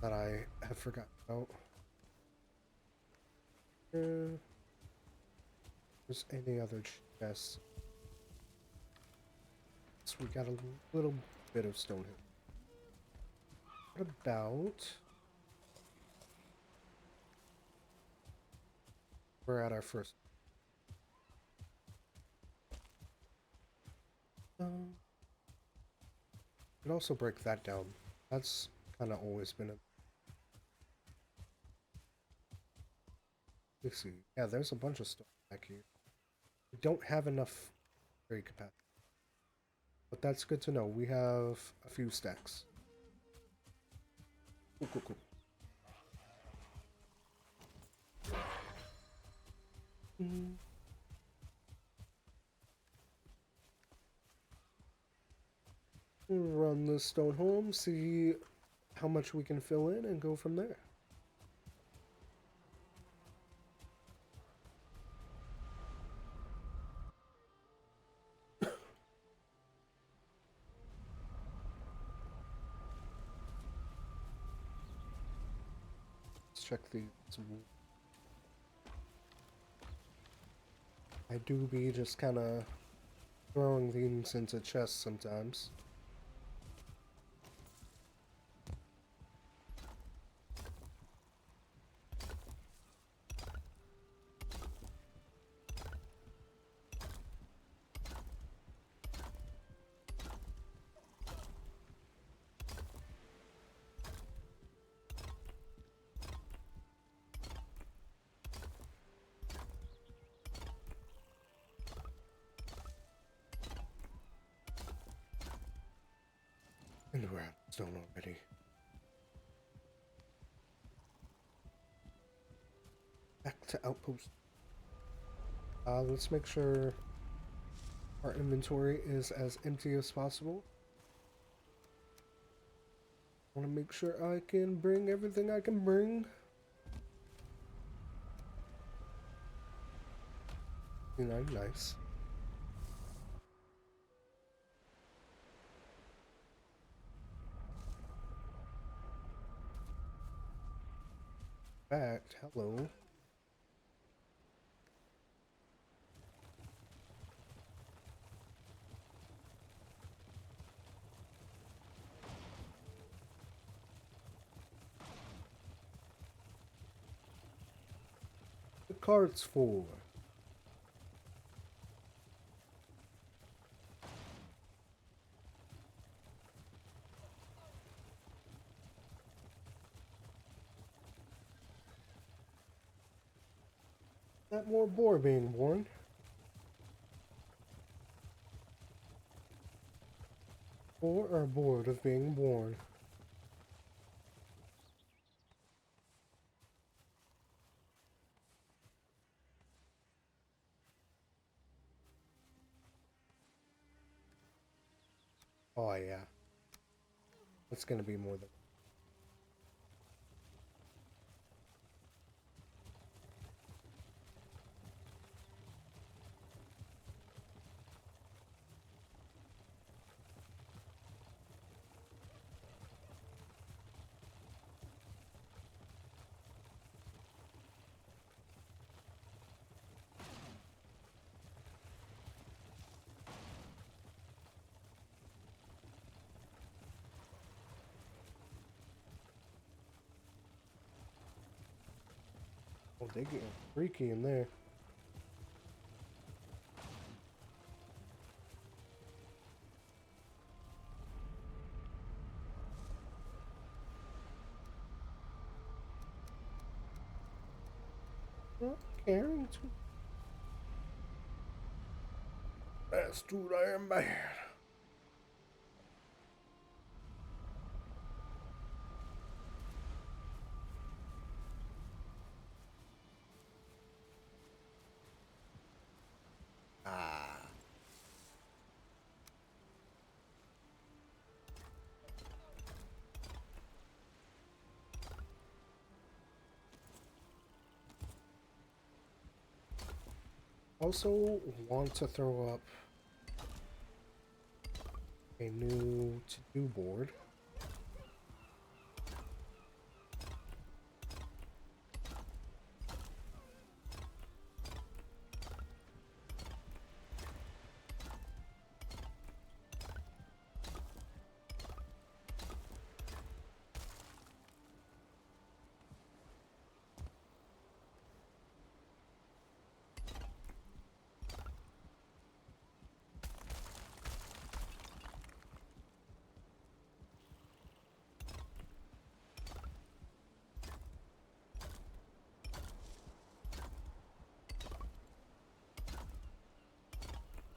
that I have forgotten about. There's any other chests. So we got a little bit of stone here. What about... We're at our first... could also break that down. That's kind of always been a... Let's see. Yeah, there's a bunch of stuff back here. We don't have enough carry capacity. But that's good to know. We have a few stacks. Cool. Run the stone home, see how much we can fill in, and go from there. Let's check these. I do be just kind of throwing these into chests sometimes. And we're out of stone already. Back to outpost. Let's make sure our inventory is as empty as possible. I want to make sure I can bring everything I can bring. You know, nice. Fact, hello. The cart's full. That more boar being born. Or are bored of being born. Oh yeah. It's gonna be more than oh, they getting freaky in there. Not caring to. That's too damn bad. Ah. Also want to throw up a new to-do board.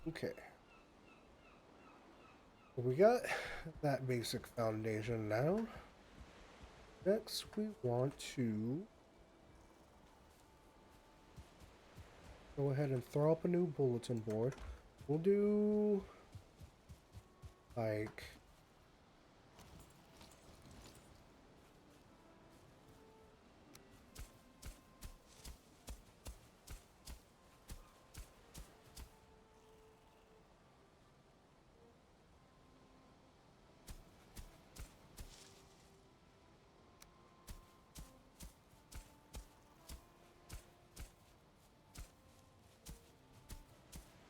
Okay. We got that basic foundation now. Next, we want to go ahead and throw up a new bulletin board. We'll do like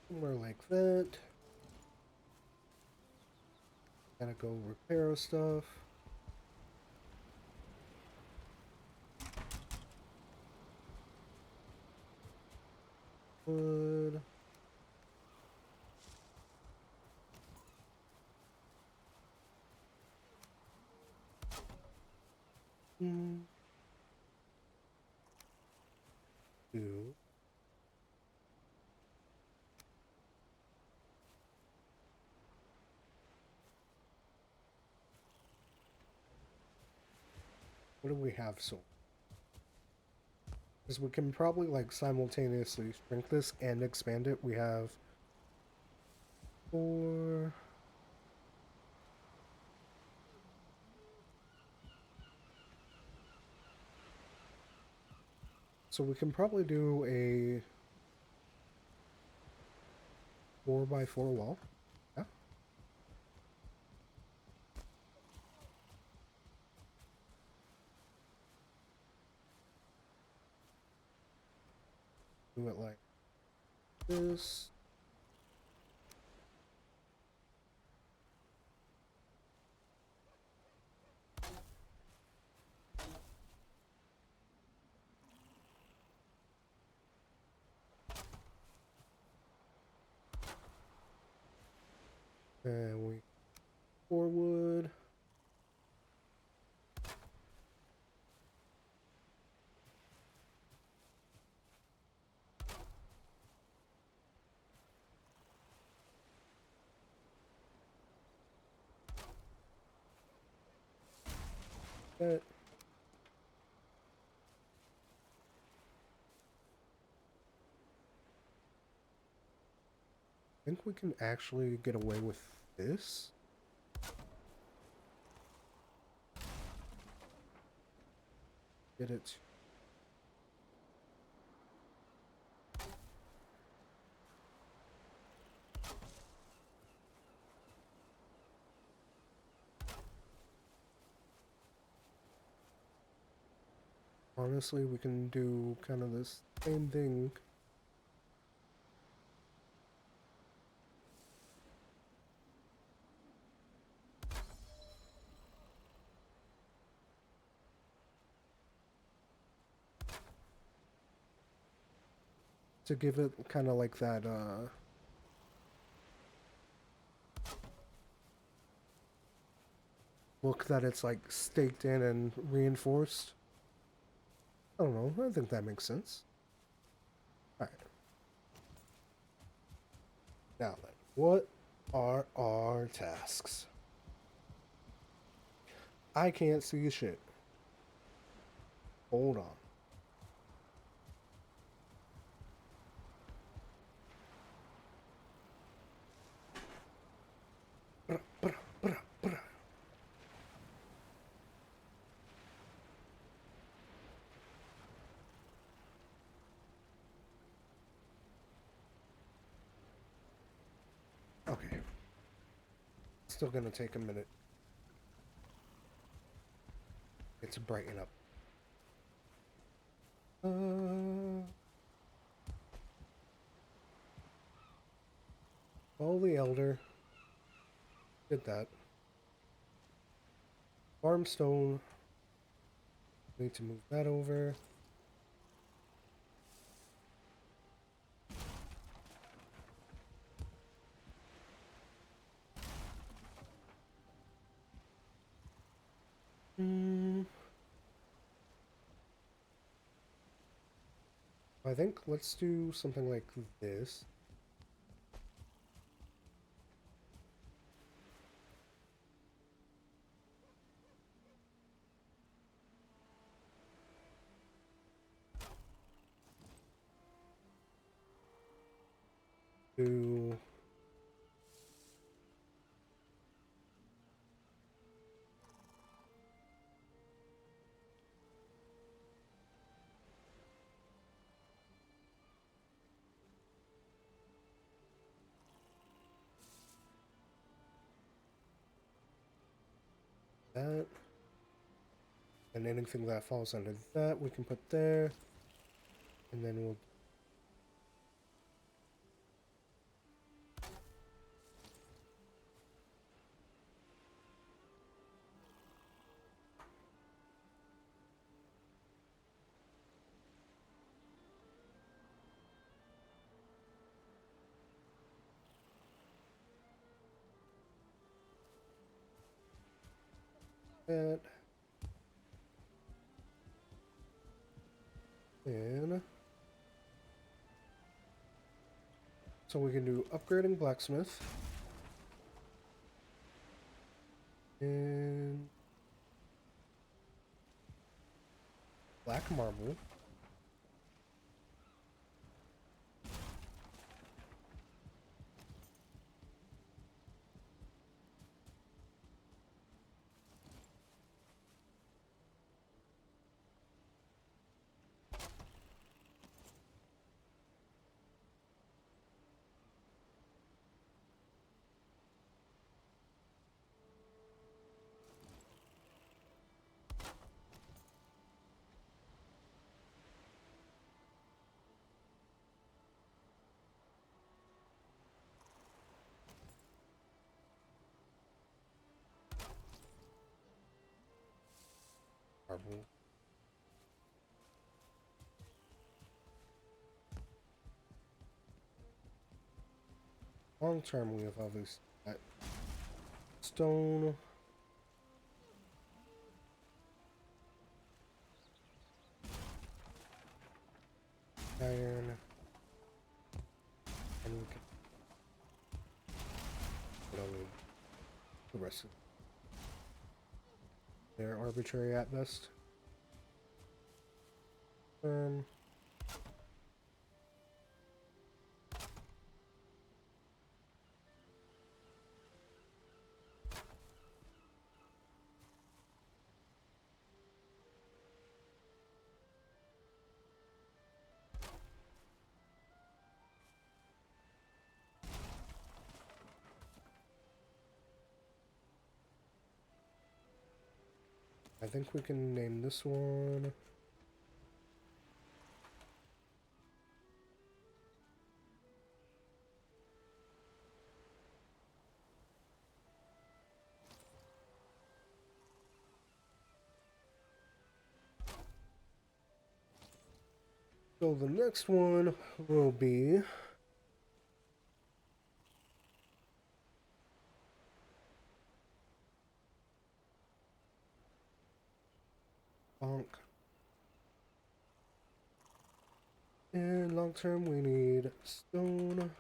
somewhere like that. Gotta go repair stuff. Wood. Two. What do we have so? Because we can probably like simultaneously shrink this and expand it. We have 4. So we can probably do a 4x4 wall. Yeah. Do it like this. And we 4 wood. That. I think we can actually get away with this. Get it. Honestly, we can do kind of this same thing. To give it kind of like that, look that it's like staked in and reinforced. I don't know, I think that makes sense. Alright. Now then, what are our tasks? I can't see shit. Hold on. Brr, brr, brr, brr. Okay. Still gonna take a minute. It's brighten up. All the elder. Did that. Farmstone. Need to move that over. I think let's do something like this. Do that. And anything that falls under that we can put there. And then we'll that. And so we can do upgrading blacksmith. And black marble. Marble. Long term, we have obviously got stone. Iron. And we can put on the rest of they're arbitrary at best. I think we can name this one. So the next one will be bonk. And long term, we need stone.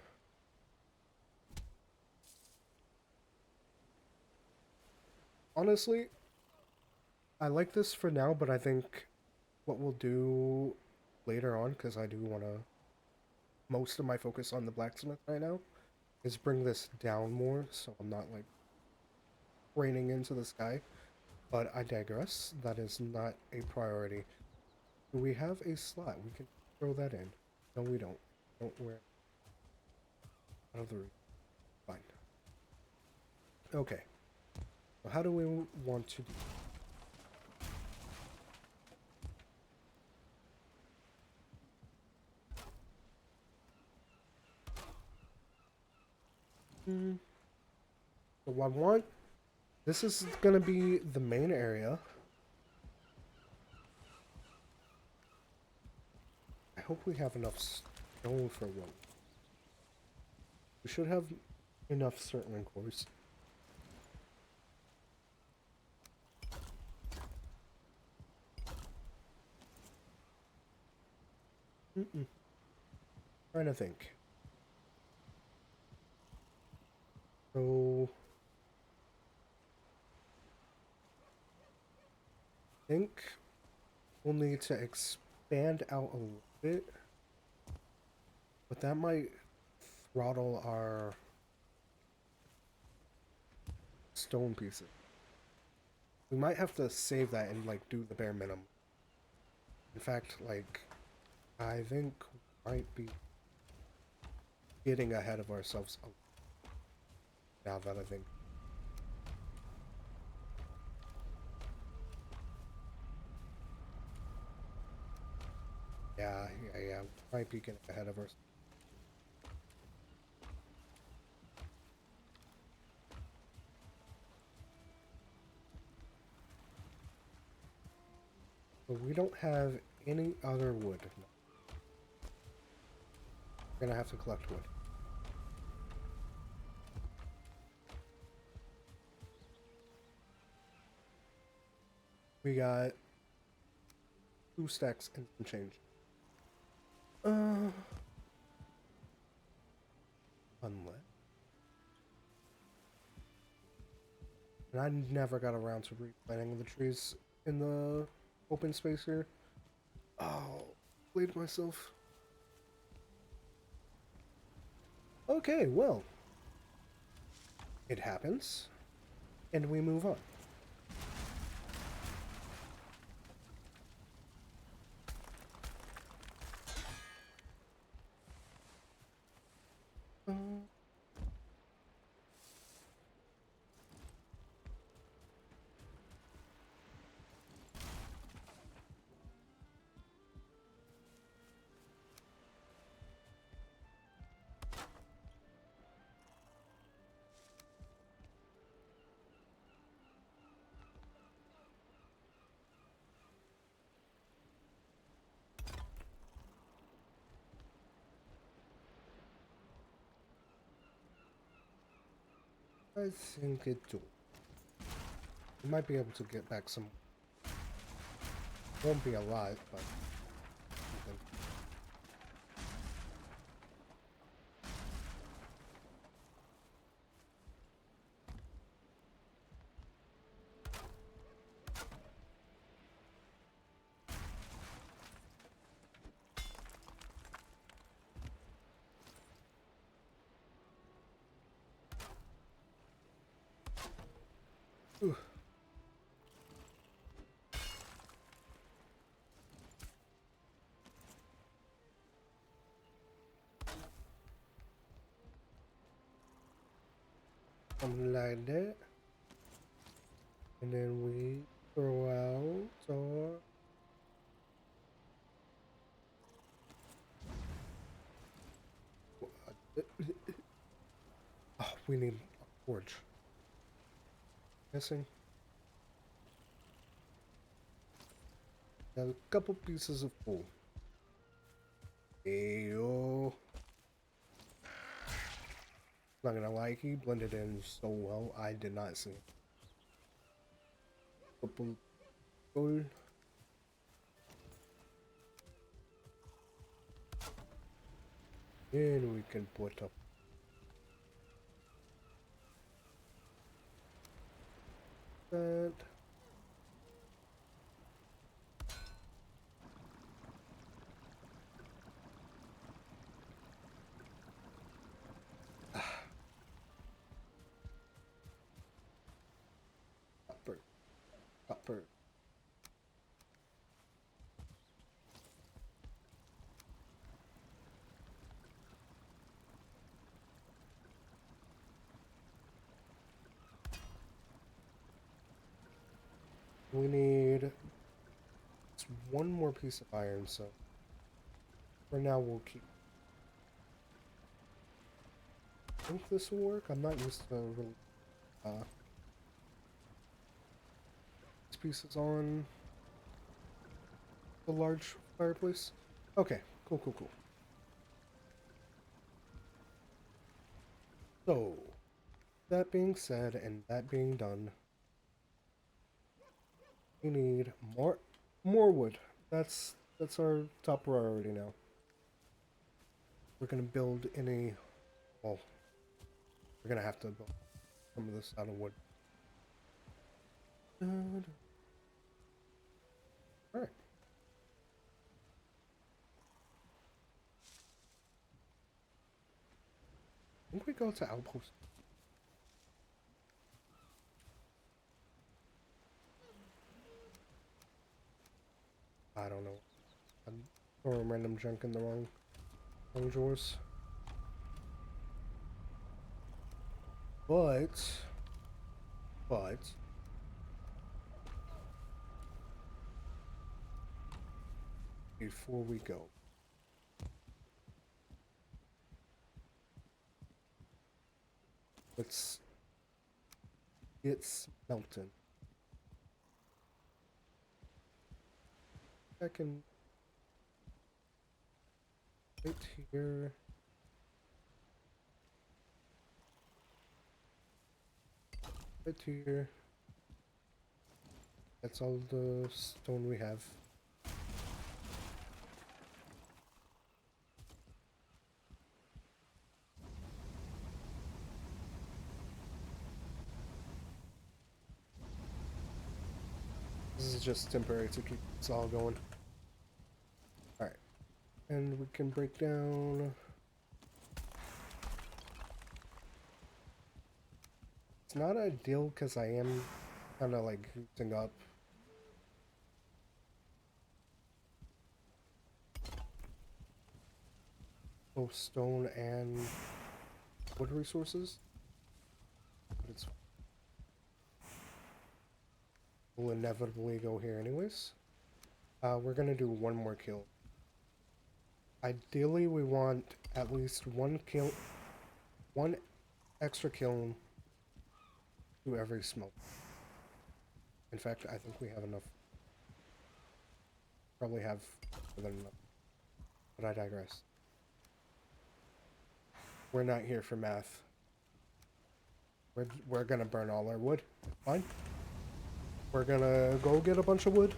Honestly, I like this for now, but I think what we'll do later on, because I do want to most of my focus on the blacksmith right now, is bring this down more so I'm not like raining into the sky. But I digress. That is not a priority. Do we have a slot? We can throw that in. No, we don't. Don't wear out of the room. Fine. Okay. So how do we want to do? So I want. This is gonna be the main area. I hope we have enough stone for one. We should have enough certainly, of course. Trying to think. So I think we'll need to expand out a little bit, but that might throttle our stone pieces. We might have to save that and like do the bare minimum. In fact, like I think we might be getting ahead of ourselves now that I think. Yeah. Might be getting ahead of ourselves. But we don't have any other wood. We're gonna have to collect wood. We got 2 stacks and some change. Unlit. And I never got around to replanting the trees in the open space here. Oh, played myself. Okay, well, it happens, and we move on. Uh, I think it do. We might be able to get back some. Won't be a lot, but something. Ooh. Something like that. And then we throw out our. Oh, we need a forge. Missing. Got a couple pieces of coal. Ayo. Not gonna lie, he blended in so well. I did not see. Couple gold. And we can put up that. Copper. Copper. We need one more piece of iron, so for now we'll keep. I think this will work. I'm not used to really, these pieces on the large fireplace. Okay, cool, cool, cool. So, that being said and that being done, we need more wood. That's our top priority now. We're gonna build any. Well, we're gonna have to build some of this out of wood. All right. I think we go to outpost. I don't know. I'm throwing random junk in the wrong drawers. But before we go, let's get smelting. I can right here. Right here. That's all the stone we have. This is just temporary to keep this all going. And we can break down. It's not ideal because I am kind of like using up both stone and wood resources. But it's will inevitably go here anyways. We're gonna do one more kill. Ideally, we want at least one kill, one extra kiln to every smoke. In fact, I think we have enough. Probably have more than enough. But I digress. We're not here for math. We're gonna burn all our wood. Fine. We're gonna go get a bunch of wood.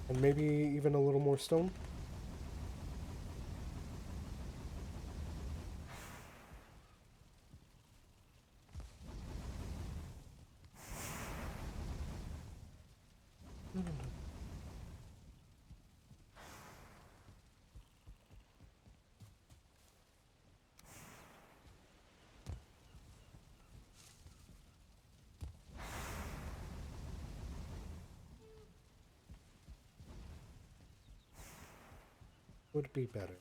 And maybe even a little more stone. Would be better.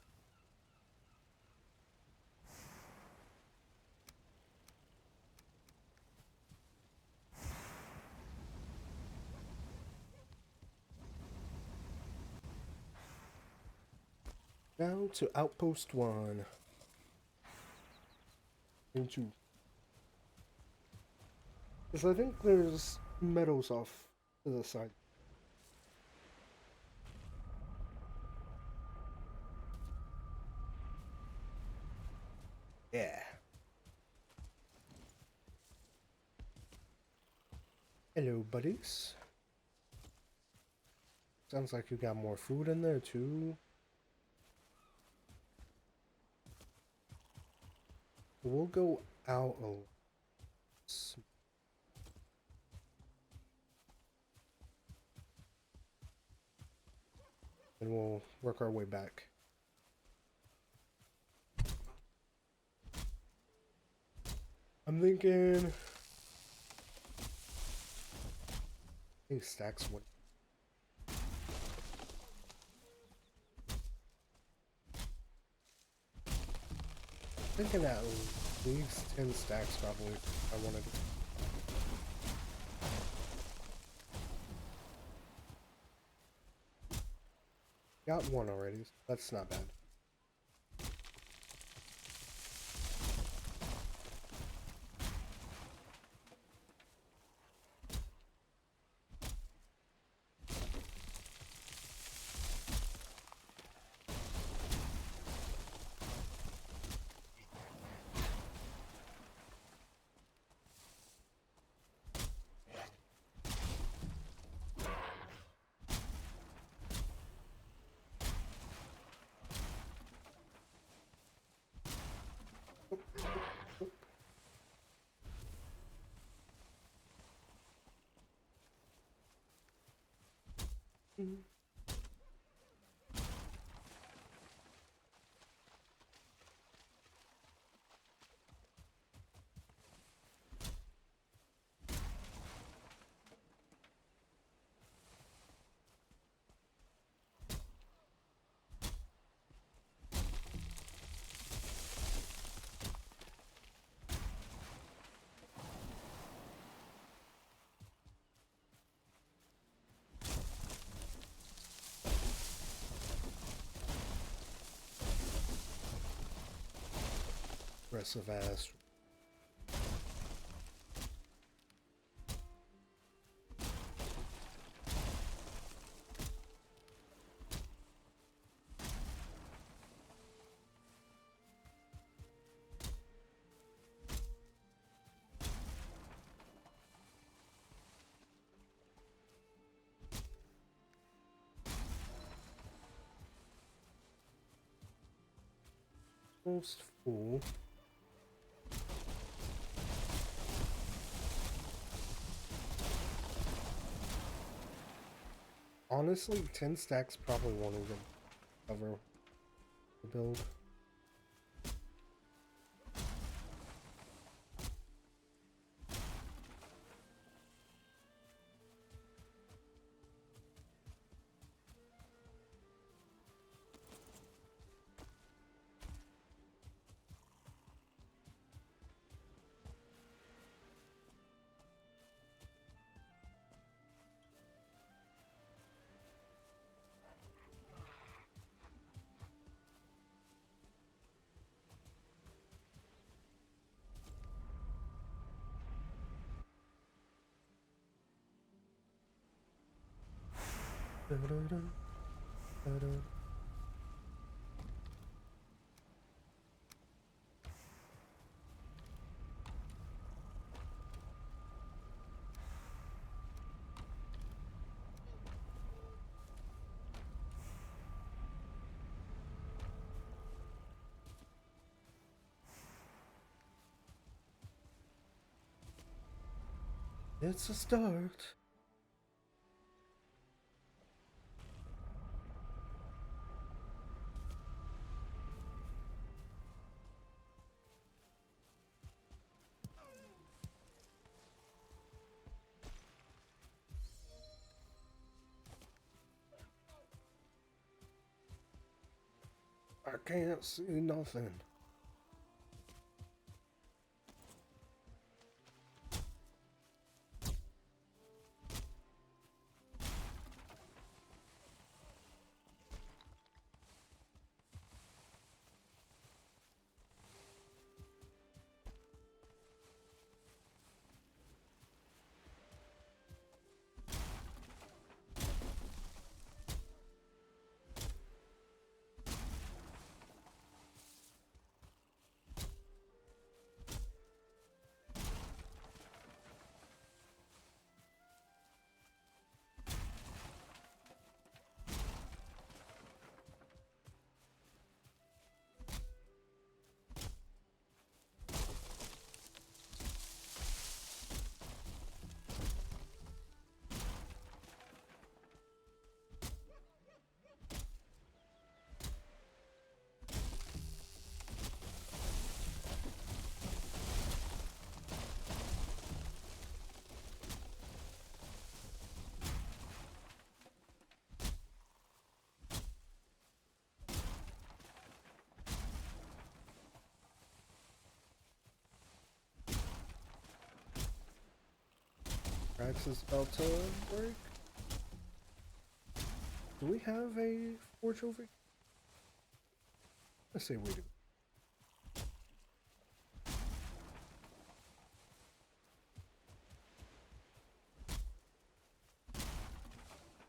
Now to Outpost 1. And 2. Because I think there's meadows off to the side. Yeah. Hello, buddies. Sounds like you got more food in there, too. We'll go out a and we'll work our way back. I'm thinking... I think stacks wood. Thinking at least 10 stacks probably I wanted to. Got one already, so that's not bad. Mm-hmm. Aggressive ass. Almost full. Honestly, 10 stacks probably won't even cover to build. Da-da-da, da-da. It's a start. I can't see nothing. Access about to break. Do we have a forge over here? Let's say we do.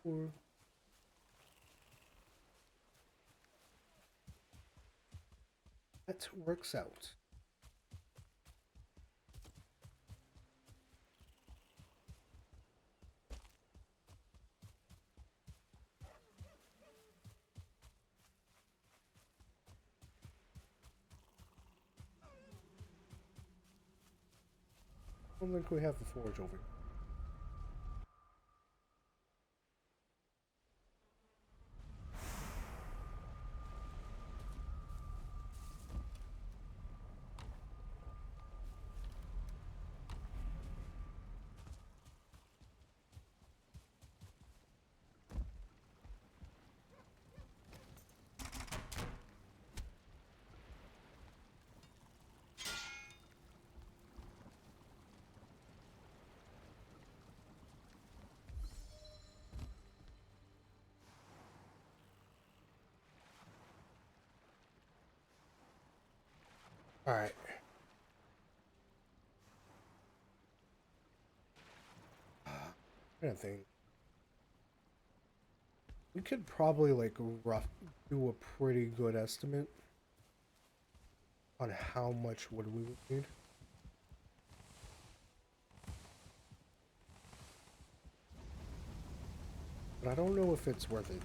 Or that works out. I don't think we have a forge over here. Alright. I don't think. We could probably like rough do a pretty good estimate on how much wood we would need. But I don't know if it's worth it.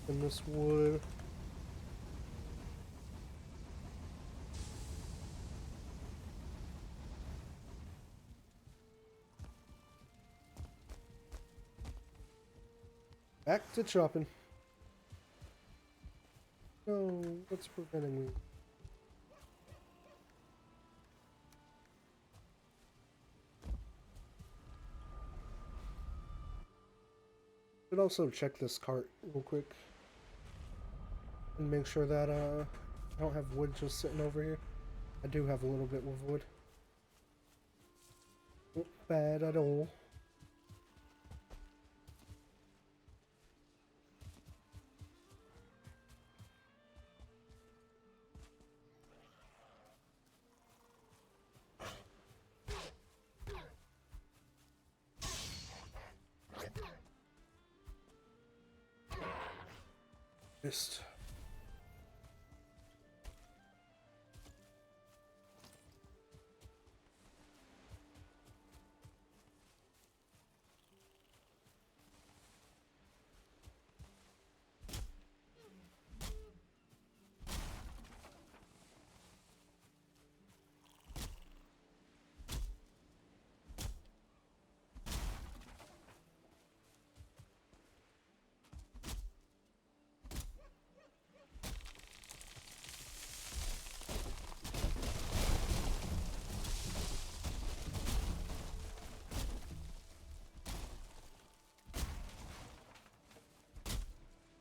in this wood. Back to chopping. No, what's preventing me? Should also check this cart real quick and make sure that I don't have wood just sitting over here. I do have a little bit of wood. Not bad at all. Missed.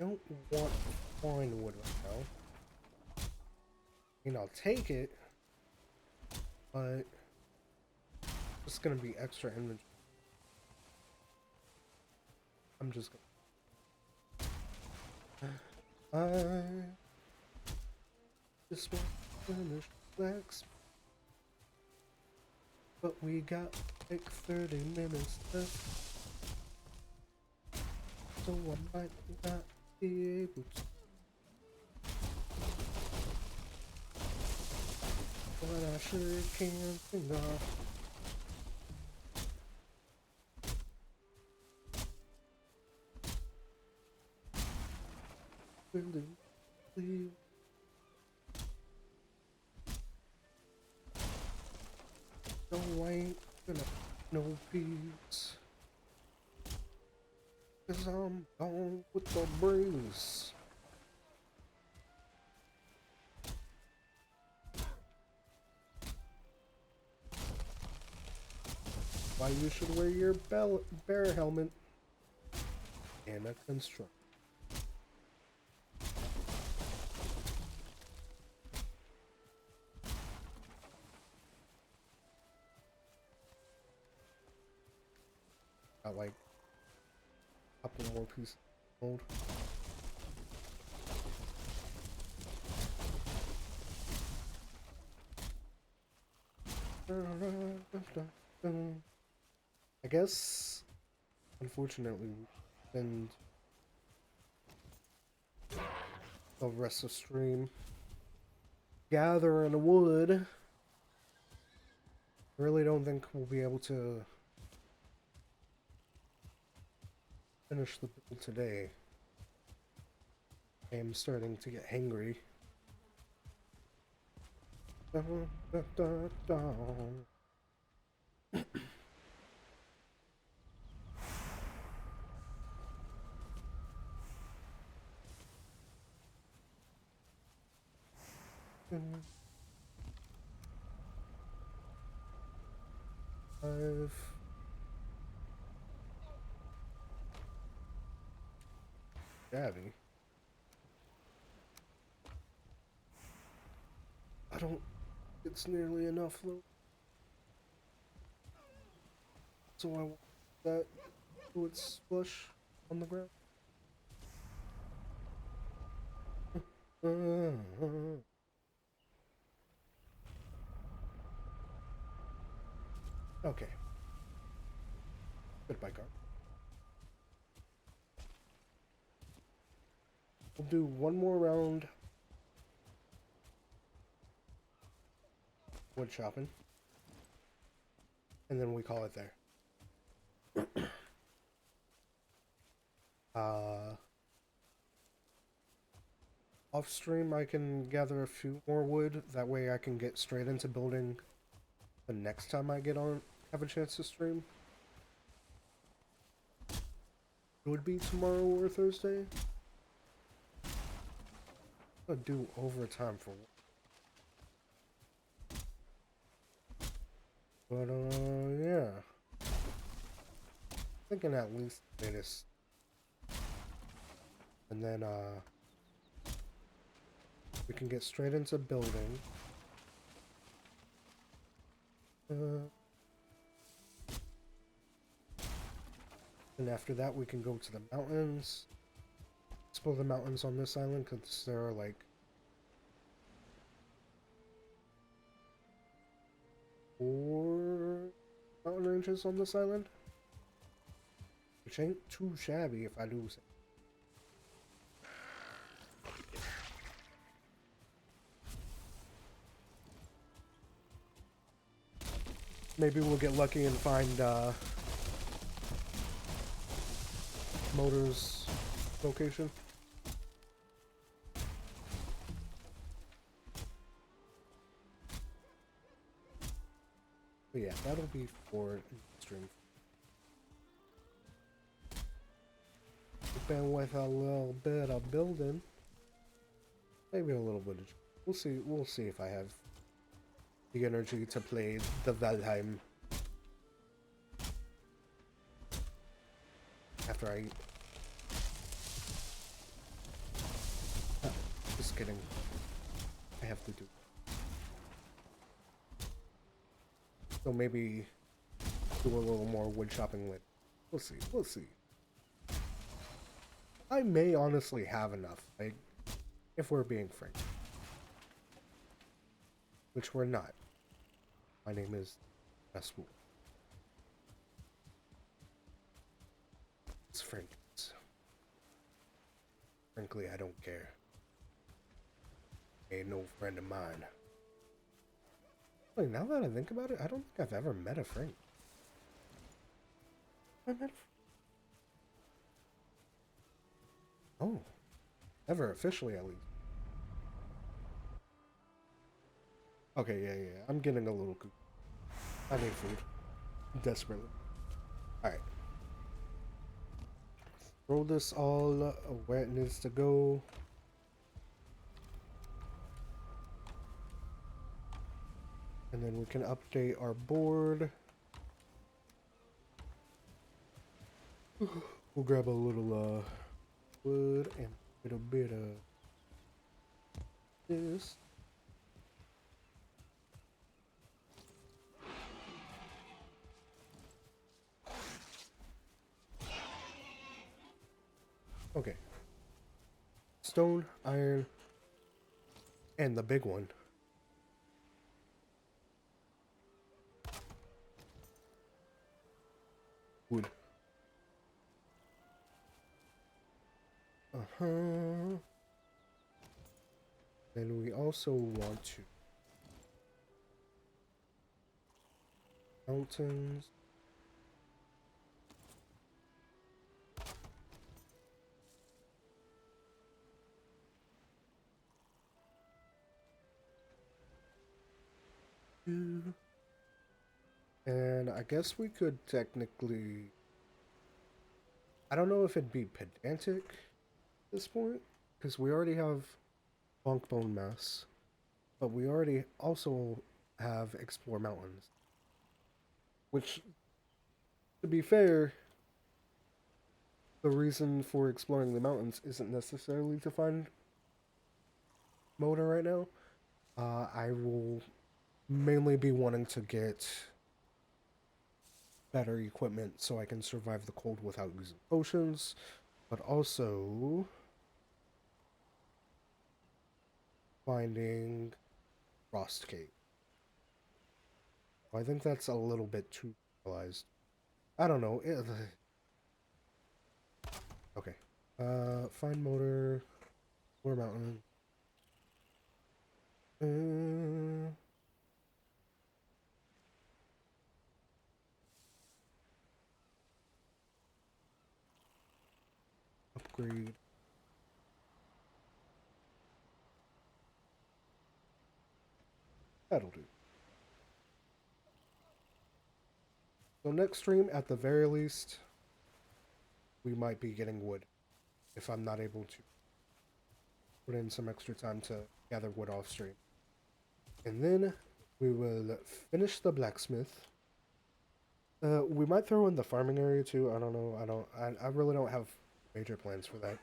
I don't want fine wood right now. I mean, I'll take it, but it's gonna be extra inventory. I'm just gonna. I just want to finish flex, but we got like 30 minutes left, so I might not be able to. But I sure can think of. Really. No, I ain't gonna no peace. Cause I'm gone with the breeze. Why you should wear your bear helmet and a construct. Got like a couple more pieces of gold. I guess, unfortunately, and the rest of stream gathering wood. I really don't think we'll be able to finish the build today. I am starting to get hangry. Dun, dun, dun, dun. I've Daddy. I don't. It's nearly enough though. So I want that to its flush on the ground. Okay. Goodbye, car. We'll do one more round wood chopping, and then we call it there. uh, off stream I can gather a few more wood. That way I can get straight into building the next time I get on, have a chance to stream. It would be tomorrow or Thursday. I'm gonna do overtime for work. But yeah. Thinking at least latest. And then we can get straight into building. And after that we can go to the mountains. Explore the mountains on this island because there are like 4 mountain ranges on this island. Which ain't too shabby if I do say. Maybe we'll get lucky and find Motor's location. But yeah, that'll be for stream. Been with a little bit of building. Maybe a little bit of... We'll see if I have the energy to play the Valheim. After I... just kidding. I have to do... So maybe do a little more wood chopping with... We'll see. We'll see. I may honestly have enough, like, if we're being frank. Which we're not. My name is Westwood. It's Frank. Frankly, I don't care. Ain't no friend of mine. Wait, now that I think about it, I don't think I've ever met a Frank. I met a Frank. Oh. Never officially, at least. Okay, yeah. I'm getting a little cool. I need food. Desperately. Alright. Throw this all where it needs to go. And then we can update our board. We'll grab a little wood and a little bit of this. Okay. Stone, iron, and the big one. Wood. Then we also want to mountains. And I guess we could technically... I don't know if it'd be pedantic at this point, because we already have bonk bone mass, but we already also have explore mountains. Which, to be fair, the reason for exploring the mountains isn't necessarily to find motor right now. I will mainly be wanting to get better equipment so I can survive the cold without using potions, but also finding frost cave. I think that's a little bit too realized. I don't know. Okay. Find motor. Explore mountain. Upgrade. That'll do. So next stream, at the very least, we might be getting wood. If I'm not able to put in some extra time to gather wood off stream. And then we will finish the blacksmith. We might throw in the farming area too. I don't know. I really don't have major plans for that.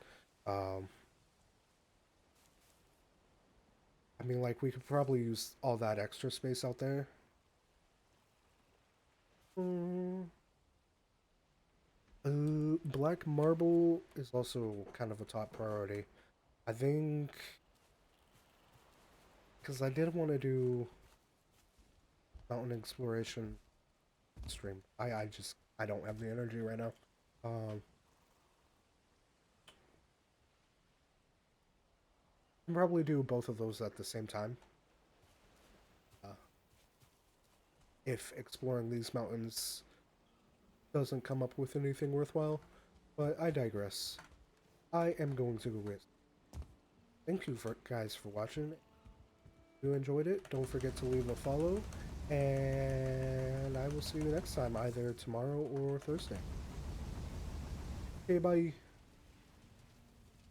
I mean, like, we could probably use all that extra space out there. Mm. Black marble is also kind of a top priority. I think because I did want to do mountain exploration stream. I don't have the energy right now. Um, I'll probably do both of those at the same time. Uh, if exploring these mountains doesn't come up with anything worthwhile, but I digress. I am going to go with. Thank you guys for watching. If you enjoyed it, don't forget to leave a follow, and I will see you next time, either tomorrow or Thursday. Okay, bye.